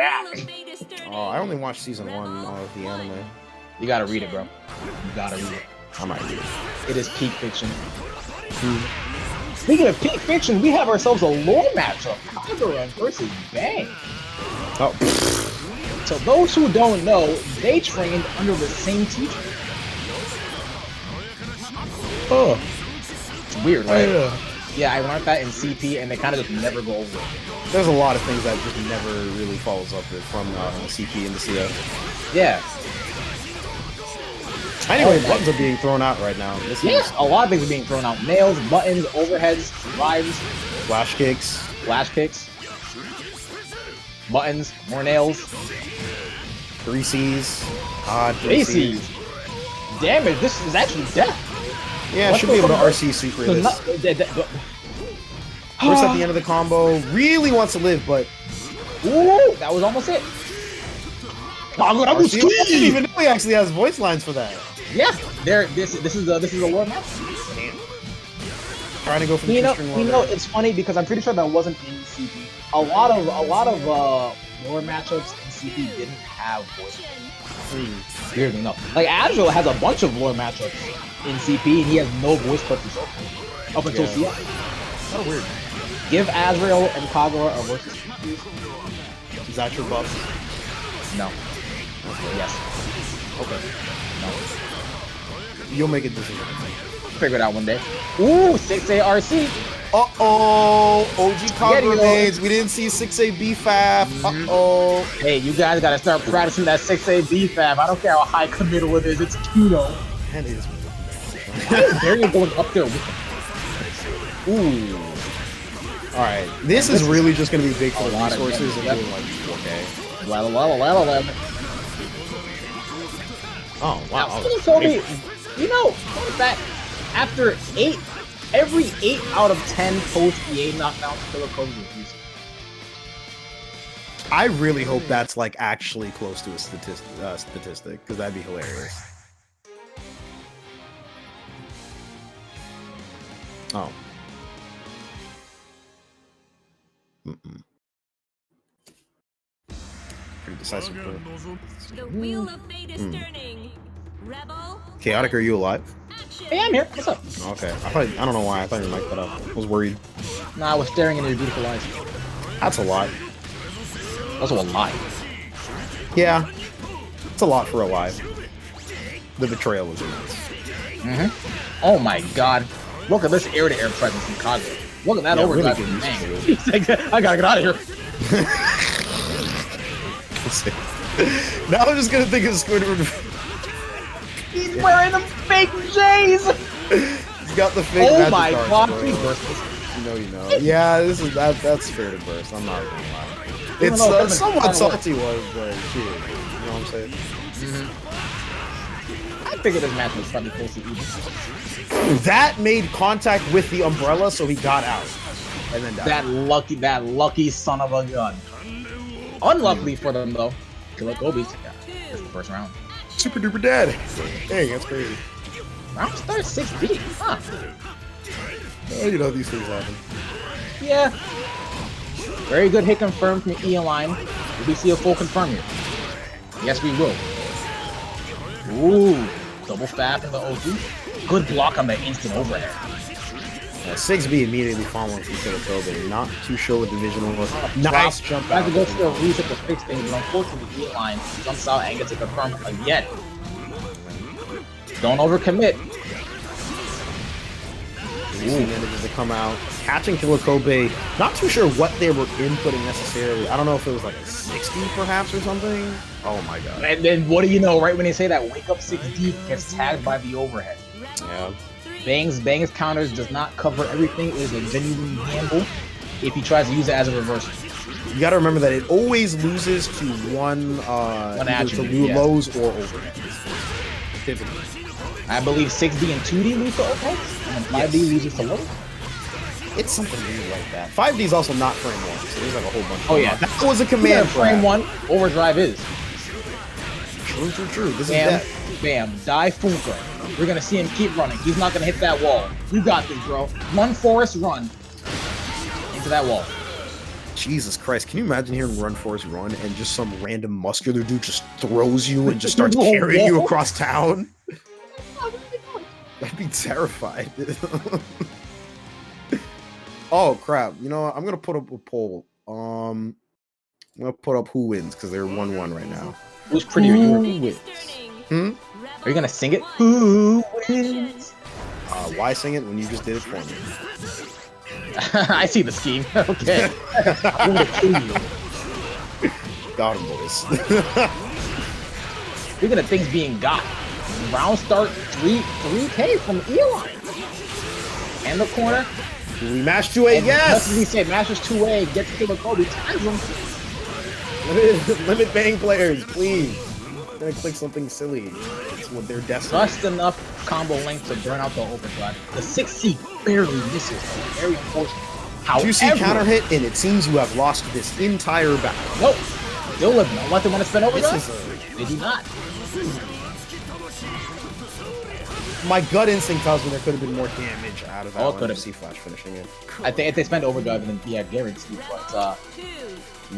I only watched season 1 of the anime. You gotta read it, bro. You gotta read it. I might read it. It is peak fiction. Speaking of peak fiction, we have ourselves a lore matchup. Kagura versus Bang. Oh. So those who don't know, they trained under the same teacher. Oh. It's weird, right? Yeah, I learned that in CP, and they kind of just never go over it. There's a lot of things that just never really follows up with from CP into CF. Yeah. Anyway, buttons are being thrown out right now. A lot of things are being thrown out. Nails, buttons, overheads, drives. Flash kicks. Flash kicks. Buttons, more nails. 3Cs. God, 3Cs. Damage, this is actually death. Yeah, I should be able to RC secret this. First at the end of the combo, really wants to live, but... Ooh, that was almost it. I didn't even know he actually has voice lines for that. Yeah, this is a lore map. Damn. Trying to go for the two-string one. You know, it's funny because I'm pretty sure that wasn't in CP. A lot of lore matchups in CP didn't have voice lines. Weird enough. Like Adroth has a bunch of lore matchups in CP and he has no voice clips up until CF. Kind of weird. Give Azrael and Kagura a versus. Is that your buff? No. Yes. Okay. No. You'll make a decision. Figure it out one day. Ooh, 6A RC. Uh-oh. OG Kagura remains. We didn't see 6A BFAF. Uh-oh. Hey, you guys gotta start practicing that 6A BFAF. I don't care how high committal it is. It's Kuno. That is Why is Dario going up there with him? Ooh. Alright. This is really just going to be big for the resources and doing like 4K. Oh, wow. Now, someone told me, you know, fun fact, after every 8 out of 10 post EA knockdowns, KILLAKOB3S. I really hope that's like actually close to a statistic, because that'd be hilarious. Oh. Pretty decisive. The wheel of fate is turning. Rebel. Chaotic, are you alive? Hey, I'm here. What's up? Okay. I don't know why. I thought you might cut up. I was worried. Nah, I was staring into your beautiful eyes. That's a lot. Also a lie. Yeah. It's a lot for a lie. The betrayal was immense. Oh my god. Look at this air-to-air presence in Kago. Look at that overdrive. Really Dang. He's like, I gotta get out of here. Now I'm just gonna think of Squidward. He's wearing the fake J's! He's got the fake Oh magic my cards, god, bro. please burst this. You know. Yeah, that's fair to burst. I'm not gonna lie. It's somewhat salty was, but shit. You know what I'm saying? I figured this match was probably close to even. That made contact with the umbrella, so he got out. And then died. That lucky son of a gun. Unluckily for them though, KILLAKOB3S is the first round. Super duper dead. Dang, that's crazy. Round start 6B. Huh. Well, you know these things happen. Yeah. Very good hit confirmed from Eolyne. Will we see a full confirm here? Yes, we will. Ooh. Double fab from the O2. Good block on the instant overhead. 6B immediately following from KILLAKOB3S. Not too sure what division was. Nice jump Tried out. to go for a reset to fix things, but unfortunately Eolyne jumps out and gets a confirm again. Don't overcommit. Manages to come out, catching KILLAKOB3S. Not too sure what they were inputting necessarily. I don't know if it was like a 60 perhaps or something. Oh my god. And then what do you know, right when they say that wake up 6D gets tagged by the overhead. Yeah. Bangs counters does not cover everything. It is a genuine gamble if he tries to use it as a reversal. You gotta remember that it always loses to one attribute, to lows or overheads. Typically. I believe 6D and 2D lose to overheads, and then 5D loses to lows. It's something weird like that. 5D is also not frame 1, so there's like a whole bunch of that was a Yeah, command frame 1, overdrive is. True. This Bam, is that. bam, die Funka. We're gonna see him keep running. He's not gonna hit that wall. You got this, bro. Run, Forrest, run. Into that wall. Jesus Christ, can you imagine hearing Run Forest Run and just some random muscular dude just throws you and just starts carrying you across town? I'd be terrified. Oh crap, you know what? I'm gonna put up a poll. I'm gonna put up who wins because they're 1-1 right now. Who's prettier? Who wins? Are you gonna sing it? Who wins? Why sing it when you just did it for me? I see the scheme. Okay. I'm gonna kill you. Got him, boys. Speaking of things being got, round start 3K from Eolyne. And the corner. We match 2A, yes! That's what we say, matches 2A, gets KILLAKOB3S, tags him. Limit bang players, please. I'm gonna click something silly. It's what they're destined. Just enough combo length to burn out the overdrive. The 6C barely misses. Very unfortunate. However, 2C counter hit, and it seems you have lost this entire battle. Nope. Still living. Don't let them want to spin overdrive. They do not. My gut instinct tells me there could have been more damage out of that could have. C Flash finishing it. I think if they spend overdrive, then yeah, guaranteed. But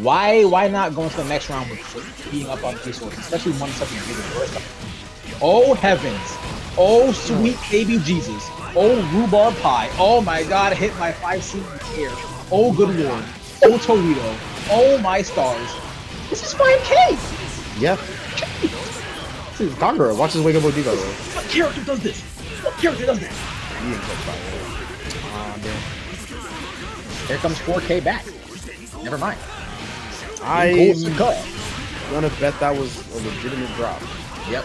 why not go into the next round with being up on resources, especially one such as the first time? Oh heavens! Oh sweet baby Jesus! Oh rhubarb pie! Oh my God! Hit my 5C in the air! Oh good lord! Oh Toledo! Oh my stars! This is 5K! Yeah. Conqueror, watch his wake up OD by the way. What character does this? What character does this? Here comes 4K back. Never mind. I'm gonna bet that was a legitimate drop. Yep.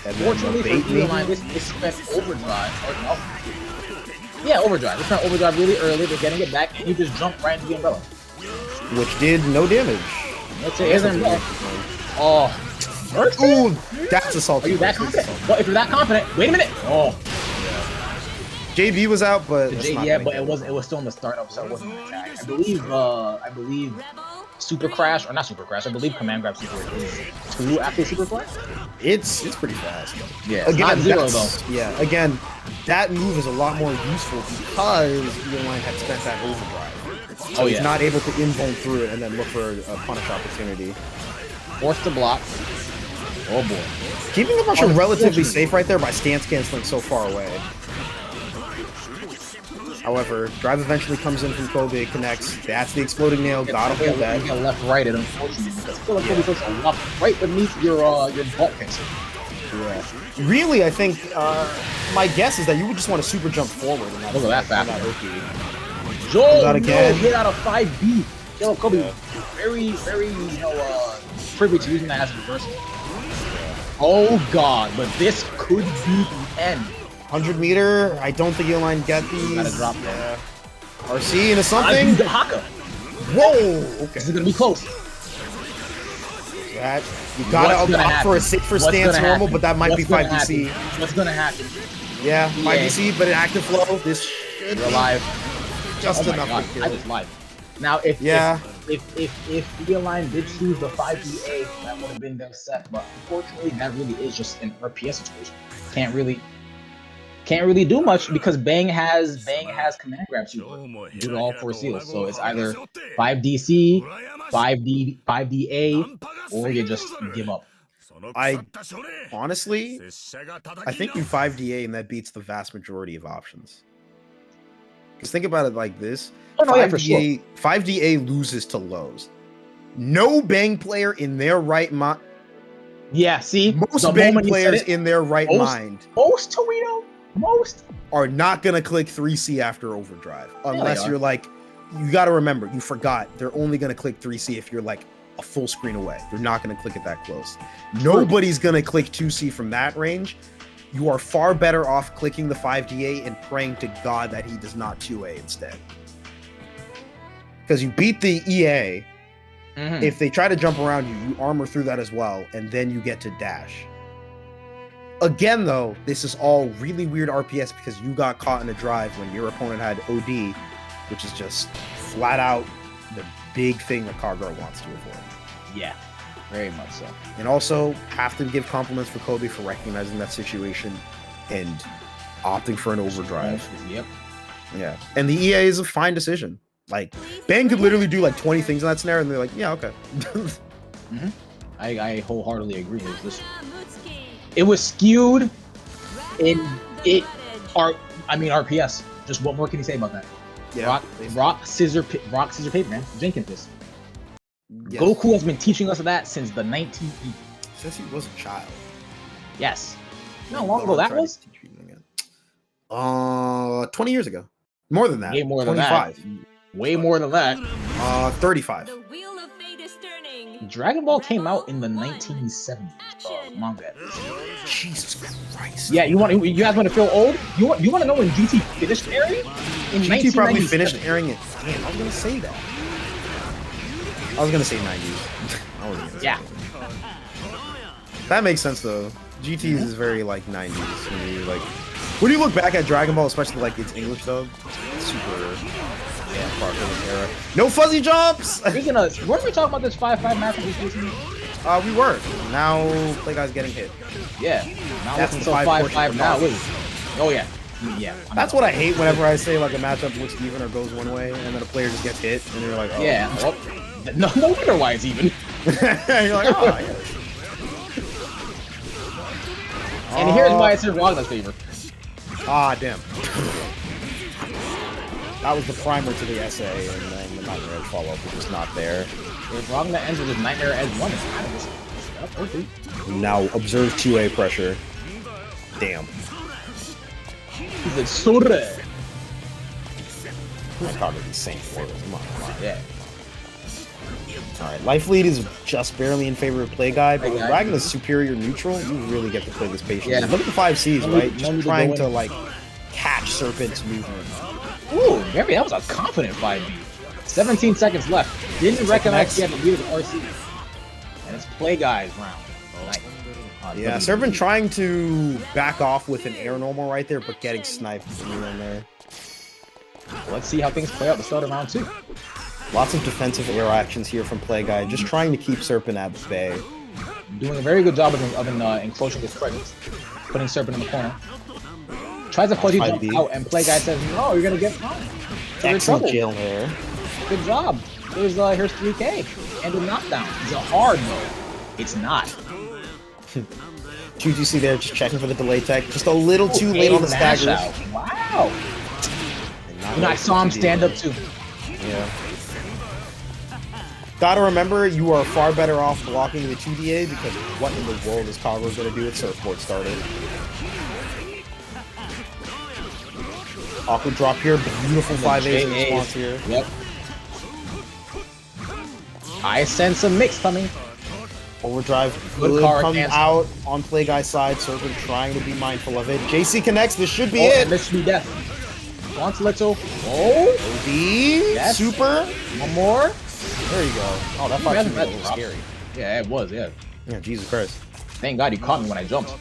And fortunately for Eolyne, this spent overdrive. Or no. Yeah, overdrive. They spent overdrive really early. They're getting it back, and you just jumped right into the umbrella. Which did no damage. Let's say here's an umbrella. Oh. Ooh, that's assault. Are you that confident? Well, if you're that confident, wait a minute. Oh. JB was out, but Yeah, but it was still in the startup, so it wasn't an attack. I believe Super Crash, or not Super Crash, I believe Command Grab Super is 2 after Super Crash? It's pretty fast. Yeah, it's not 0 though. Yeah, again, that move is a lot more useful because Eolyne had spent that overdrive. So he's not able to invuln through it and then look for a punish opportunity. Forced to block. Oh boy. Keeping the pressure relatively safe right there by stance canceling so far away. However, drive eventually comes in from Kobe, connects. That's the exploding nail. Gotta hold that. You got left-right, and unfortunately, because Kobe puts a lot right beneath your butt pixel. Yeah. Really, I think my guess is that you would just want to super jump forward. And look at that fast. Joel, again. Hit out of 5B. Kobe, very, privy to using that as a reversal. Oh god, but this could be the end. 100 meter, I don't think Eolyne get these. Gotta drop there. RC into something. Whoa! Okay. This is gonna be close. That you gotta opt for a safer stance normal, but that might be 5DC. What's gonna happen? Yeah, 5DC, but an active flow. This should be alive. Just enough to kill. I just lied. Now, if Eolyne did choose the 5DA, that would have been their set. But unfortunately, that really is just an RPS situation. Can't really do much because Bang has command grab super due to all 4 seals. So it's either 5DC, 5DA, or you just give up. Honestly, I think you 5DA and that beats the vast majority of options. Because think about it like this. 5DA loses to lows. No Bang player in their right mind. Yeah, see? Most Bang players in their right mind. Most Torito? Most are not gonna click 3C after overdrive unless you're like, you gotta remember, you forgot they're only gonna click 3C if you're like a full screen away. They're not gonna click it that close. Nobody's gonna click 2C from that range. You are far better off clicking the 5DA and praying to God that he does not 2A instead. Because you beat the EA. If they try to jump around you, you armor through that as well, and then you get to dash. Again, though, this is all really weird RPS because you got caught in a drive when your opponent had OD, which is just flat out the big thing that Kagura wants to avoid. Yeah, very much so. And also, have to give compliments for Kobe for recognizing that situation and opting for an overdrive. Yep. Yeah. And the EA is a fine decision. Like, Bang could literally do like 20 things in that scenario, and they're like, yeah, okay. I wholeheartedly agree. It was skewed in RPS. Just what more can you say about that? Yeah. Rock, scissor, paper, man. Jenkins this. Yes. Goku has been teaching us that since the 1980s. Since he was a child. Yes. You know how long ago that was? 20 years ago. More than that. Way more 25. than that. Way more than that. 35. The wheel of fate is turning. Dragon Ball came out in the 1970s. Manga. Jesus Christ. Yeah, you guys want to feel old? You want to know when GT finished airing? GT probably finished airing it. Damn, I was gonna say that. I was gonna say 90s. I wasn't gonna say that. That makes sense though. GTs is very like 90s. When you look back at Dragon Ball, especially like its English dub, it's super far from this era. No fuzzy jumps! Speaking of, weren't we talking about this 5-5 match recently? We were. Now Play Guy's getting hit. Yeah. Now that's until 5-5 now. Wait. Oh yeah. Yeah. That's what I hate whenever I say like a matchup looks even or goes one way, and then a player just gets hit, and you're like, oh. Yeah. Well, no wonder why it's even. You're like, oh, yeah. And here's why it's in Ragna's favor. Ah, damn. That was the primer to the essay, and then the Nightmare Edge follow-up was just not there. If Ragna ends with his Nightmare Edge 1, it's kind of just... Now, observe 2A pressure. Damn. He's like, Sore! I caught it the same words. Come on. Yeah. Alright, Life Lead is just barely in favor of Play Guy, but with Ragna's superior neutral, you really get to play this patiently. Yeah. Look at the 5Cs, right? Just trying to, like, catch Serpent's movement. Ooh, maybe that was a confident 5B. 17 seconds left. Didn't recognize he had to deal with RC. And it's Play Guy's round. Yeah, Serpent trying to back off with an air normal right there, but getting sniped from in there. Let's see how things play out the start of round 2. Lots of defensive air actions here from Play Guy, just trying to keep Serpent at bay. Doing a very good job of encroaching his presence, putting Serpent in the corner. Tries to fuzzy jump out, and Play Guy says, "No, you're gonna get fine." Excellent jail there. Good job. Here's 3K and a knockdown. Is it hard though? It's not. QGC there, just checking for the delay tech. Just a little too late on the staggers. Wow. And I saw him stand up too. Yeah. Gotta remember, you are far better off blocking the 2DA because what in the world is Kagura gonna do with Surfboard started? Awkward drop here, beautiful 5As in response here. Yep. I sense a mix coming. Overdrive good comes out on Play Guy's side. Serpent trying to be mindful of it. JC connects. This should be it. And this should be death. Wants little. Oh. OD. Yes. Super. One more. There you go. Oh, that fight was a little scary. Yeah, it was. Yeah. Yeah. Jesus Christ. Thank God you caught me when I jumped.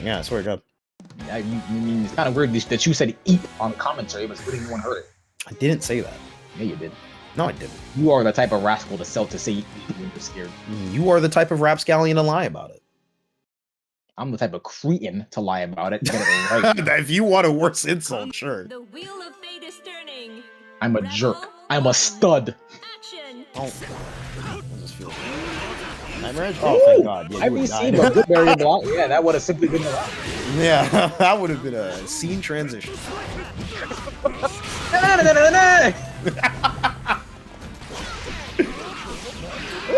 Yeah, I swear to God. I mean, it's kind of weird that you said "eep" on commentary, but really no one heard it. I didn't say that. Yeah, you did. No, I didn't. You are the type of rascal to say "eep" when you're scared. You are the type of rapscallion to lie about it. I'm the type of cretin to lie about it. Get it right. If you want a worse insult, sure. The wheel of fate is turning. I'm a jerk. I'm a stud. Action. Oh. How does this feel? Nightmare Edge? Oh, thank God. Yeah, IBC, but good barrier block. Yeah, that would have simply been the rock. Yeah, that would have been a scene transition.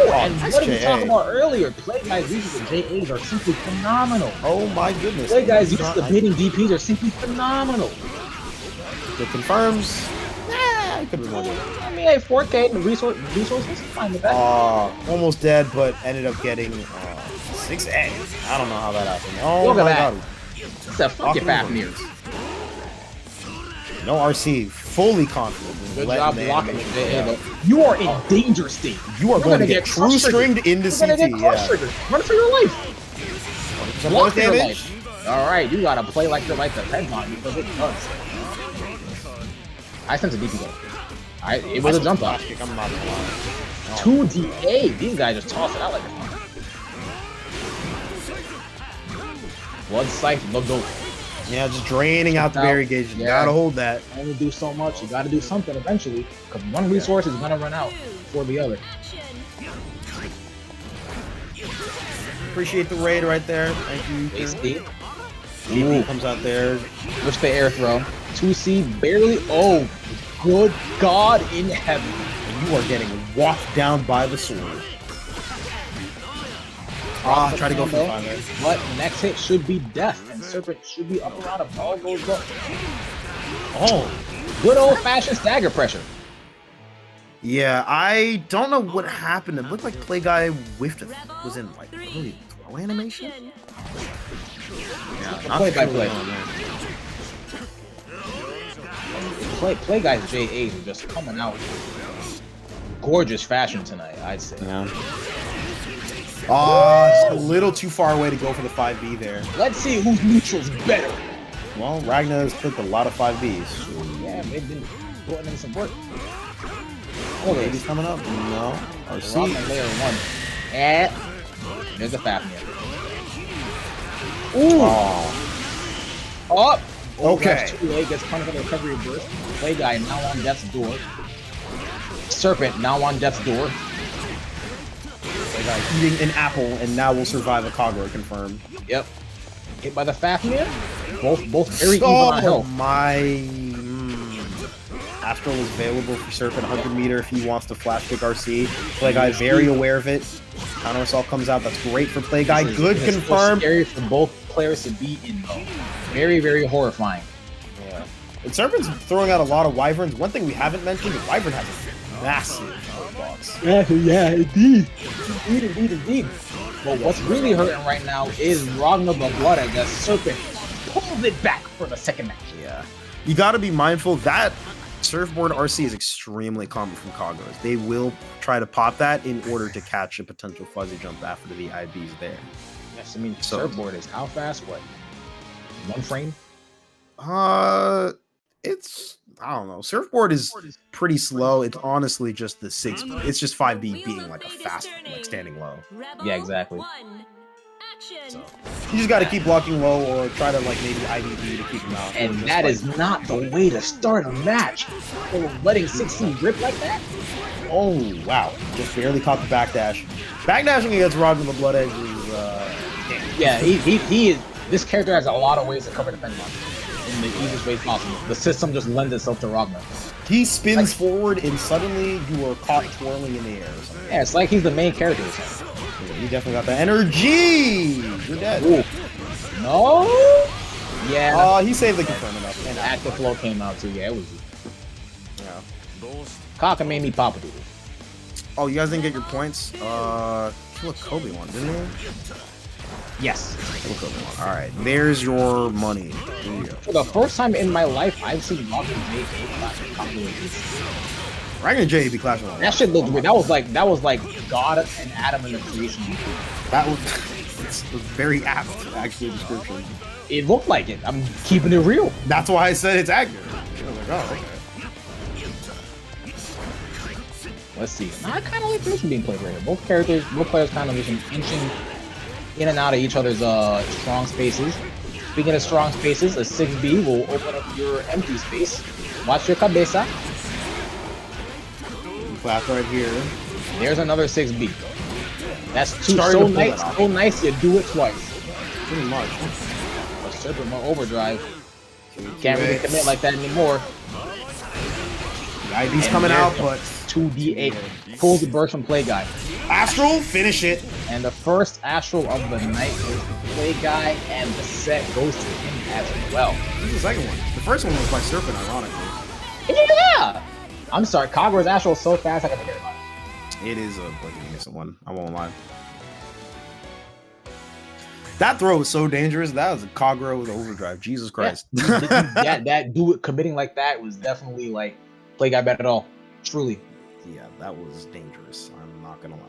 And what did we talk about earlier? Play Guy's uses of JAs are simply phenomenal. Oh my goodness. Play Guy's uses of baiting DPs are simply phenomenal. It confirms. I could have won it. I mean, hey, 4K and the resources, fine with that. Almost dead, but ended up getting 6A. I don't know how that happened. Oh Look my at God. It's a fucking Fafnir. No RC, fully confident. Good job blocking it. Yeah. You are in danger state. You are going to get true stringed into CT. You're gonna get triggered. Run for your life. Block for your life. All right, you gotta play like you're like the Pegmon because it does. I sense a DP though. It was a jump off. I'm not gonna lie. 2DA. These guys just toss it out like a fun. Blood sight, look go. Yeah, just draining out the berry gauge. You gotta hold that. Only do so much. You gotta do something eventually, because one resource is gonna run out before the other. Appreciate the raid right there. Thank you. AC. DP comes out there. Switch the air throw. 2C barely. Oh, good God in heaven. And you are getting walked down by the sword. Try to go for the 5. But next hit should be death, and Serpent should be up around if all goes well. Oh, good old-fashioned stagger pressure. Yeah, I don't know what happened. It looked like Play Guy whiffed it. Was in like early throw animation. Yeah, not play by play. Play Guy's JAs are just coming out gorgeous fashion tonight, I'd say. Yeah. Just a little too far away to go for the 5B there. Let's see whose neutral's better. Well, Ragnar has clicked a lot of 5Bs. Yeah, they've been putting in some work. Oh, baby's coming up? No. RC. Layer 1. And there's a Fafnir. Ooh. Up. Okay. Too late. Gets punished on the recovery burst. Play Guy now on death's door. Serpent now on death's door. Eating an apple and now will survive a Kagura, confirmed. Yep. Hit by the Fafnir. Both very even on health. My Astral is available for Serpent 100 meter if he wants to flash kick RC. Play Guy very aware of it. Counter assault comes out. That's great for Play Guy. Good confirmed. Scary for both players to be in though. Very, very horrifying. Yeah. And Serpent's throwing out a lot of Wyverns. One thing we haven't mentioned, the Wyvern has a massive box. Yeah, indeed. Indeed. But what's really hurting right now is Ragnar the Blood, I guess. Serpent pulls it back for the second match. Yeah. You gotta be mindful that Surfboard RC is extremely common from Kaguras. They will try to pop that in order to catch a potential fuzzy jump after the IB's there. Yes, I mean, Surfboard is how fast? What? 1 frame? It's I don't know. Surfboard is pretty slow. It's honestly just the 6. It's just 5B being like a fast, like standing low. Yeah, exactly. So you just got to keep blocking low or try to like maybe IVB to keep him out. And that is not the way to start a match. Letting 16 rip like that. Oh wow! Just barely caught the backdash. Backdashing against Rod with the Blood Edge is damn. Yeah, he is. This character has a lot of ways to cover defend on in the easiest way possible. The system just lends itself to Rogner. He spins forward and suddenly you are caught twirling in the air or something. Yeah, it's like he's the main character. Yeah, you definitely got that energy! You're dead. Ooh. No? Yeah. He saved the confirm enough. And active flow came out too. Yeah, it was. Yeah. Kaka made me pop a doodle. Oh, you guys didn't get your points? KILLAKOB one, didn't you? Yes. KILLAKOB one. Alright, there's your money. Here you go. For the first time in my life, I've seen Rogner J clash combinations. Ragnar J be clashing on That shit looked weird. That was like God and Adam in the creation. That was it's a very apt actually description. It looked like it. I'm keeping it real. That's why I said it's accurate. I was like, oh, okay. Let's see. I kind of like the mission being played right here. Both players kind of just inching in and out of each other's strong spaces. Speaking of strong spaces, a 6B will open up your empty space. Watch your cabeza. Clap right here. There's another 6B. That's two. So nice you do it twice. Pretty much. A Serpent more overdrive. Can't really commit like that anymore. The IV's coming out, but 2D8 pulls the burst from Play Guy. Astral, finish it. And the first Astral of the night goes to Play Guy, and the set goes to him as well. This is the second one. The first one was by Serpent, ironically. Yeah! I'm sorry, Kagura's Astral so fast I can forget about it. It is a innocent one. I won't lie. That throw was so dangerous. That was a Kagura with overdrive. Jesus Christ. Yeah. that do it committing like that was definitely like Play Guy bad at all. Truly. Yeah, that was dangerous. I'm not gonna lie.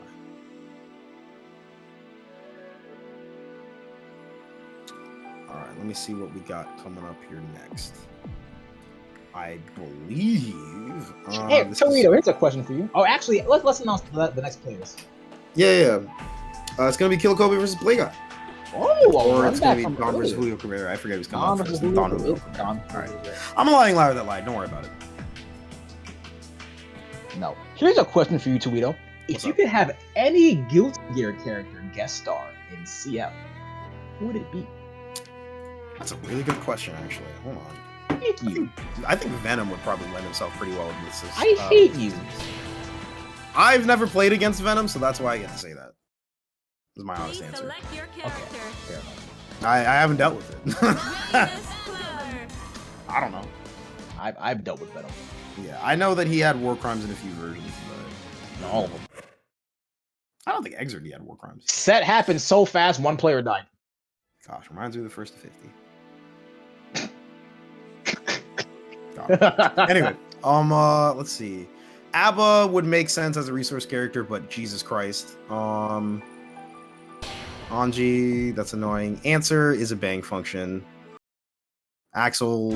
Alright, let me see what we got coming up here next. I believe. Hey, Torito, here's a question for you. Oh, actually, let's announce the next players. Yeah. It's gonna be KILLAKOB versus Play Guy. Oh, or it's gonna be Don versus Juliocrivera. I forget who's coming up first. Don. Alright. I'm lying louder that lie. Don't worry about it. No. Here's a question for you, Torito. If you could have any Guilty Gear character guest star in CF, who would it be? That's a really good question, actually. Hold on. Thank you. I think Venom would probably lend himself pretty well to this. I hate you. I've never played against Venom, so that's why I get to say that. This is my honest answer. Okay. Fair enough. I haven't dealt with it. I don't know. I've dealt with Venom. Yeah, I know that he had war crimes in a few versions, but not all of them. I don't think Exert had war crimes. Set happened so fast, one player died. Gosh, reminds me of the first to 50. Anyway, let's see. Abba would make sense as a resource character, but Jesus Christ. Anji, that's annoying. Answer is a bang function. Axel.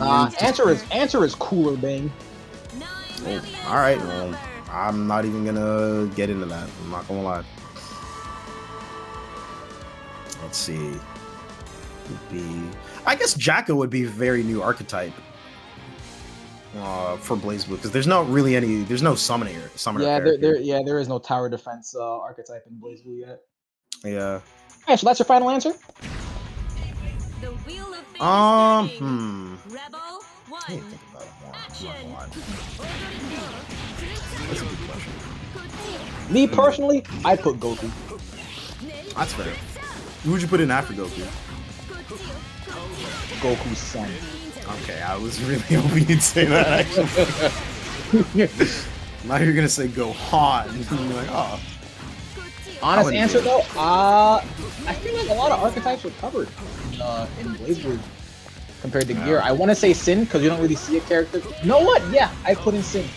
Answer is cooler, bang. Oh, all right. Well, I'm not even gonna get into that. I'm not gonna lie. Let's see. I guess Jacko would be a very new archetype for BlazBlue because there's not really any. There's no summoner. Yeah, there is no tower defense archetype in BlazBlue yet. Yeah. Okay, so that's your final answer. The Wheel of Fate Rebel 1. I need to think about it more. I'm not gonna lie. That's a good question. Me personally, I put Goku. That's fair. Who would you put in after Goku? Goku's son. Okay, I was really hoping you'd say that, actually. Now you're gonna say Gohan. And you're like, oh. Honest answer, though, I feel like a lot of archetypes were covered in BlazBlue compared to Gear. I want to say Sin, because you don't really see a character. You know what? Yeah, I put in Sin.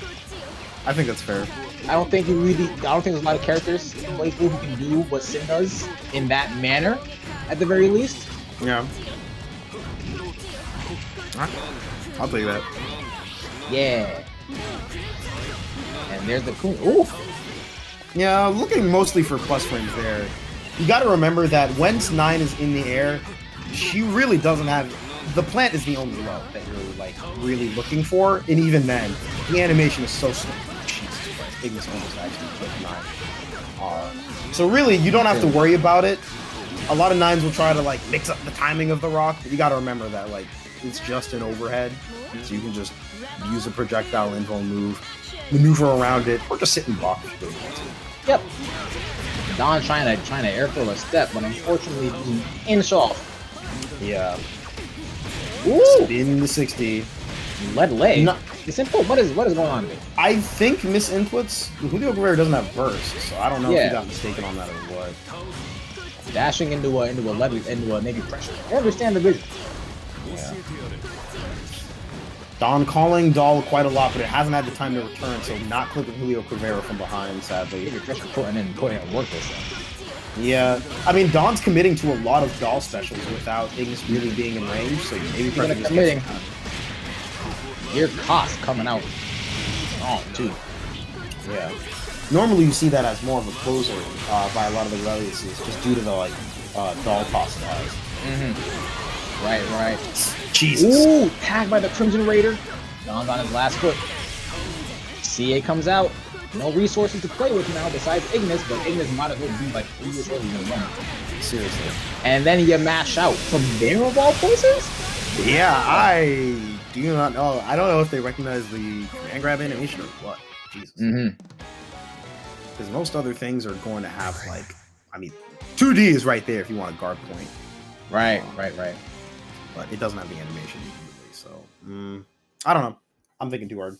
I think that's fair. I don't think there's a lot of characters in BlazBlue who can do what Sin does in that manner, at the very least. Yeah. I'll take that. Yeah. And there's the Coon. Ooh. Yeah, looking mostly for plus frames there. You got to remember that when 9 is in the air, she really doesn't have... The plant is the only low that you're, like, really looking for. And even then, the animation is so slow. Jesus Christ. Ignis almost actually put 9. So really, you don't have to worry about it. A lot of 9s will try to, like, mix up the timing of the rock. But you got to remember that, like, it's just an overhead. So you can just use a projectile info move, maneuver around it, or just sit and block if you really want to. Yep. Don trying to air throw a step, but unfortunately being inch off. Yeah. Ooh! Spin the 60. Lead leg. No. This input, what is going on there? I think misinputs. Juliocrivera doesn't have burst, so I don't know if he got mistaken on that or what. Dashing into a maybe pressure. I understand the vision. Yeah. Don calling Doll quite a lot, but it hasn't had the time to return, so not clipping Juliocrivera from behind, sadly. Putting it work this time. Yeah, I mean, Don's committing to a lot of Doll specials without Ignis really being in range, so maybe committing. Your cost coming out strong too. Yeah. Normally you see that as more of a closer by a lot of the Reliuses, just due to the like Doll cost size. Right. Jesus. Ooh, tagged by the Crimson Raider. Don's on his last foot. CA comes out. No resources to play with now besides Ignis, but Ignis might as well be like 3 years old in the moment. Seriously. And then you mash out from there of all places? Yeah, I do not know. I don't know if they recognize the command grab animation or what. Jesus. Because most other things are going to have like, I mean, 2D is right there if you want a guard point. Right. But it doesn't have the animation usually, so I don't know. I'm thinking too hard.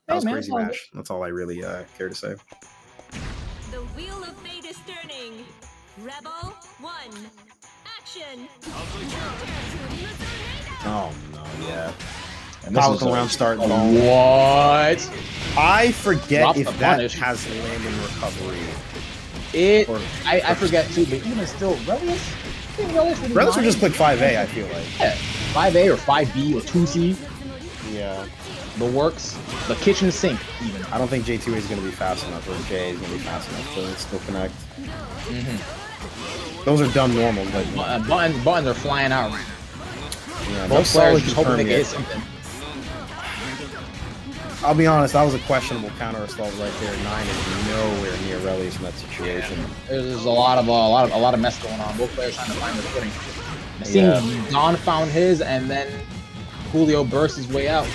That was crazy match. That's all I really care to say. The wheel of fate is turning. Rebel 1. Action. Oh no, yeah. And this is around start. What? I forget if that punish. has landing recovery. I forget too, but even still, Relius? Relius would just click 5A, I feel like. Yeah, 5A or 5B or 2C. Yeah. The works. The kitchen sink, even. I don't think J2A is going to be fast enough, or J is going to be fast enough to still connect. Those are dumb normals, but buttons are flying out right now. Yeah, both players just hoping they get something. I'll be honest, that was a questionable counter assault right there. 9 is nowhere near Relius in that situation. There's a lot of mess going on. Both players trying to find their footing. It seems Don found his, and then Julio burst his way out.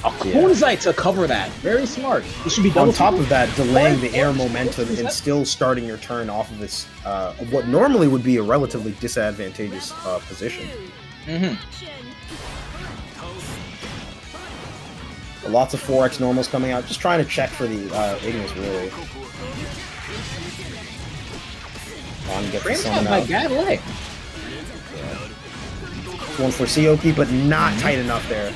A Kunzite to cover that. Very smart. It should be on top of that, delaying the air momentum and still starting your turn off of this, what normally would be a relatively disadvantageous position. Lots of 4x normals coming out. Just trying to check for the Ignis, really. On, get this one out. Leg. One for COP, but not tight enough there.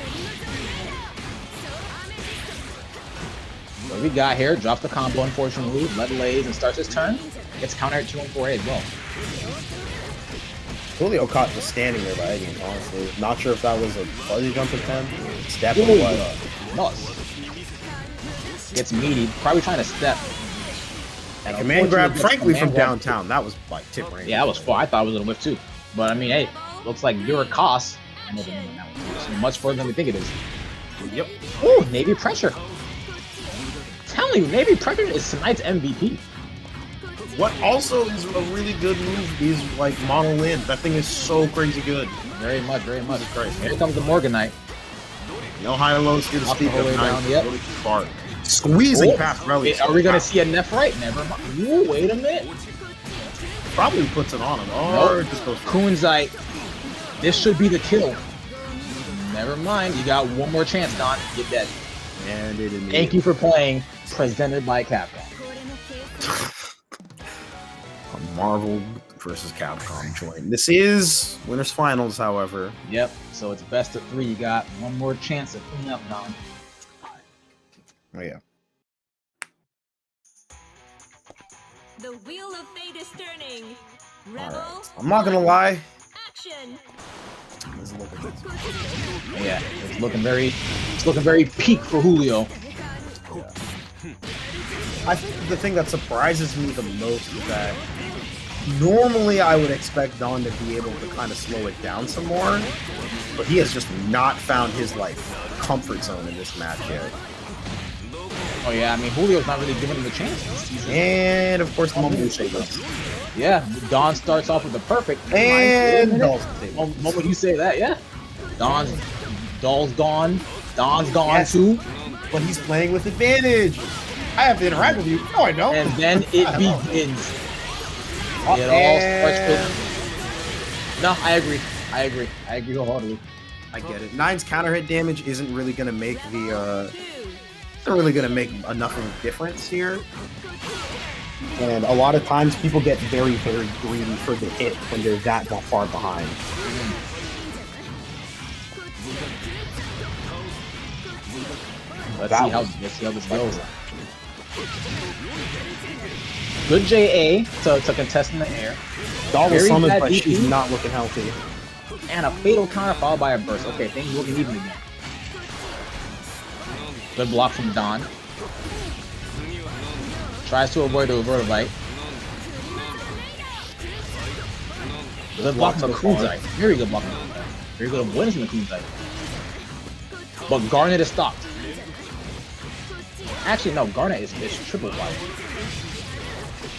What we got here, drops the combo, unfortunately, Lead lays and starts his turn. Gets countered at 2 and 4A as well. Julio caught just standing there by Ignis, honestly. Not sure if that was a fuzzy jump attempt. It's definitely was. Gets meaty, probably trying to step. And command grab, frankly, from downtown. That was like tip range. Yeah, that was far. I thought it was a whiff too. But I mean, hey, looks like you're a cost. I know the name of that one. So much further than we think it is. Yep. Ooh, Navy pressure. Tell you, Navy pressure is tonight's MVP. What also is a really good move is like Mono Wind. That thing is so crazy good. Very much. Here comes the Morganite. No high lows here to speak of. Yep. Really far. Squeezing past Relius. Are we going to see a Neff right? Never mind. Ooh, wait a minute. Probably puts it on him. Or just goes Kunzite. This should be the kill. Never mind. You got one more chance, Don. Get dead. And it is. Thank you for playing. Presented by Capcom. A Marvel versus Capcom joint. This is winners finals, however. Yep. So it's best of 3. You got one more chance to clean up, Don. Oh yeah. The wheel of fate is turning. Rebel. Right. I'm not gonna lie. Action. doesn't look good. Yeah, it's looking very peak for Julio. Yeah. I think the thing that surprises me the most is that normally I would expect Don to be able to kind of slow it down some more, but he has just not found his like comfort zone in this match yet. Oh yeah, I mean Julio's not really giving him a chance this season. And of course the moment you say this. Yeah, Don starts off with the perfect. And moment you say that, yeah. Doll's gone. Don's gone too. But he's playing with advantage. I have to interact with you. No, I don't. And then it begins. It all starts with... No, I agree wholeheartedly. I get it. Nine's counter hit damage isn't really gonna make the not really gonna make enough of a difference here. And a lot of times people get very, very greedy for the hit when they're that far behind. Let's see how this goes. Good JA to contest in the air. Doll was summoned, but she's not looking healthy. And a fatal counter followed by a burst. Okay, things looking even again. Good block from Don. Tries to avoid the Vertibite. Good block from the Kunzite. Very good block from the Kunzite. Very good avoidance from the Kunzite. But Garnet is stopped. Actually, no, Garnet is triple wide.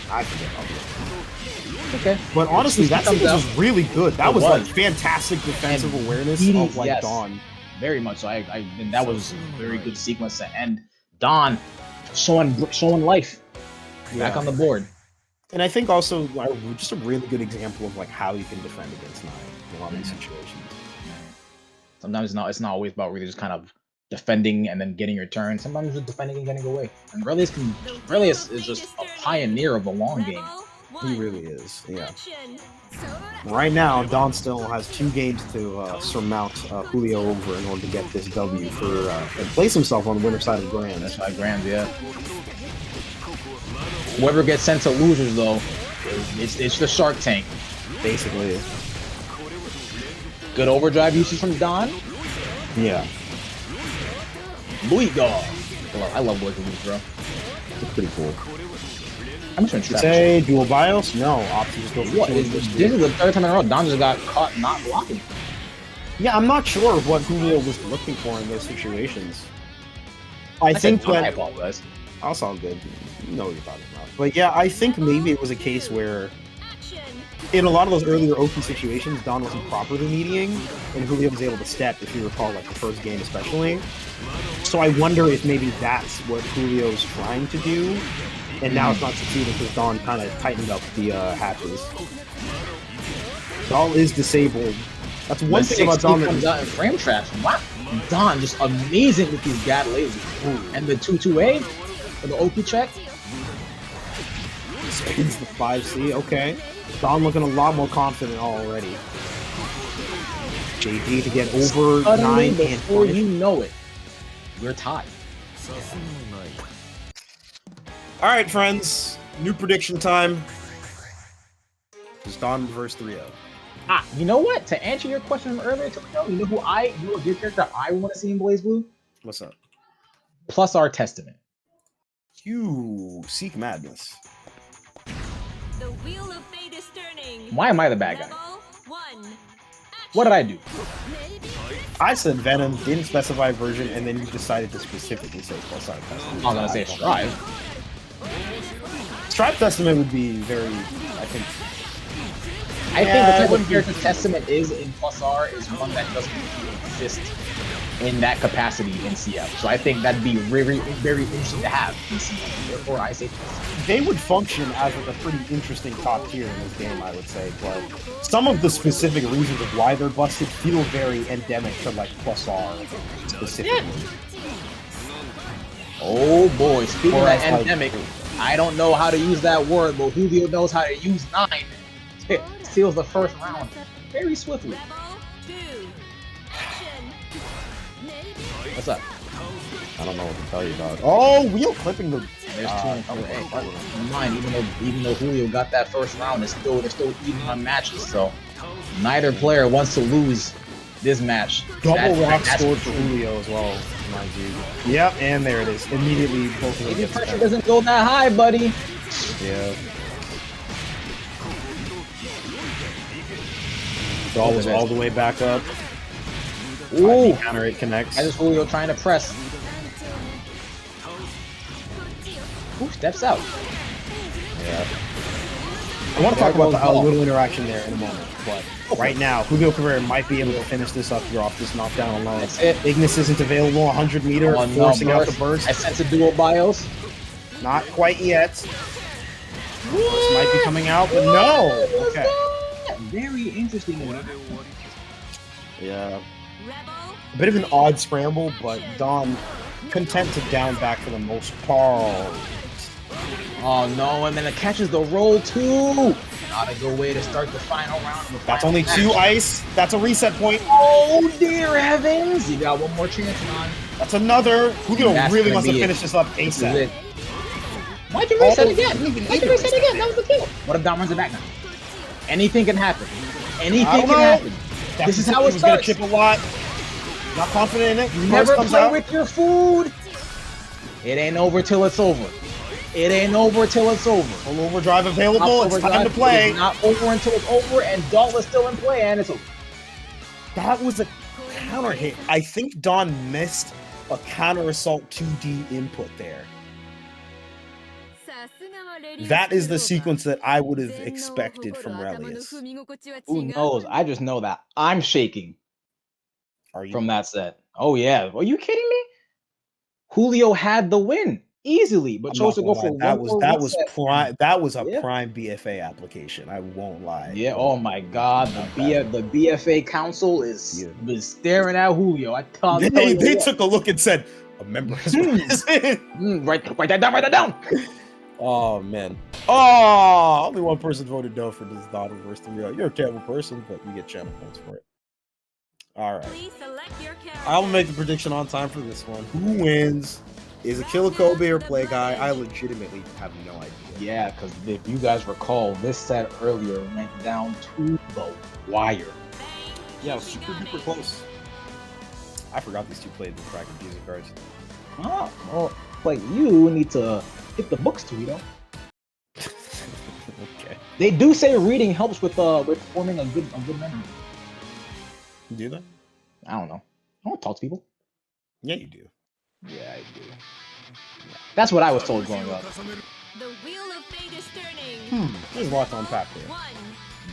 I forget. Okay. But honestly, that sequence was really good. That was like fantastic defensive awareness of like Don. Very much so. And that was a very good sequence to end. Don showing life back on the board. And I think also just a really good example of like how you can defend against Nine in a lot of these situations. Sometimes it's not always about really just kind of defending and then getting your turn. Sometimes just defending and getting away. And Relius is just a pioneer of the long game. He really is, yeah. Right now, Don still has 2 games to surmount Julio over in order to get this W and place himself on the winner side of Grand. That's 5 grand, yeah. Whoever gets sent to losers, though, it's the Shark Tank. Basically. Good overdrive usage from Don. Yeah. Louis God. I love working with bro. It's pretty cool. I'm just gonna say dual BIOS? No, options go for this is the 3rd time in a row Don just got caught not blocking. Yeah, I'm not sure what Julio was looking for in those situations. I think I apologize. That's all good. You know what you're talking about. But yeah, I think maybe it was a case where in a lot of those earlier OP situations, Don wasn't properly mediating, and Julio was able to step, if you recall, like the first game especially. So I wonder if maybe that's what Julio's trying to do, and now it's not succeeding because Don kind of tightened up the hatches. Doll is disabled. That's one thing about Don. Comes out in frame traps. Wow, Don just amazing with these GAT lasers. And the 2-2A for the OP check. Spins the 5C. Okay. Don looking a lot more confident already. JD to get over 9 before you know it, we're tied. All right, friends. New prediction time. It's Don versus 3-0. You know what? To answer your question from earlier, you know your character I want to see in BlazBlue? What's up? Plus our Testament. You seek madness. The wheel of fate is turning. Why am I the bad guy? What did I do? I said Venom, didn't specify version, and then you decided to specifically say plus our Testament. I was gonna say Strive. Strive Testament would be very, I think the type of character Testament is in Plus R is one that doesn't exist in that capacity in CF. So I think that'd be very, very interesting to have in CF. Therefore, I say they would function as a pretty interesting top tier in this game, I would say. But some of the specific reasons of why they're busted feel very endemic to like Plus R specifically. Yeah. Oh boy, speaking of endemic, I don't know how to use that word, but Julio knows how to use 9. Steals the first round very swiftly. What's up? I don't know what to tell you about. Oh, wheel clipping the. There's 2 mind, even though Julio got that first round, they're still even on matches. So neither player wants to lose this match. Double rock scored for Julio as well, mind you. Yep, and there it is. Immediately, both of them. Maybe pressure doesn't go that high, buddy. Yeah. Ball was all the way back up. Ooh, counter it connects. That is Julio trying to press. Ooh, steps out. Yeah. I want to talk about the little interaction there in a moment, but right now, Juliocrivera might be able to finish this up here off this knockdown alone. That's it. Ignis isn't available, 100 meter, forcing out the burst. I sense a dual bios. Not quite yet. This might be coming out, but no! Okay. Very interesting. Yeah. A bit of an odd scramble, but Don content to down back for the most part. Oh no, and then it catches the roll too. Not a good way to start the final round. That's only 2 ice. That's a reset point. Oh dear heavens! You got one more chance, man. That's another. Julio really wants to finish this up ASAP. Why'd you reset again? Why'd you reset again? That was the kill. What if Don runs it back now? Anything can happen. Anything can happen. This is how it starts. Chip a lot. Not confident in it. Never play with your food. It ain't over till it's over. It ain't over till it's over. Full overdrive available. It's time to play. It's not over until it's over, and Dahl is still in play, and it's over. That was a counter hit. I think Don missed a counter assault 2D input there. That is the sequence that I would have expected from Relius. Who knows? I just know that I'm shaking. Are you from that set? Oh yeah. Are you kidding me? Julio had the win easily, but chose to go for that was a prime BFA application. I won't lie. Yeah. Oh my God. The BFA council is staring at Julio. I can't. They took a look and said, "A member has write that down. Write that down." Oh man. Oh, only one person voted no for this Don reverse 3-0. You're a terrible person, but you get channel points for it. All right. I'll make the prediction on time for this one. Who wins? Is it KILLAKOB or Play Guy? I legitimately have no idea. Yeah, because if you guys recall, this set earlier went down to the wire. Yeah, it was super duper close. I forgot these two played the track of music cards. Oh, well, like you need to get the books, Tweedo. Okay. They do say reading helps with forming a good memory. Do they? I don't know. I don't talk to people. Yeah, you do. Yeah, I do. That's what I was told growing up. The wheel of fate is turning. There's a lot to unpack there.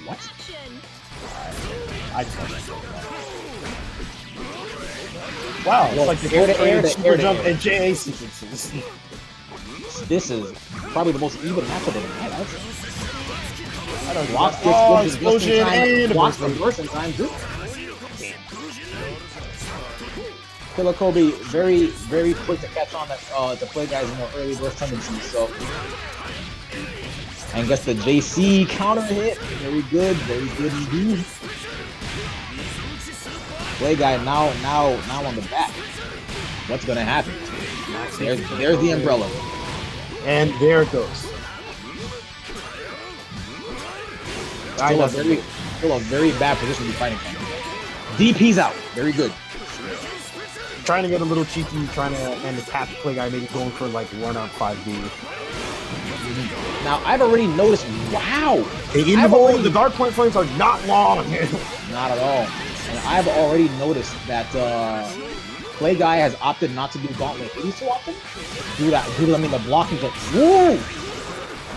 What? I just don't know. Wow, it's like the air to super jump and JA sequences. This is probably the most even matchup in the night. I don't know. Explosion and blocks the burst in time too. KILLAKOB very, very quick to catch on that the Play Guys more early burst tendencies. So, and gets the JC counter hit. Very good indeed. Play Guy now on the back. What's gonna happen? There's the umbrella. And there it goes. Still a very bad position to be fighting from. DP's out. Very good. Trying to get a little cheeky, and attack the Play Guy, maybe going for like run up 5D. Now I've already noticed. Wow, the dark point frames are not long. Not at all. And I've already noticed that Play Guy has opted not to do Gauntlet 80 so often. Due to the blocking. Woo!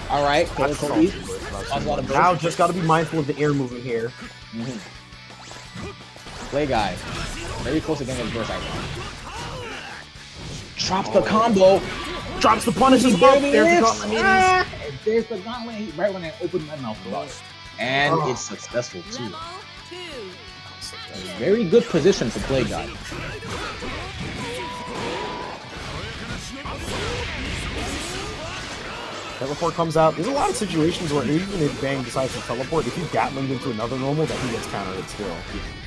All right, now just got to be mindful of the air movement here. Play Guy, very close to getting his burst icon. Drops the combo. Drops the punishes both. There's the gauntlet right when I opened my mouth about it. And it's successful too. Very good position for Play Guy. Teleport comes out. There's a lot of situations where even if Bang decides to teleport, if you Gatling into another normal, that he gets countered hit still.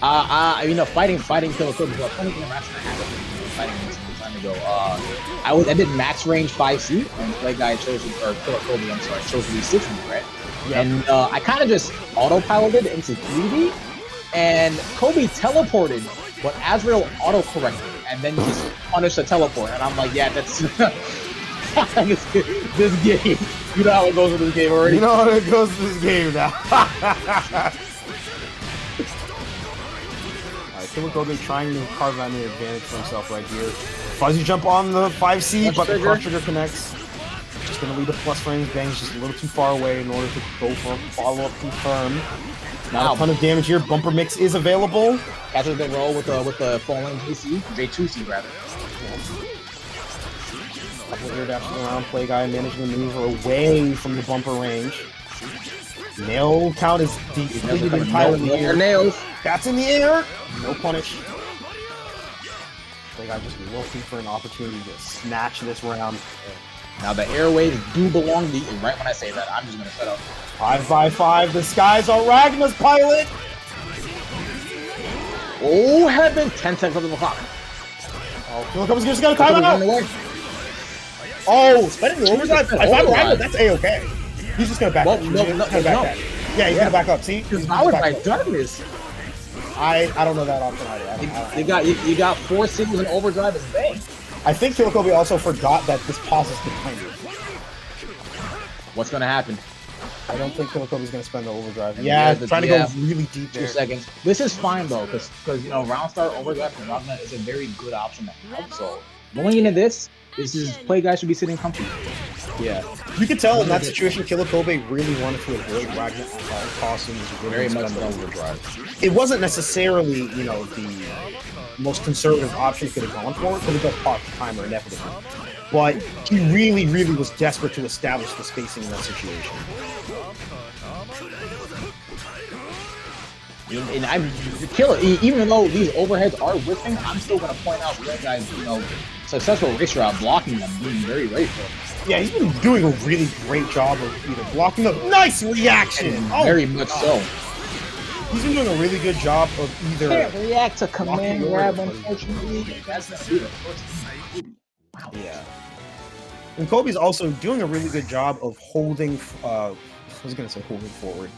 Fighting KILLAKOB was a funny interaction I had with him fighting him some time ago. I did max range 5C, and Play Guy chose, or KILLAKOB, I'm sorry, chose to be 6D, right? Yep. And I kind of just autopiloted into 3D, and Kobe teleported, but Azrael auto-corrected, and then just punished the teleport. And I'm like, yeah, that's this game. You know how it goes with this game already. You know how it goes with this game now. Alright, KILLAKOB trying to carve out an advantage for himself right here. Fuzzy jump on the 5C, but the crush trigger connects. Just gonna lead to plus frames. Bang's just a little too far away in order to go for a follow-up confirm. Not a ton of damage here. Bumper mix is available. Catches the roll with the falling GC, J2C rather. Couple air dashes around. Play guy managing to maneuver away from the bumper range. Nail count is depleted entirely in the air. Nails. That's in the air. No punish. Play guy just looking for an opportunity to snatch this round. Now the airwaves do belong to you. Right when I say that, I'm just gonna shut up. 5x5. The skies are Ragna's pilot. Oh heaven! 10 seconds on the clock. Oh, KILLAKOB's just got a timeout. Oh, spending the overdrive. If I'm Ragna, that's a-okay. He's just gonna back up. No. Yeah, he's gonna back up. See, because I was like, darkness. I don't know that option either. You got 4 singles in overdrive as bang. I think KILLAKOB also forgot that this pauses the timer. What's gonna happen? I don't think KILLAKOB is gonna spend the overdrive. Yeah, trying to go really deep there. 2 seconds. This is fine though, because you know round start overdrive from Ragna is a very good option to have. So going into this is play guys should be sitting comfy. Yeah, you could tell in that situation KILLAKOB really wanted to avoid Ragna at all costs and was really very much spend the overdrive. It wasn't necessarily, you know, the most conservative option he could have gone for, because it does pause the timer inevitably. But he really, really was desperate to establish the spacing in that situation. And I'm even though these overheads are whiffing, I'm still gonna point out that guys, you know, successful racer out blocking them, being very grateful. Yeah, he's been doing a really great job of either blocking them. Nice reaction! Very much so. He's been doing a really good job of either. Can't react to command grab, unfortunately. That's gonna be the first thing. Wow. Yeah. And Kobe's also doing a really good job of holding. I was gonna say holding forward.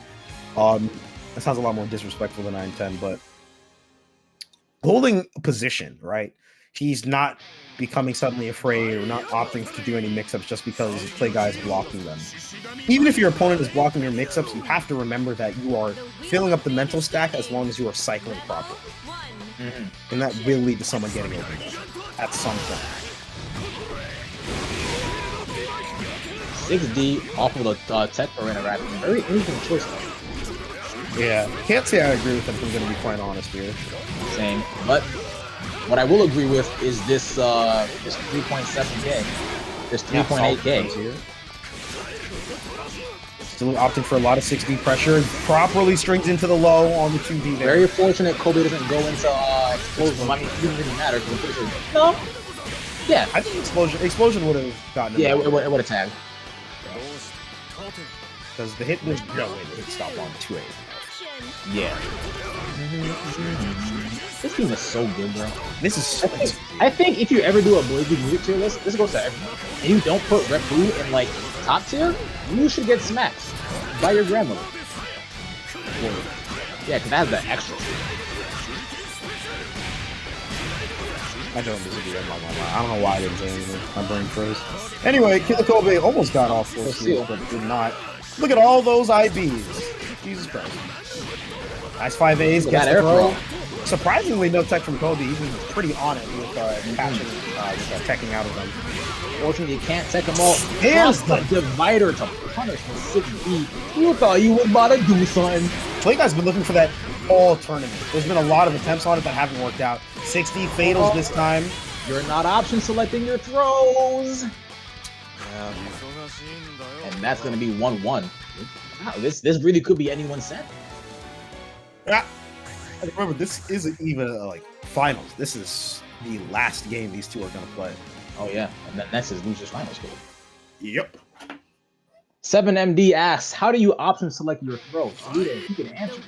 That sounds a lot more disrespectful than I intend, but holding a position, right? He's not becoming suddenly afraid or not opting to do any mix-ups just because the play guy is blocking them. Even if your opponent is blocking your mix-ups, you have to remember that you are filling up the mental stack as long as you are cycling properly. And that will lead to someone getting over at some point. 6D off of the tech or interaction. Very interesting choice though. Yeah, can't say I agree with him if I'm going to be quite honest here. Same, but what I will agree with is this 3.7K, this 3.8K. Still opting for a lot of 6D pressure. Properly strings into the low on the 2D there. Very fortunate Kobe doesn't go into explosion. I mean, it doesn't really matter because no. Yeah, I think explosion would have gotten him. Yeah, it would have tagged. Because the hit was no way the hit stop on 2A. Yeah. This team is so good, bro. This is so good. I think if you ever do a BlazBlue music tier list, this goes to everyone. And you don't put Rep Blue in like top tier, you should get smacked by your grandmother. Yeah, because that has the extra. I don't disagree. I don't know why I didn't say anything. My brain froze. Anyway, KILLAKOB almost got off 4 seals, but did not. Look at all those IBs. Jesus Christ. Nice 5As. Gets the throw. Surprisingly, no tech from Kobe. He was pretty on it with catching, teching out of them. Fortunately, you can't tech them all. Here's the divider to punish the 6D. You thought you was about to do something. Play guy's been looking for that all tournament. There's been a lot of attempts on it that haven't worked out. 6D fatals this time. You're not option selecting your throws. Yeah. And that's going to be 1-1. Wow, this really could be anyone's set. Yeah. Remember, this isn't even like finals. This is the last game these two are going to play. Oh yeah, and then next is losers finals game. Yep. 7MD asks, how do you option select your throw? So you can answer.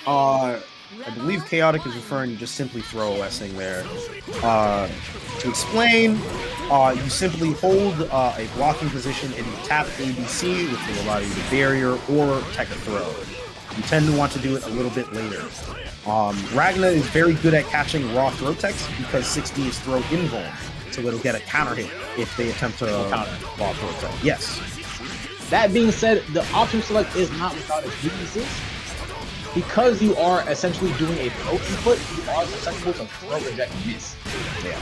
I believe Chaotic is referring to just simply throw OSing there. To explain, you simply hold a blocking position and you tap ABC, which will allow you to barrier or tech a throw. You tend to want to do it a little bit later. Ragna is very good at catching raw throw techs because 6D is throw invuln, so it'll get a counter hit if they attempt to counter raw throw tech. Yes. That being said, the option select is not without its weaknesses. Because you are essentially doing a throw input, you are susceptible to throw reject miss. Yeah.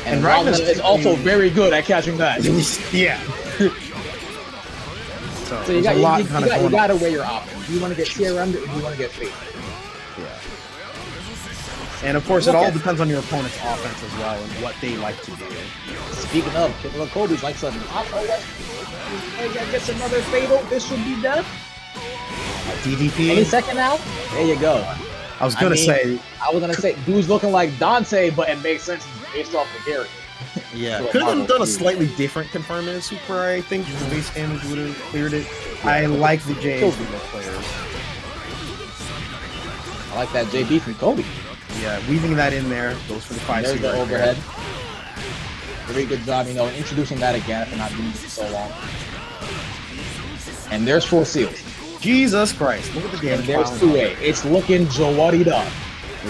And Ragna is also very good at catching that. Yeah. So you gotta weigh your options. Do you want to get TRM or do you want to get Fate? Yeah. And of course, it all depends on your opponent's offense as well and what they like to do. Speaking of, KILLAKOB3S likes something. Gets another Fatal. This should be done. DDP. Any second now? There you go. I was gonna say, dude's looking like Dante, but it makes sense based off the character. Yeah, could have done a slightly different confirmed super. I think the base damage would have cleared it. I like the JA players. I like that JB from Kobe. Yeah, weaving that in there goes for the 5C. There's the overhead. Very good job, you know, introducing that again after not doing it for so long. And there's 4 seals. Jesus Christ! Look at the game. And there's 2A. It's looking jawadied up.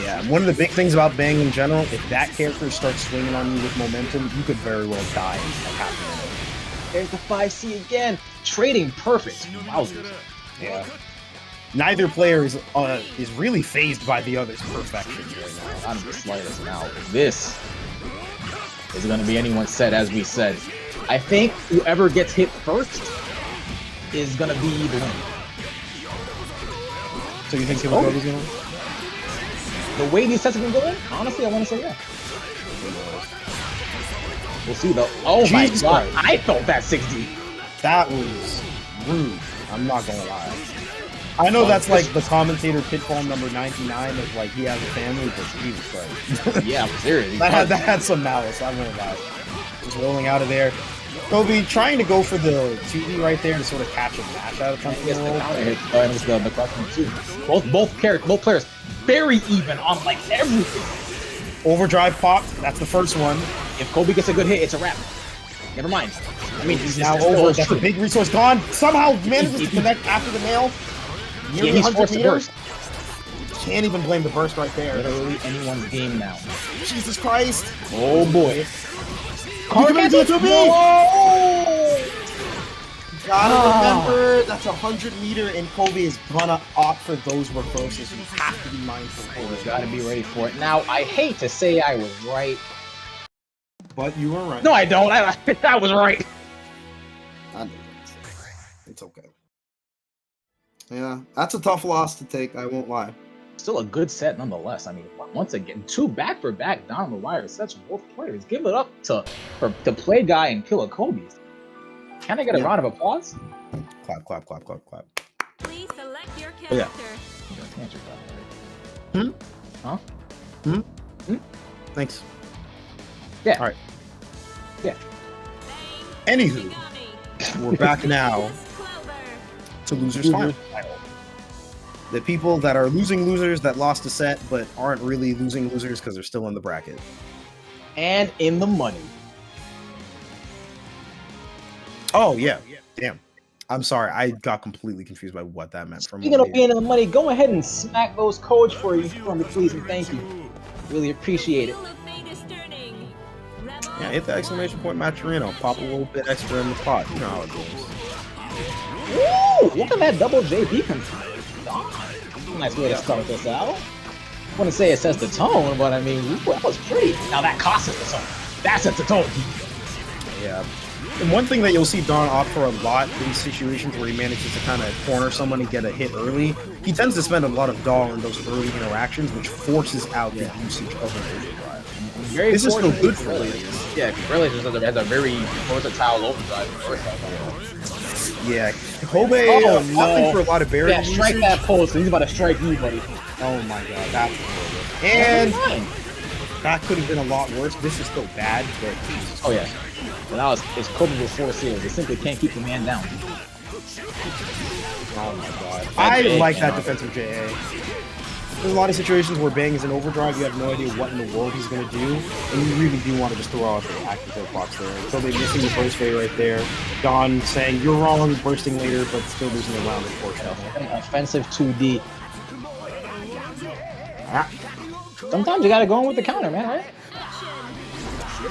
Yeah, one of the big things about Bang in general, if that character starts swinging on you with momentum, you could very well die in like half a minute. There's the 5C again. Trading perfect. Wowzers. Yeah. Neither player is really phased by the other's perfection right now. Not the slightest. Now, this is going to be anyone's set, as we said. I think whoever gets hit first is going to be the winner. So you think KILLAKOB3S is going to? The way these sets have been going, honestly, I want to say yeah. We'll see though. Oh my god, I felt that 6D. That was rude. I'm not gonna lie. I know that's like the commentator pitfall number 99 is like he has a family, but Jesus Christ. Yeah, I'm serious. that had some malice. I'm gonna lie. Just rolling out of there. Kobe trying to go for the 2D right there to sort of catch a mash out of something. Yes, the question too. Both players very even on like everything. Overdrive popped. That's the first one. If Kobe gets a good hit, it's a wrap. Never mind. I mean, he's now over. That's a big resource gone. Somehow manages to connect after the nail. Yeah, he's forced to burst. Can't even blame the burst right there. Literally anyone's game now. Jesus Christ. Oh boy. Gotta remember, that's 100-meter, and Kobe is gonna opt for those reverses. You have to be mindful. You gotta be ready for it. Now, I hate to say I was right. But you were right. No, I don't. I was right. I know. It's okay. Yeah, that's a tough loss to take, I won't lie. Still a good set nonetheless. I mean, once again, 2 back-for-back down the wire sets from both players. Give it up to Play Guy and KILLAKOB3S. Can I get a round of applause? Clap, clap, clap, clap, clap. Please select your character. Yeah. Huh? Thanks. Yeah. All right. Yeah. Anywho, we're back now to Losers Final. The people that are losing losers that lost a set but aren't really losing losers because they're still in the bracket. And in the money. Oh, yeah. Damn. I'm sorry. I got completely confused by what that meant. Speaking of being in the money, go ahead and smack those codes for me, please, and thank you. Really appreciate it. Yeah, hit the exclamation point Maturino. Pop a little bit extra in the pot. You know how it goes. Woo! Look at that double JB control. Nice way to start this out. I wouldn't say it sets the tone, but I mean, that was pretty. Now that costs us the tone. That sets the tone. Yeah. And one thing that you'll see Don opt for a lot in situations where he manages to kind of corner someone and get a hit early, he tends to spend a lot of doll in those early interactions, which forces out the usage of an overdrive. This is still good for ladies. Yeah, really has a very versatile overdrive. Yeah, Kobe opting for a lot of barrier usage. Strike that post. He's about to strike you, buddy. Oh my god, that's horrible. And that could have been a lot worse. This is still bad, but Jesus. Oh yeah. But now it's Kobe with 4 seals. They simply can't keep the man down. Oh my god. I like that defensive JA. there's a lot of situations where Bang is in overdrive, you have no idea what in the world he's going to do, and you really do want to just throw out the active hitbox there. So they're missing the burst fade right there. Don saying, you're wrong, bursting later, but still losing the round, unfortunately. Offensive 2D. Sometimes you gotta go in with the counter, man, right?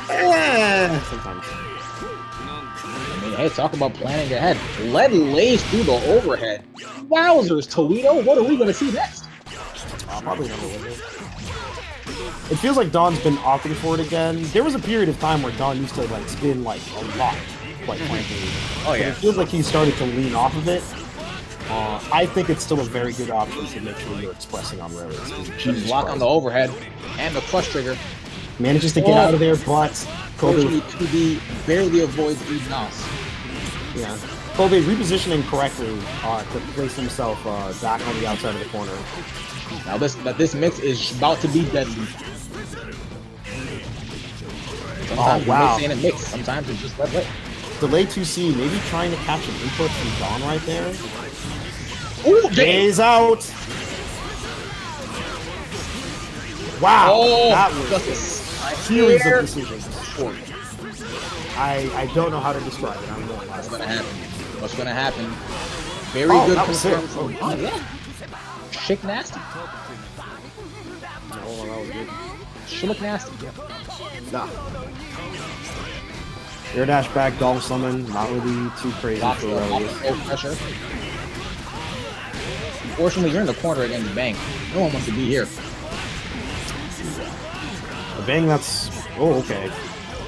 Yeah, sometimes. I mean, hey, talk about planning ahead. Lead lays through the overhead. Wowzers, Toledo, what are we gonna see next? Probably another winner. It feels like Don's been opting for it again. There was a period of time where Don used to like spin like a lot, quite frankly. Oh yeah. But it feels like he started to lean off of it. I think it's still a very good option to make sure you're expressing on railroads. Block on the overhead and the crush trigger. Manages to get out of there, but Kobe 2D barely avoids Nos. Yeah, Kobe repositioning correctly to place himself back on the outside of the corner. Now this mix is about to be deadly. Sometimes wow! Mix ain't a mix. Sometimes it's just lit. Delay 2C, maybe trying to catch an input from Don right there. Ooh, Jay's out. Wow, that was a series of decisions. I don't know how to describe it. I'm going. What's gonna happen? What's gonna happen? Very good confirm from yeah. Shake nasty. Oh, that was good. Shimmick nasty. Nah. Air dash back, doll summon, not really too crazy for pressure. Unfortunately, you're in the corner against Bang. No one wants to be here. The Bang, that's... Oh, okay.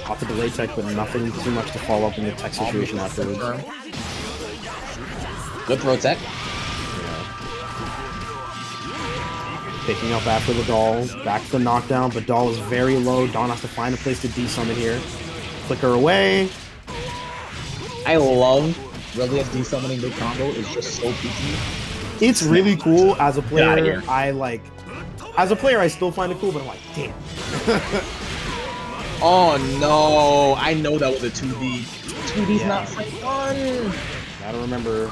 Off the delay tech, but nothing too much to follow up in the tech situation afterwards. Good throw tech. Yeah. Picking up after the doll. Back to the knockdown, but doll is very low. Don has to find a place to de-summon here. Flicker away. I love Relius de-summoning the combo. It's just so peaky. It's really cool. As a player, As a player, I still find it cool, but I'm like, damn. Oh no! I know that was a 2D. 2D's not so fun. Gotta remember,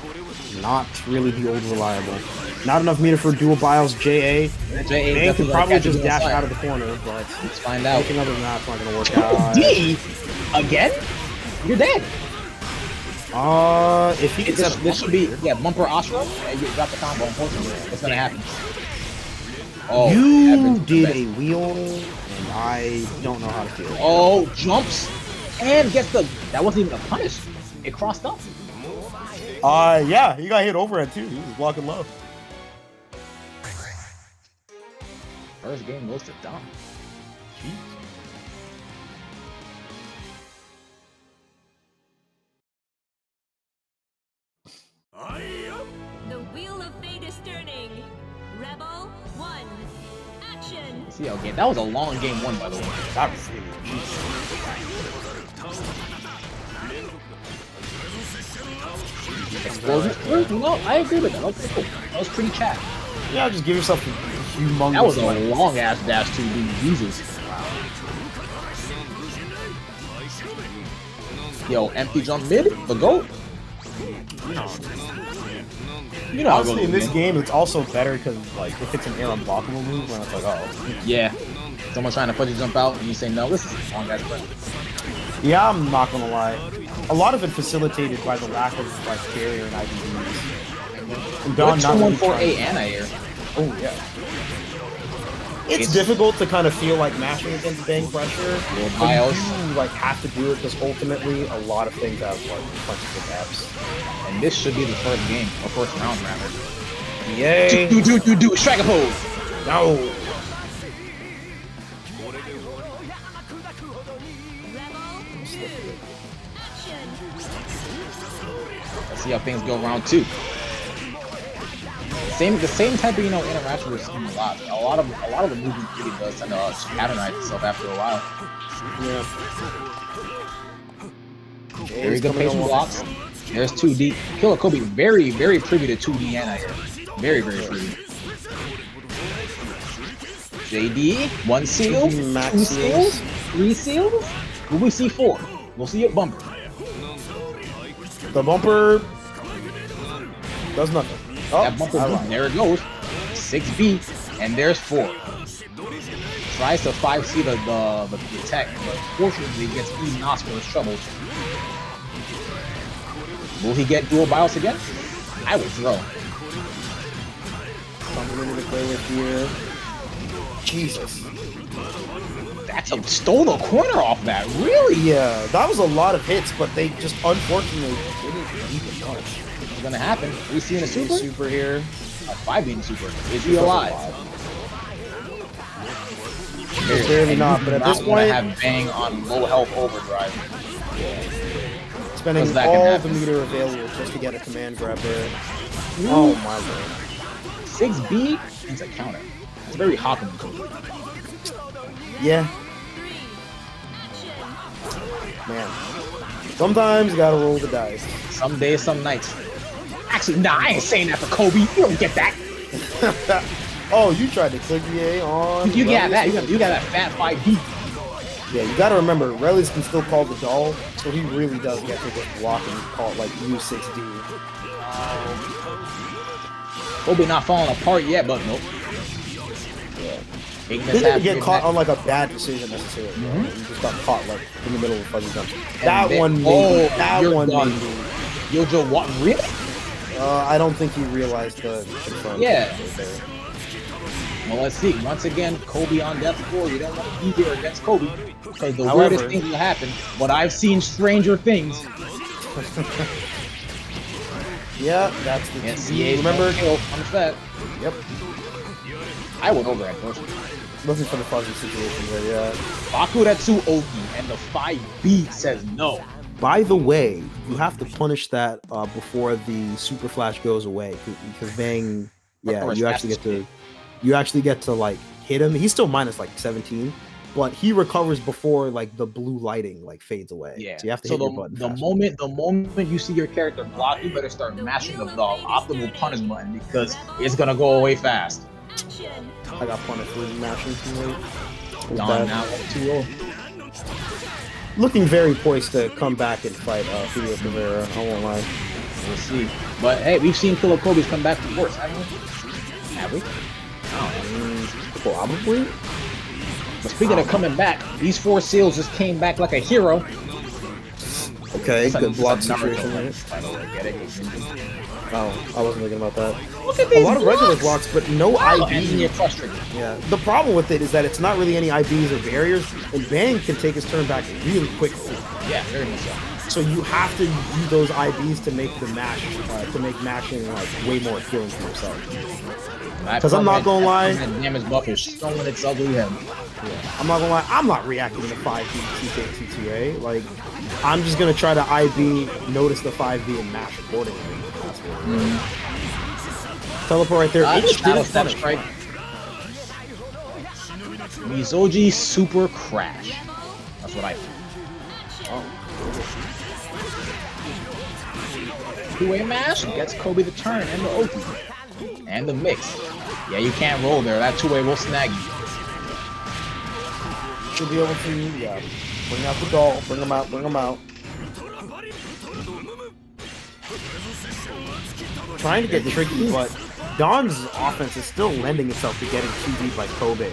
not really the old reliable. Not enough meter for dual bios. JA. Man can probably just dash out of the corner, but let's find out. Anything other than that's not gonna work out. D again? You're dead. If he gets this should be bumper Astra, and you got the combo. Unfortunately, what's gonna happen? Oh, you did a wheel, and I don't know how to feel. Oh, jumps and gets the. That wasn't even a punish. It crossed up. Yeah, he got hit overhead too. He was blocking low. First game goes to Dom. Jeez. The wheel of fate is turning. Rebel 1. Action. See how game. That was a long game 1, by the way. That was really Explosion? No, I agree with that. That was pretty cool. That was pretty chat. Yeah, just give yourself a humongous. That was a long ass dash 2D. Jesus. Yo, empty jump mid, the GOAT. You know, honestly, in this game, it's also better because, like, if it's an air unblockable move, when it's like, oh. Yeah. Someone's trying to put you jump out, and you say, no, this is a long ass play. Yeah, I'm not gonna lie. A lot of it facilitated by the lack of, like, barrier and IVDs. And Don not really 1-4-A anti-air. Oh, yeah. It's difficult to kind of feel like mashing against bang pressure, but you like have to do it because ultimately a lot of things have like punches and gaps. And this should be the first game, or first round rather. Yay! Do strike a pose. No. Let's see how things go round 2. The same type of interaction we're seeing a lot. A lot of the movement really does tend to patternise itself after a while. Yeah. Very good patient blocks. There's 2D. KILLAKOB3 very, very privy to 2D anti-air. Very, very privy. JD, 1 seal, 2 seals, 3 seals. Will we see 4? We'll see a bumper. The bumper does nothing. Oh, that bumper, there it goes. 6B. And there's 4. Tries to 5C the tech, but fortunately gets eaten off for his trouble. Will he get dual BIOS again? I would throw. Something to play with here. Jesus. That's a stole the corner off that, really? Yeah, that was a lot of hits, but they just unfortunately didn't beat the punch. What's gonna happen? Are we seeing a super? Super here. A 5 being super. Is he alive? Clearly not, but at this point, have Bang on low health overdrive. Spending all the meter available just to get a command grab there. Ooh. Oh my lord. 6B is a counter. It's very Hawkman code. Yeah. Man. Sometimes you gotta roll the dice. Some days, some nights. Actually, nah, I ain't saying that for Kobe. You don't get that. Oh, you tried to click EA on... You got that. You got that fat 5B. Yeah, you gotta remember, Relies can still call the doll, so he really does get to just block and call it like U6D. Kobe not falling apart yet, but nope. Yeah. He didn't get caught on like a bad decision necessarily. He just got caught like in the middle of a fuzzy jump. That one made Yojo, what? Really? I don't think he realized the confirm. Yeah. Well, let's see. Once again, Kobe on death's door. We don't want to be there against Kobe because the weirdest things will happen. But I've seen stranger things. Yeah, that's the NCA's remember kill on the set. Yep. I went over at first. Looking for the fuzzy situation, but yeah. Baku that 2 Oki and the 5B says no. By the way, you have to punish that before the super flash goes away because Bang, yeah, you actually get to like hit him. He's still minus like 17, but he recovers before like the blue lighting like fades away. Yeah, so you have to hit your button. The moment you see your character block, you better start mashing the optimal punish button because it's gonna go away fast. I got punished for mashing too late. Gone now, 2-0. Looking very poised to come back and fight Juliocrivera, I won't lie. We'll see. But hey, we've seen KILLAKOB3S come back from worse, haven't we? Have we? Probably. But speaking of coming back, these 4 seals just came back like a hero. Okay, good block situation. Oh, I wasn't thinking about that. Look at these a lot of regular blocks, but no IB. Frustrated. Yeah. The problem with it is that it's not really any IBs or barriers, and Bang can take his turn back really quickly. Yeah, very much so. So you have to use those IBs to make the mash, to make mashing like way more appealing for yourself. Because I'm not gonna lie, that damage buff is showing its ugly head. Yeah, I'm not gonna lie, I'm not reacting to 5B TK2A. Like, I'm just gonna try to IB, notice the 5B, and mash accordingly. Teleport right there. Strike. Mizoji super crash. That's what I think. Oh. 2-way mash gets Kobe the turn and the Oki. And the mix. Yeah, you can't roll there. That 2-way will snag you. Should be able to, yeah. Bring out the doll. Bring them out. Bring them out. Trying to get tricky, but Don's offense is still lending itself to getting 2D by Kobe.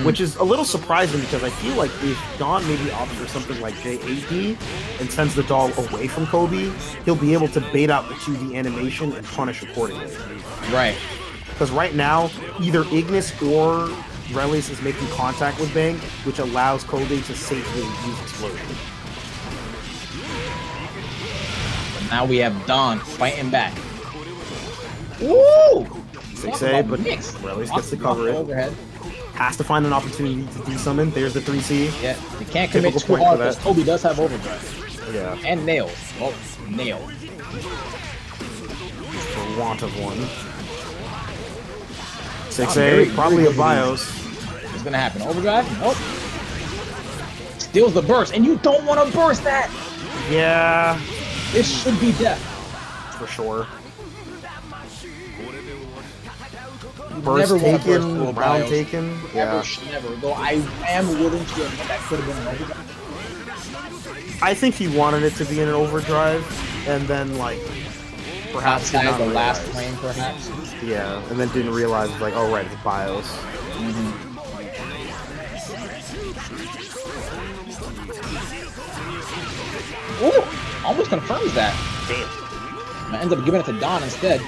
Which is a little surprising because I feel like if Don maybe opts for something like J8D and sends the doll away from Kobe, he'll be able to bait out the 2D animation and punish accordingly. Right. Because right now, either Ignis or Relies is making contact with Bang, which allows Kobe to safely use Explosion. But now we have Don fighting back. Woo! 6A, but Relies gets to cover it. Overhead. Has to find an opportunity to de-summon. There's the 3C. Yeah, you can't commit too hard because Kobe does have overdrive. Yeah. And nails. Oh, nail. For want of one. 6A, probably a BIOS. What's gonna happen? Overdrive? Nope. Steals the burst, and you don't want to burst that! Yeah. This should be death. For sure. Burst taken, round taken. Yeah. Never. Though I am willing to admit that could have been an overdrive. I think he wanted it to be an overdrive, and then like perhaps did not the last realize. flame, perhaps. Yeah, and then didn't realize like, oh right, it's BIOS. Ooh, almost confirms that. Damn. I end up giving it to Don instead.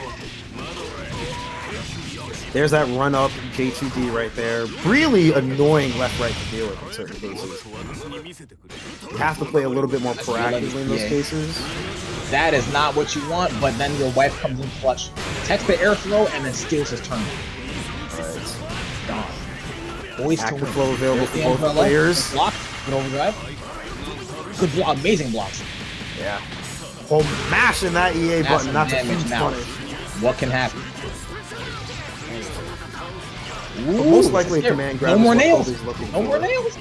There's that run up J2D right there. Really annoying left-right to deal with in certain cases. You have to play a little bit more proactively in those cases. That is not what you want, but then your wife comes in clutch, takes the air throw, and then steals his turn. Alright. Don. Boys to Active win. flow available There's for the both players. Block, good overdrive. Good block, amazing blocks. Yeah. Home mashing that EA button, that's a huge punish. What can happen? Ooh, most likely a command grab. No more nails. No more nails.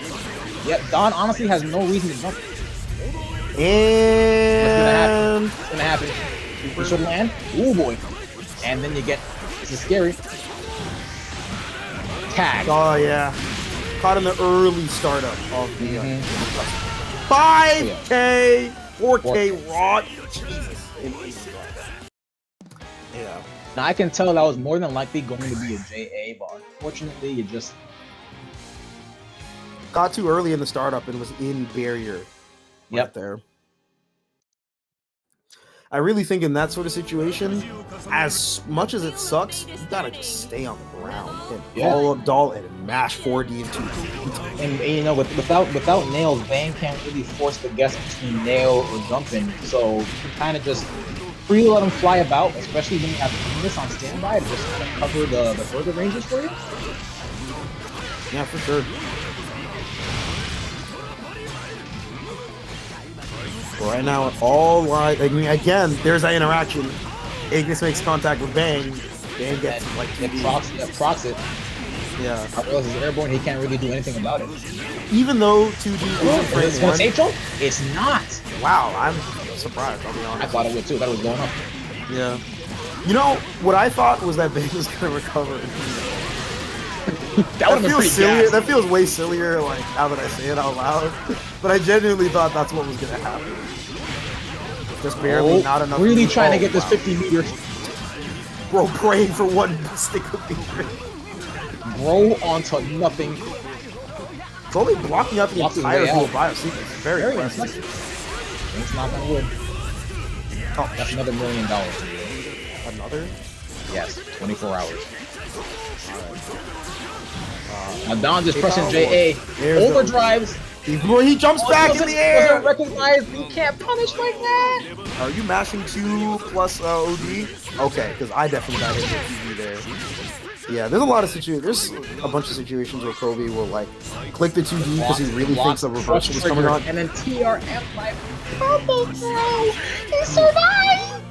Yep, Don honestly has no reason to jump. And what's gonna happen? You should land. Ooh boy. And then you get, this is scary. Tag. Oh yeah. Caught in the early startup of the 5K, 4K raw. Jesus. Yeah. Now I can tell that was more than likely going to be a JA, but unfortunately you just got too early in the startup and was in barrier. Right there. I really think in that sort of situation, as much as it sucks, you gotta just stay on the ground and follow up Dahl and mash 4D into. And you know, without nails, Vayne can't really force the guess between nail or jumping, so you can kind of just freely let them fly about, especially when you have Venus on standby to just kind of cover the further ranges for you. Yeah, for sure. Right now, all right. I mean, again, there's that interaction. Ignis makes contact with Bang. Bang gets like procs it. Yeah. Arrows is airborne. He can't really do anything about it. Even though 2D is frame 1, it's not. Wow, I'm surprised. I'll be honest. I thought it would too. That was going up. Yeah. You know what I thought was that Bang was gonna recover. that feels sillier. That feels way sillier. Like now that I say it out loud, but I genuinely thought that's what was gonna happen. Just barely, not enough. Really trying to get this 50 meters. Bro, praying for one stick of meter. Bro onto nothing. It's only blocking out the entire dual bio sequence. Very impressive. It's not gonna win. Oh, that's another $1 million. Another? Yes, 24 hours. Now Don just pressing JA. Overdrives. He jumps back in the air. Doesn't recognize. You can't punish like that. Are you mashing 2 plus OD? Okay, because I definitely got hit with TV there. Yeah, there's a lot of situations. There's a bunch of situations where Kobe will like click the 2D because he really thinks a reversal is coming on, and then TRM like, purple bro, he survived.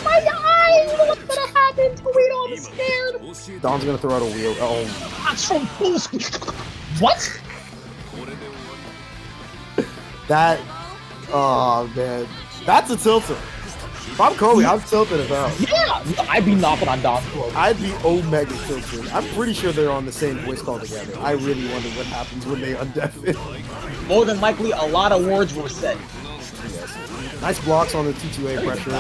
My God, what's gonna happen? Toledo, I'm scared. Don's gonna throw out a wheel. Oh, that's from boost. What? That, oh man, that's a tilter. If I'm Kobe, I'm tilted as hell. Yeah, I'd be knocking on Don's throat. I'd be omega tilted. I'm pretty sure they're on the same voice call together. I really wonder what happens when they undeafen. More than likely, a lot of words were said. Yes. Nice blocks on the T2A pressure.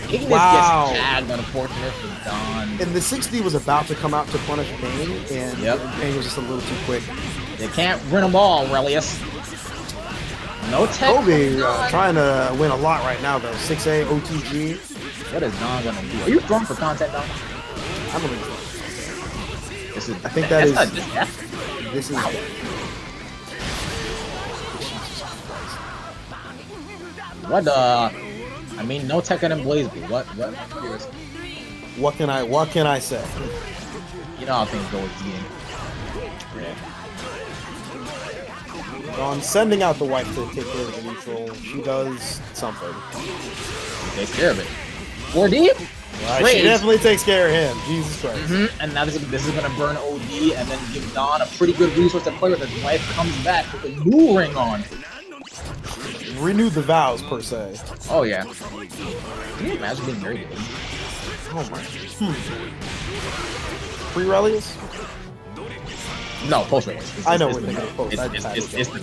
Ignis gets tagged, unfortunate for Don. And the 60 was about to come out to punish Bane, and Bane was just a little too quick. They can't win them all, Relius. No tech. Kobe trying to win a lot right now, though. 6A, OTG. What is Don gonna do? Are you throwing for content, Don? I'm gonna go. This is. I think that is. This is. What? I mean, no tech and BlazBlue. What can I say? You know how things go with game. On sending out the wife to take care of the neutral, she does something. She takes care of it. 4D? She definitely takes care of him. Jesus Christ. And now this is gonna burn OD and then give Don a pretty good resource to play with. His wife comes back with a new ring on. Renewed the vows, per se. Oh yeah. Can you imagine being married? Oh my. Pre-Relius? No, post-Relius. I know what they're going to post. It's the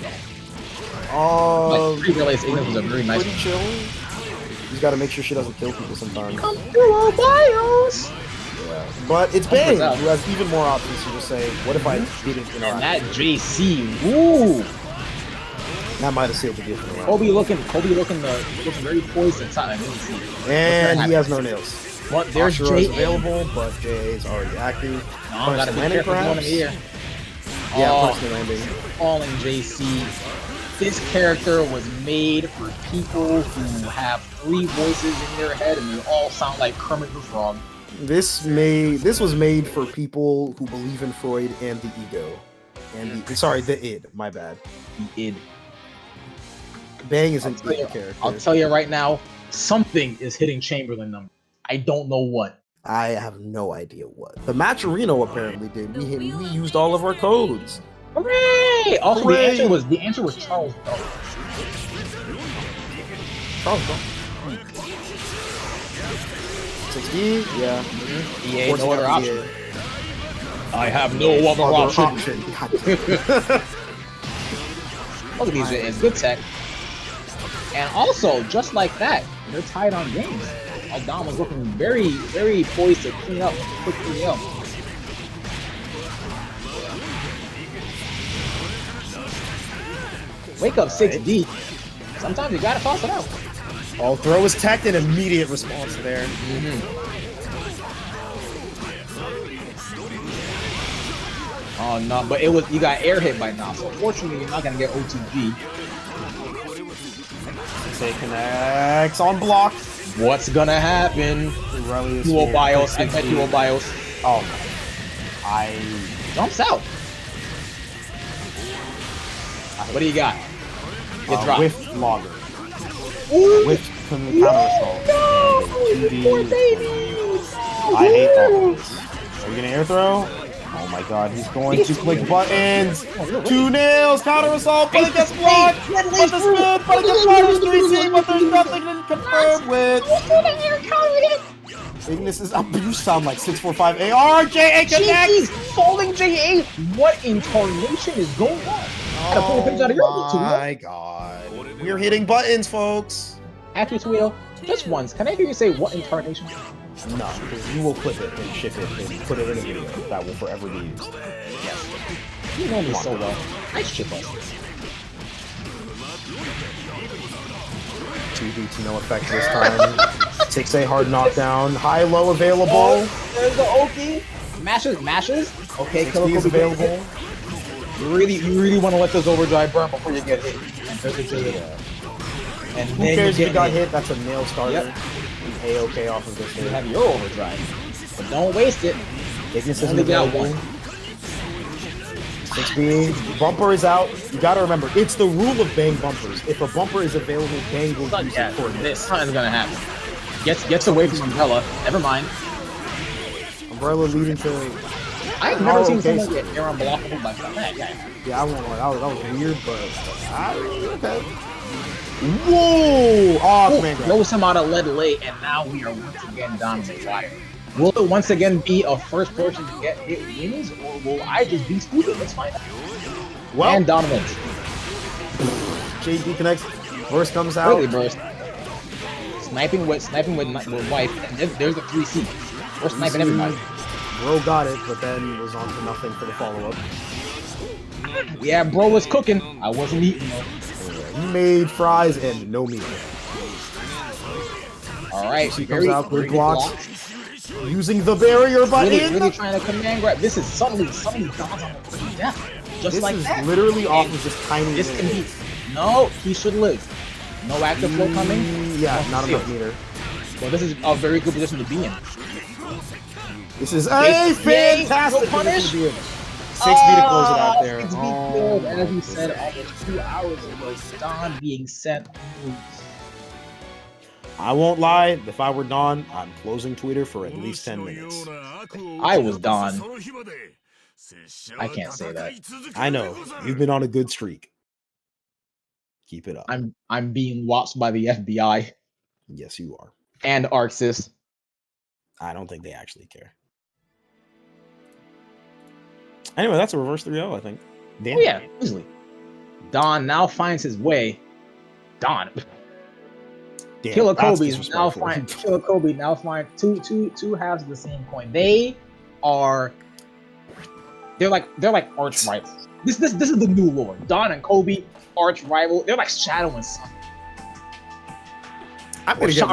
goal. Pre-Relius Ignis was a very nice one. Chill. She's got to make sure she doesn't kill people sometimes. Come through our bios. Yeah. But it's Bang, who has even more options to just say, what if I didn't interact? And that JC, woo! That might have sealed the deal for the round. Kobe looking very poised inside. And he has no nails. But there's Ashura is J available, but Jay is already active. No, gotta be careful going in the air. Yeah, punishment landing. Falling JC. This character was made for people who have 3 voices in their head and they all sound like Kermit the Frog. This was made for people who believe in Freud and the ego. And the id, my bad. The id. Bang is an id character. I'll tell you right now, something is hitting Chamberlain number. I don't know what. I have no idea what. The Matcherino apparently did. We used all of our codes. Hooray! Also, the answer was Charles Bell. Charles Bell. 6D, yeah. EA, no other option. I have no other option. Look at these, it's good tech. And also, just like that, they're tied on games. Dom was looking very, very poised to clean up quickly up. Wake up 6D. Sometimes you gotta toss it out. Oh, throw is tech and immediate response there. Oh no, but you got air hit by now, so fortunately you're not gonna get O2G. Say connects on block. What's gonna happen? Dual BIOS, I bet dual BIOS. Oh, jumps out. What do you got? Get dropped. Whiff logger. Ooh, Whiff from the counter assault. no, poor baby. I hate that. Are you gonna air throw? Oh my god, he's going to click buttons. 2 nails, counter assault, but it gets blocked. But the spin, but it gets blocked. 3C, but there's nothing to confirm with. Ignis is up. You sound like 645 AR. JA connect. Jeez, falling JA. What incarnation is going on? Oh my god. We're hitting buttons, folks. Actually, Sweeto, just once, can I hear you say what incarnation? No, because you will clip it and ship it and put it in a video that will forever be used. Yes. You know me so well. Nice ship us. 2D to no effect this time. 6A hard knockdown. High-low available. Oh, there's the Oki. Mashes. Okay, KILLAKOB3S is available. You really want to let this overdrive burn before you get hit. And there's a J. And who cares if you got hit? That's a nail starter. Yep. A-okay off of this. You have your overdrive. But don't waste it. Ignis isn't available. 6B. Bumper is out. You gotta remember, it's the rule of Bang bumpers. If a bumper is available, Bang will use it for this. Something's gonna happen. Gets away from Umbrella. Never mind. Umbrella leading to... I've never seen someone get air unblockable by that. Yeah, I won't lie. That was weird, but... okay. Whoa! Oh, man. Throws him out of lead late, and now we are once again dominating wire. Will it once again be a first person to get hit wins, or will I just be stupid? Let's find out. Well, and dominates. JD connects. Burst comes out. Early burst. Sniping with wife, and there's the 3C. We're sniping everybody. Bro got it, but then was on to nothing for the follow-up. Yeah, bro was cooking. I wasn't eating though. He made fries and no meat. Alright, he comes out, good blocks. Using the barrier button. Really trying to command grab. This is suddenly Don's on the death. Just like that. This is literally off of just tiny. This can be. No, he should live. No active flow coming. Yeah, not enough meter. So this is a very good position to be in. This is a fantastic punish. 6B to close it out there. 6B killed, as we said almost 2 hours ago. Don being sent. I won't lie, if I were Don, I'm closing Twitter for at least 10 minutes. I was Don. I can't say that. I know. You've been on a good streak. Keep it up. I'm being watched by the FBI. Yes, you are. And Arxis. I don't think they actually care. Anyway, that's a reverse 3-0, I think. Damn. Oh yeah, easily. Don now finds his way. Don. Damn, KILLAKOB now find two halves of the same coin. They're like arch rivals. This is the new lore. Don and Kobe, arch rival. They're like shadow and sun. I'm gonna get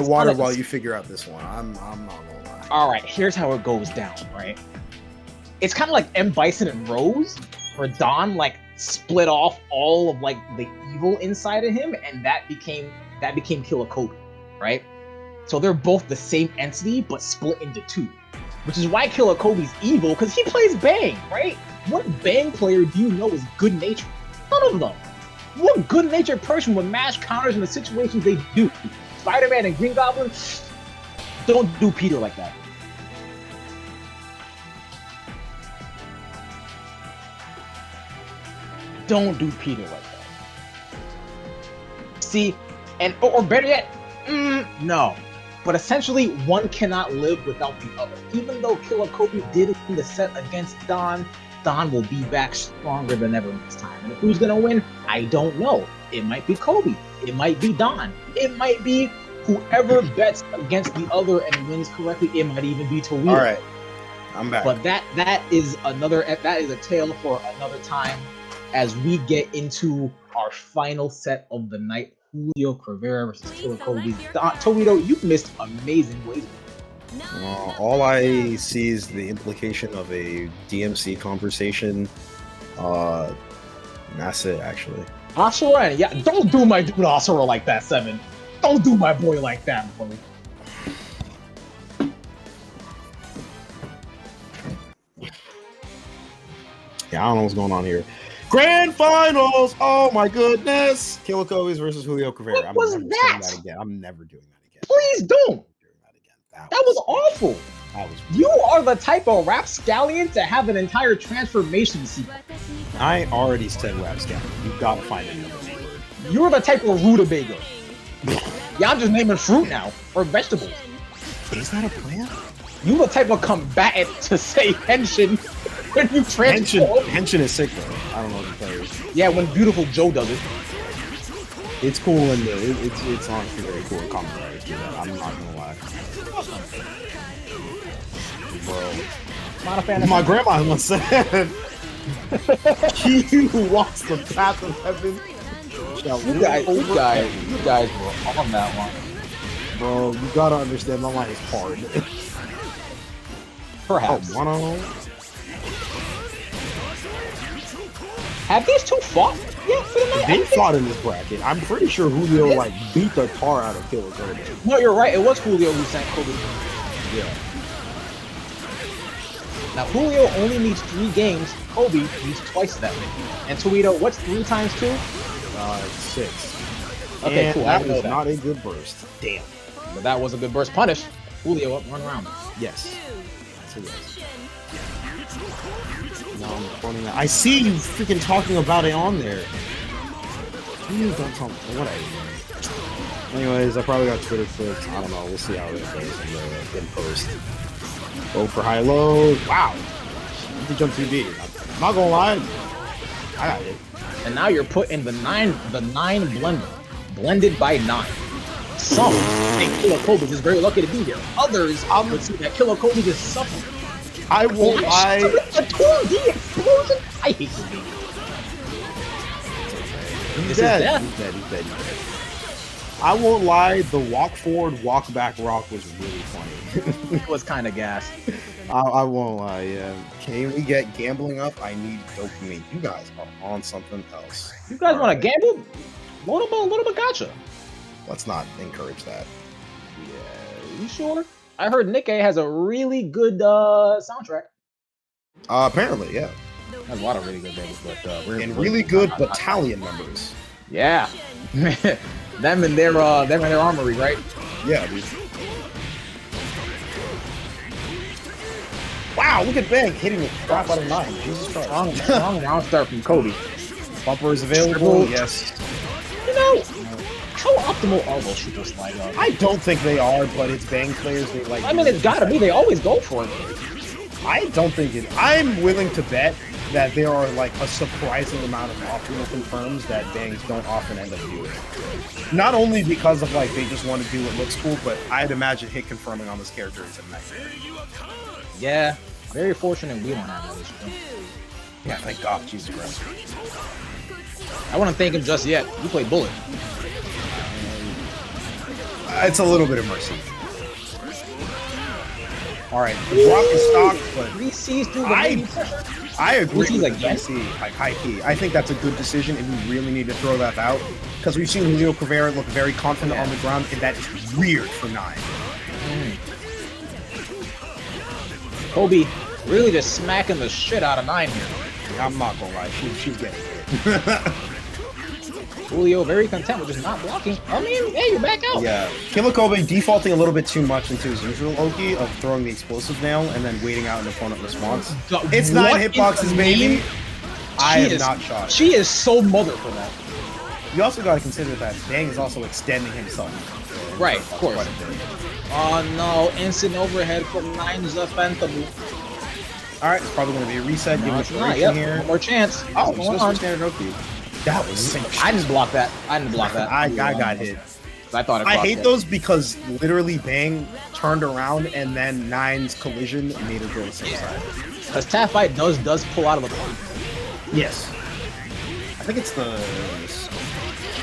water while you figure out this one. I'm not gonna lie. All right, here's how it goes down. Right, it's kind of like M. Bison and Rose, where Don like split off all of like the evil inside of him, and that became KILLAKOB, right? So they're both the same entity but split into two, which is why KILLAKOB's evil, because he plays Bang, right? What Bang player do you know is good natured? None of them. What good natured person would mash counters in the situations they do? Spider-Man and Green Goblin don't do Peter like that. Don't do Peter like that. See, or better yet, no. But essentially, one cannot live without the other. Even though KILLAKOB did win the set against Don will be back stronger than ever next time. And who's gonna win? I don't know. It might be Kobe. It might be Don. It might be whoever bets against the other and wins correctly. It might even be Toledo. All right, I'm back. But that is a tale for another time, as we get into our final set of the night. Juliocrivera versus KILLAKOB. Toledo, you missed amazing ways. All I see is the implication of a DMC conversation. That's it, actually. Asura, yeah, don't do my dude Asura like that, Seven. Don't do my boy like that, buddy. Yeah, I don't know what's going on here. Grand Finals! Oh my goodness! KILLAKOB versus Juliocrivera. What was that? I'm never doing that again. Please don't! That was awful. You are the type of rapscallion to have an entire transformation sequence. I already said rapscallion. You've got to find another word. You're the type of rutabaga. Yeah, I'm just naming fruit now, or vegetables. Is that a plant? You the type of combatant to say henshin when you transform. Henshin is sick though. I don't know if you play. Yeah, when Beautiful Joe does it. It's cool and it's honestly very cool and common writers do that. I'm not gonna lie. Bro. Not a fan of my grandma once said, he who walks the path of heaven shall you guys were on that one. Bro, you gotta understand my line is hard. Perhaps. Oh, 1-0. Have these two fought? Yeah, for the night. They fought in this bracket. I'm pretty sure Julio like beat the tar out of KILLAKOB. No, you're right. It was Julio who sent Kobe. Yeah. Now Julio only needs 3 games. Kobe needs twice that many. And Toledo, what's 3 times 2? 6. Okay, and cool. That was not a good burst. Damn. But that was a good burst. Punish. Julio up 1 round. Yes. No, I'm recording that. I see you freaking talking about it on there. You don't tell me. Whatever. Anyways, I probably got Twitter clips. I don't know. We'll see how it goes in post. Go for high low. Wow. You jump 2D. I'm not gonna lie. I got it. And now you're put in the 9 blender. Blended by 9. Some think KILLAKOB is very lucky to be here. Others would see that KILLAKOB is suffering. I won't lie. A 2D explosion? I hate this game. He's dead. He's dead. I won't lie, the walk forward, walk back rock was really funny. It was kind of gas. I won't lie, yeah. Can we get gambling up? I need dopamine. You guys are on something else. You guys want to gamble? Load up a gacha. Let's not encourage that. Yeah, you sure? I heard Nikkei has a really good soundtrack. Apparently, yeah. Has a lot of really good things, but really good battalion members. Yeah, them and their armory, right? Yeah, dude. Wow, look at Bang hitting the crap out of 9. Jesus Christ. Wrong round start from Kobe. Bumper is available. Yes. You know, how optimal are those super slide? I don't think they are, but it's Bang players. They like. I mean, it's gotta be. They always go for it. I don't think it. I'm willing to bet that there are like a surprising amount of optimal confirms that bangs don't often end up doing. Not only because of like they just want to do what looks cool, but I'd imagine hit confirming on this character is a nightmare. Yeah, very fortunate we don't have that issue. Yeah, thank God, Jesus Christ. I wouldn't thank him just yet. You play Bullet. It's a little bit of mercy. Alright, the block is stocked, but 3Cs through the I agree with again. 3C, like high key. I think that's a good decision, and we really need to throw that out. Because we've seen Juliocrivera look very confident on the ground, and that is weird for 9. Kobe really just smacking the shit out of 9 here. I'm not gonna lie, she's getting it. Julio very content with just not blocking. I mean, hey, you're back out. Yeah, KILLAKOB3S defaulting a little bit too much into his usual Oki of throwing the explosive nail and then waiting out an opponent response. It's 9 hitboxes, baby. I am not shocked. She is so mother for that. You also got to consider that Bang is also extending himself. Right, of course. Oh no, instant overhead from 9WSerpent. Alright, it's probably going to be a reset. No, it's not. Yep. Here. One more chance. Oh, supposed to standard Oki. That was sick. I didn't block that. I got hit. I thought it I hate those because literally Bang turned around and then 9's collision made her go to the same side. Because Tap Fight does pull out of the point. Yes. I think it's the...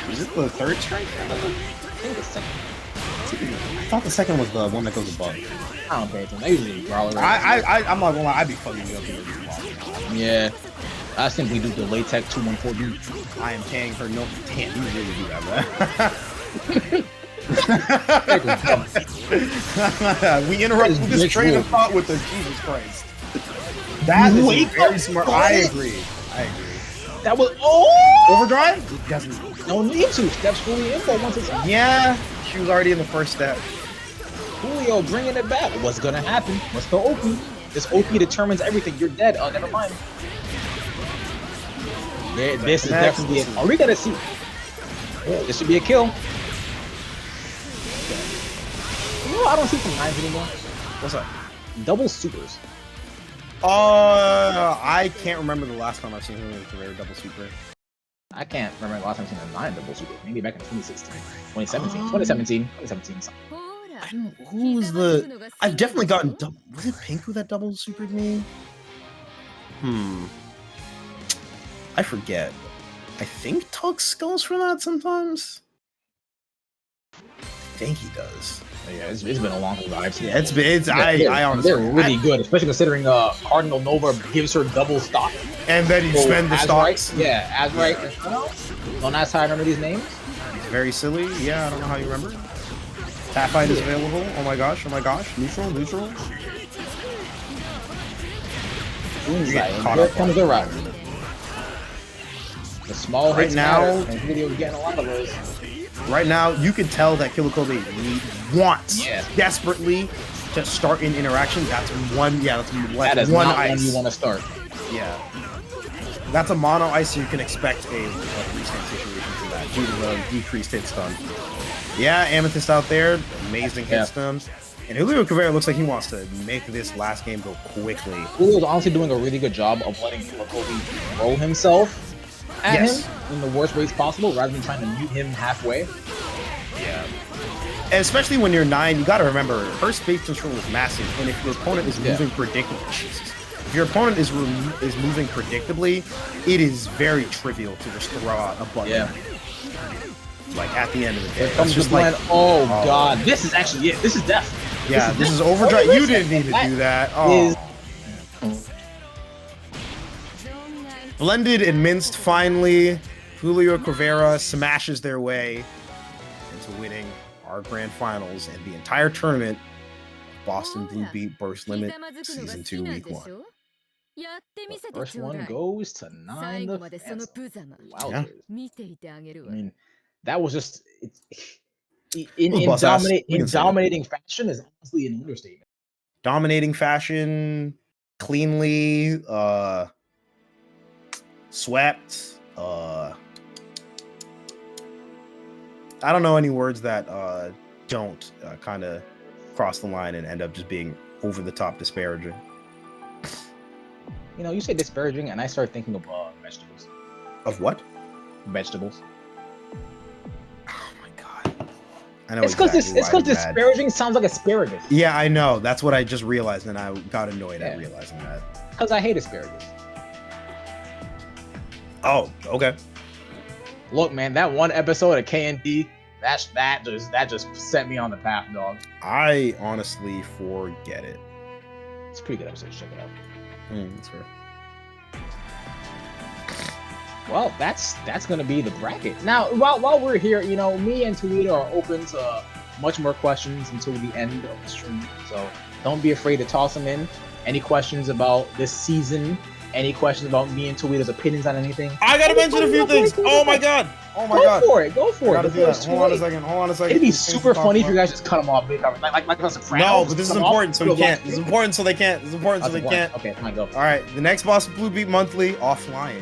Is it the third strike? I think the second. I thought the second was the one that goes above. I don't pay attention. I usually brawler. I'm not gonna lie, I'd be fucking you up here. Yeah. I simply do the Latex 214B. I am paying her no. Damn, you really do that, man. We interrupt this train of thought with the Jesus Christ. That is very smart. I agree. That was overdrive. It doesn't. No need to. Steps fully info once it's out. Yeah, she was already in the first step. Julio bringing it back. What's gonna happen? What's the OP? This OP determines everything. You're dead. Oh, never mind. Yeah, this is definitely it. Are we gonna see? This should be a kill. You know, I don't see some 9s anymore. What's up? Double supers. I can't remember the last time I've seen Juliocrivera double super. I can't remember the last time I've seen a 9 double super. Maybe back in 2016, 2017. Who was the? I've definitely gotten. Was it Pinku that double supered me? I forget. I think Tux goes for that sometimes. I think he does. Yeah, it's been a long time. Yeah, I honestly, they're really good, especially considering Cardinal Nova gives her double stock. And then you spend the stocks. Yeah, Adroth. Don't ask how I remember these names. It's very silly. Yeah, I don't know how you remember. Tap Fight is available. Oh my gosh. Neutral. Here comes the route. The small hits now, and Video's getting a lot of those. Right now, you can tell that KILLAKOB3S wants desperately to start an interaction. That's one. Yeah, that's one not ice. One you want to start. Yeah, that's a mono ice. So you can expect a restand situation for that due to the decreased hit stun. Yeah, Amethyst out there, amazing hit stuns. And Juliocrivera looks like he wants to make this last game go quickly. Julio's honestly doing a really good job of letting KILLAKOB3S throw himself at him in the worst ways possible, rather than trying to mute him halfway. Yeah. And especially when you're 9, you gotta remember, her space control is massive, and if your opponent is moving predictably, if your opponent is moving predictably, it is very trivial to just throw out a button. Yeah. Like at the end of the day. It comes just like, oh god, this is actually it. This is death. Yeah, this is overdrive. You didn't need to do that. Oh. Blended and minced finally. Juliocrivera smashes their way into winning our grand finals and the entire tournament of Boston Blue Beat Burst Limit Season 2 Week 1. The first one goes to 9WSerpent. Wow. Yeah. I mean, that was just in dominating fashion is honestly an understatement. Dominating fashion, cleanly, swept. I don't know any words that don't kind of cross the line and end up just being over the top disparaging. You know, you say disparaging, and I start thinking of vegetables. Of what? Vegetables. Oh my god. I know it's because disparaging sounds like asparagus. Yeah, I know. That's what I just realized, and I got annoyed at realizing that. Because I hate asparagus. Oh, okay. Look, man, that one episode of K&D, that just set me on the path, dog. I honestly forget it. It's a pretty good episode. Check it out. That's fair. Well, that's gonna be the bracket. Now, while we're here, you know, me and Toledo are open to much more questions until the end of the stream. So don't be afraid to toss them in. Any questions about this season? Any questions about me and Toledo's opinions on anything? I gotta mention a few things. Oh my god. Oh my god. Go for it. Hold on a second. It'd be super funny if you guys just cut them off. Like the Sopranos. No, but this is important, so we can't. This is important, so they can't. This is important, so they can't. Okay, fine, go. All right, the next Boston Blue Beat Monthly offline.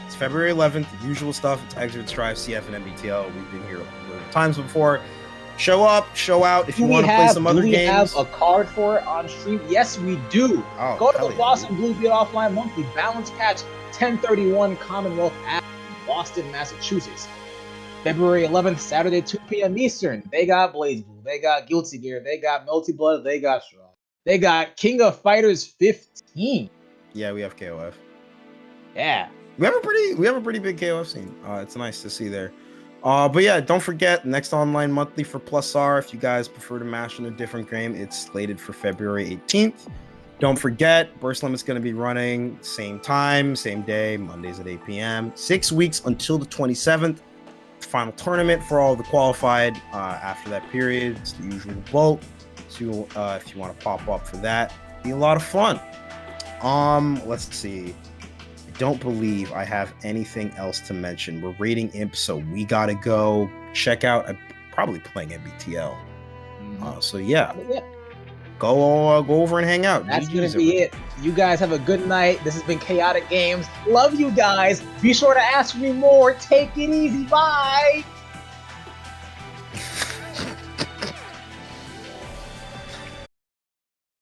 It's February 11th. The usual stuff. It's Exert, Strive, CF, and MBTL. We've been here times before. Show up, show out. If you want to play some other games. Do we have a card for it on stream? Yes, we do. Oh, go to the Boston Blue Beat Offline Monthly Balance Patch 1031 Commonwealth Ave, Boston, Massachusetts. February 11th, Saturday, 2 p.m. Eastern. They got BlazBlue. They got Guilty Gear. They got Melty Blood. They got Straw. They got King of Fighters 15. Yeah, we have KOF. Yeah. We have a pretty big KOF scene. It's nice to see there. But yeah, don't forget, next online monthly for Plus R. If you guys prefer to mash in a different game, it's slated for February 18th. Don't forget, Burst Limit's going to be running same time, same day, Mondays at 8 p.m. 6 weeks until the 27th. Final tournament for all the qualified. After that period, it's the usual vote. So if you want to pop up for that, be a lot of fun. Let's see. Don't believe I have anything else to mention. We're rating Imp, so we gotta go check out. I'm probably playing NBTL. So yeah, go over and hang out. That's gonna be it. You guys have a good night. This has been Chaotic Games. Love you guys. Be sure to ask me more. Take it easy. Bye.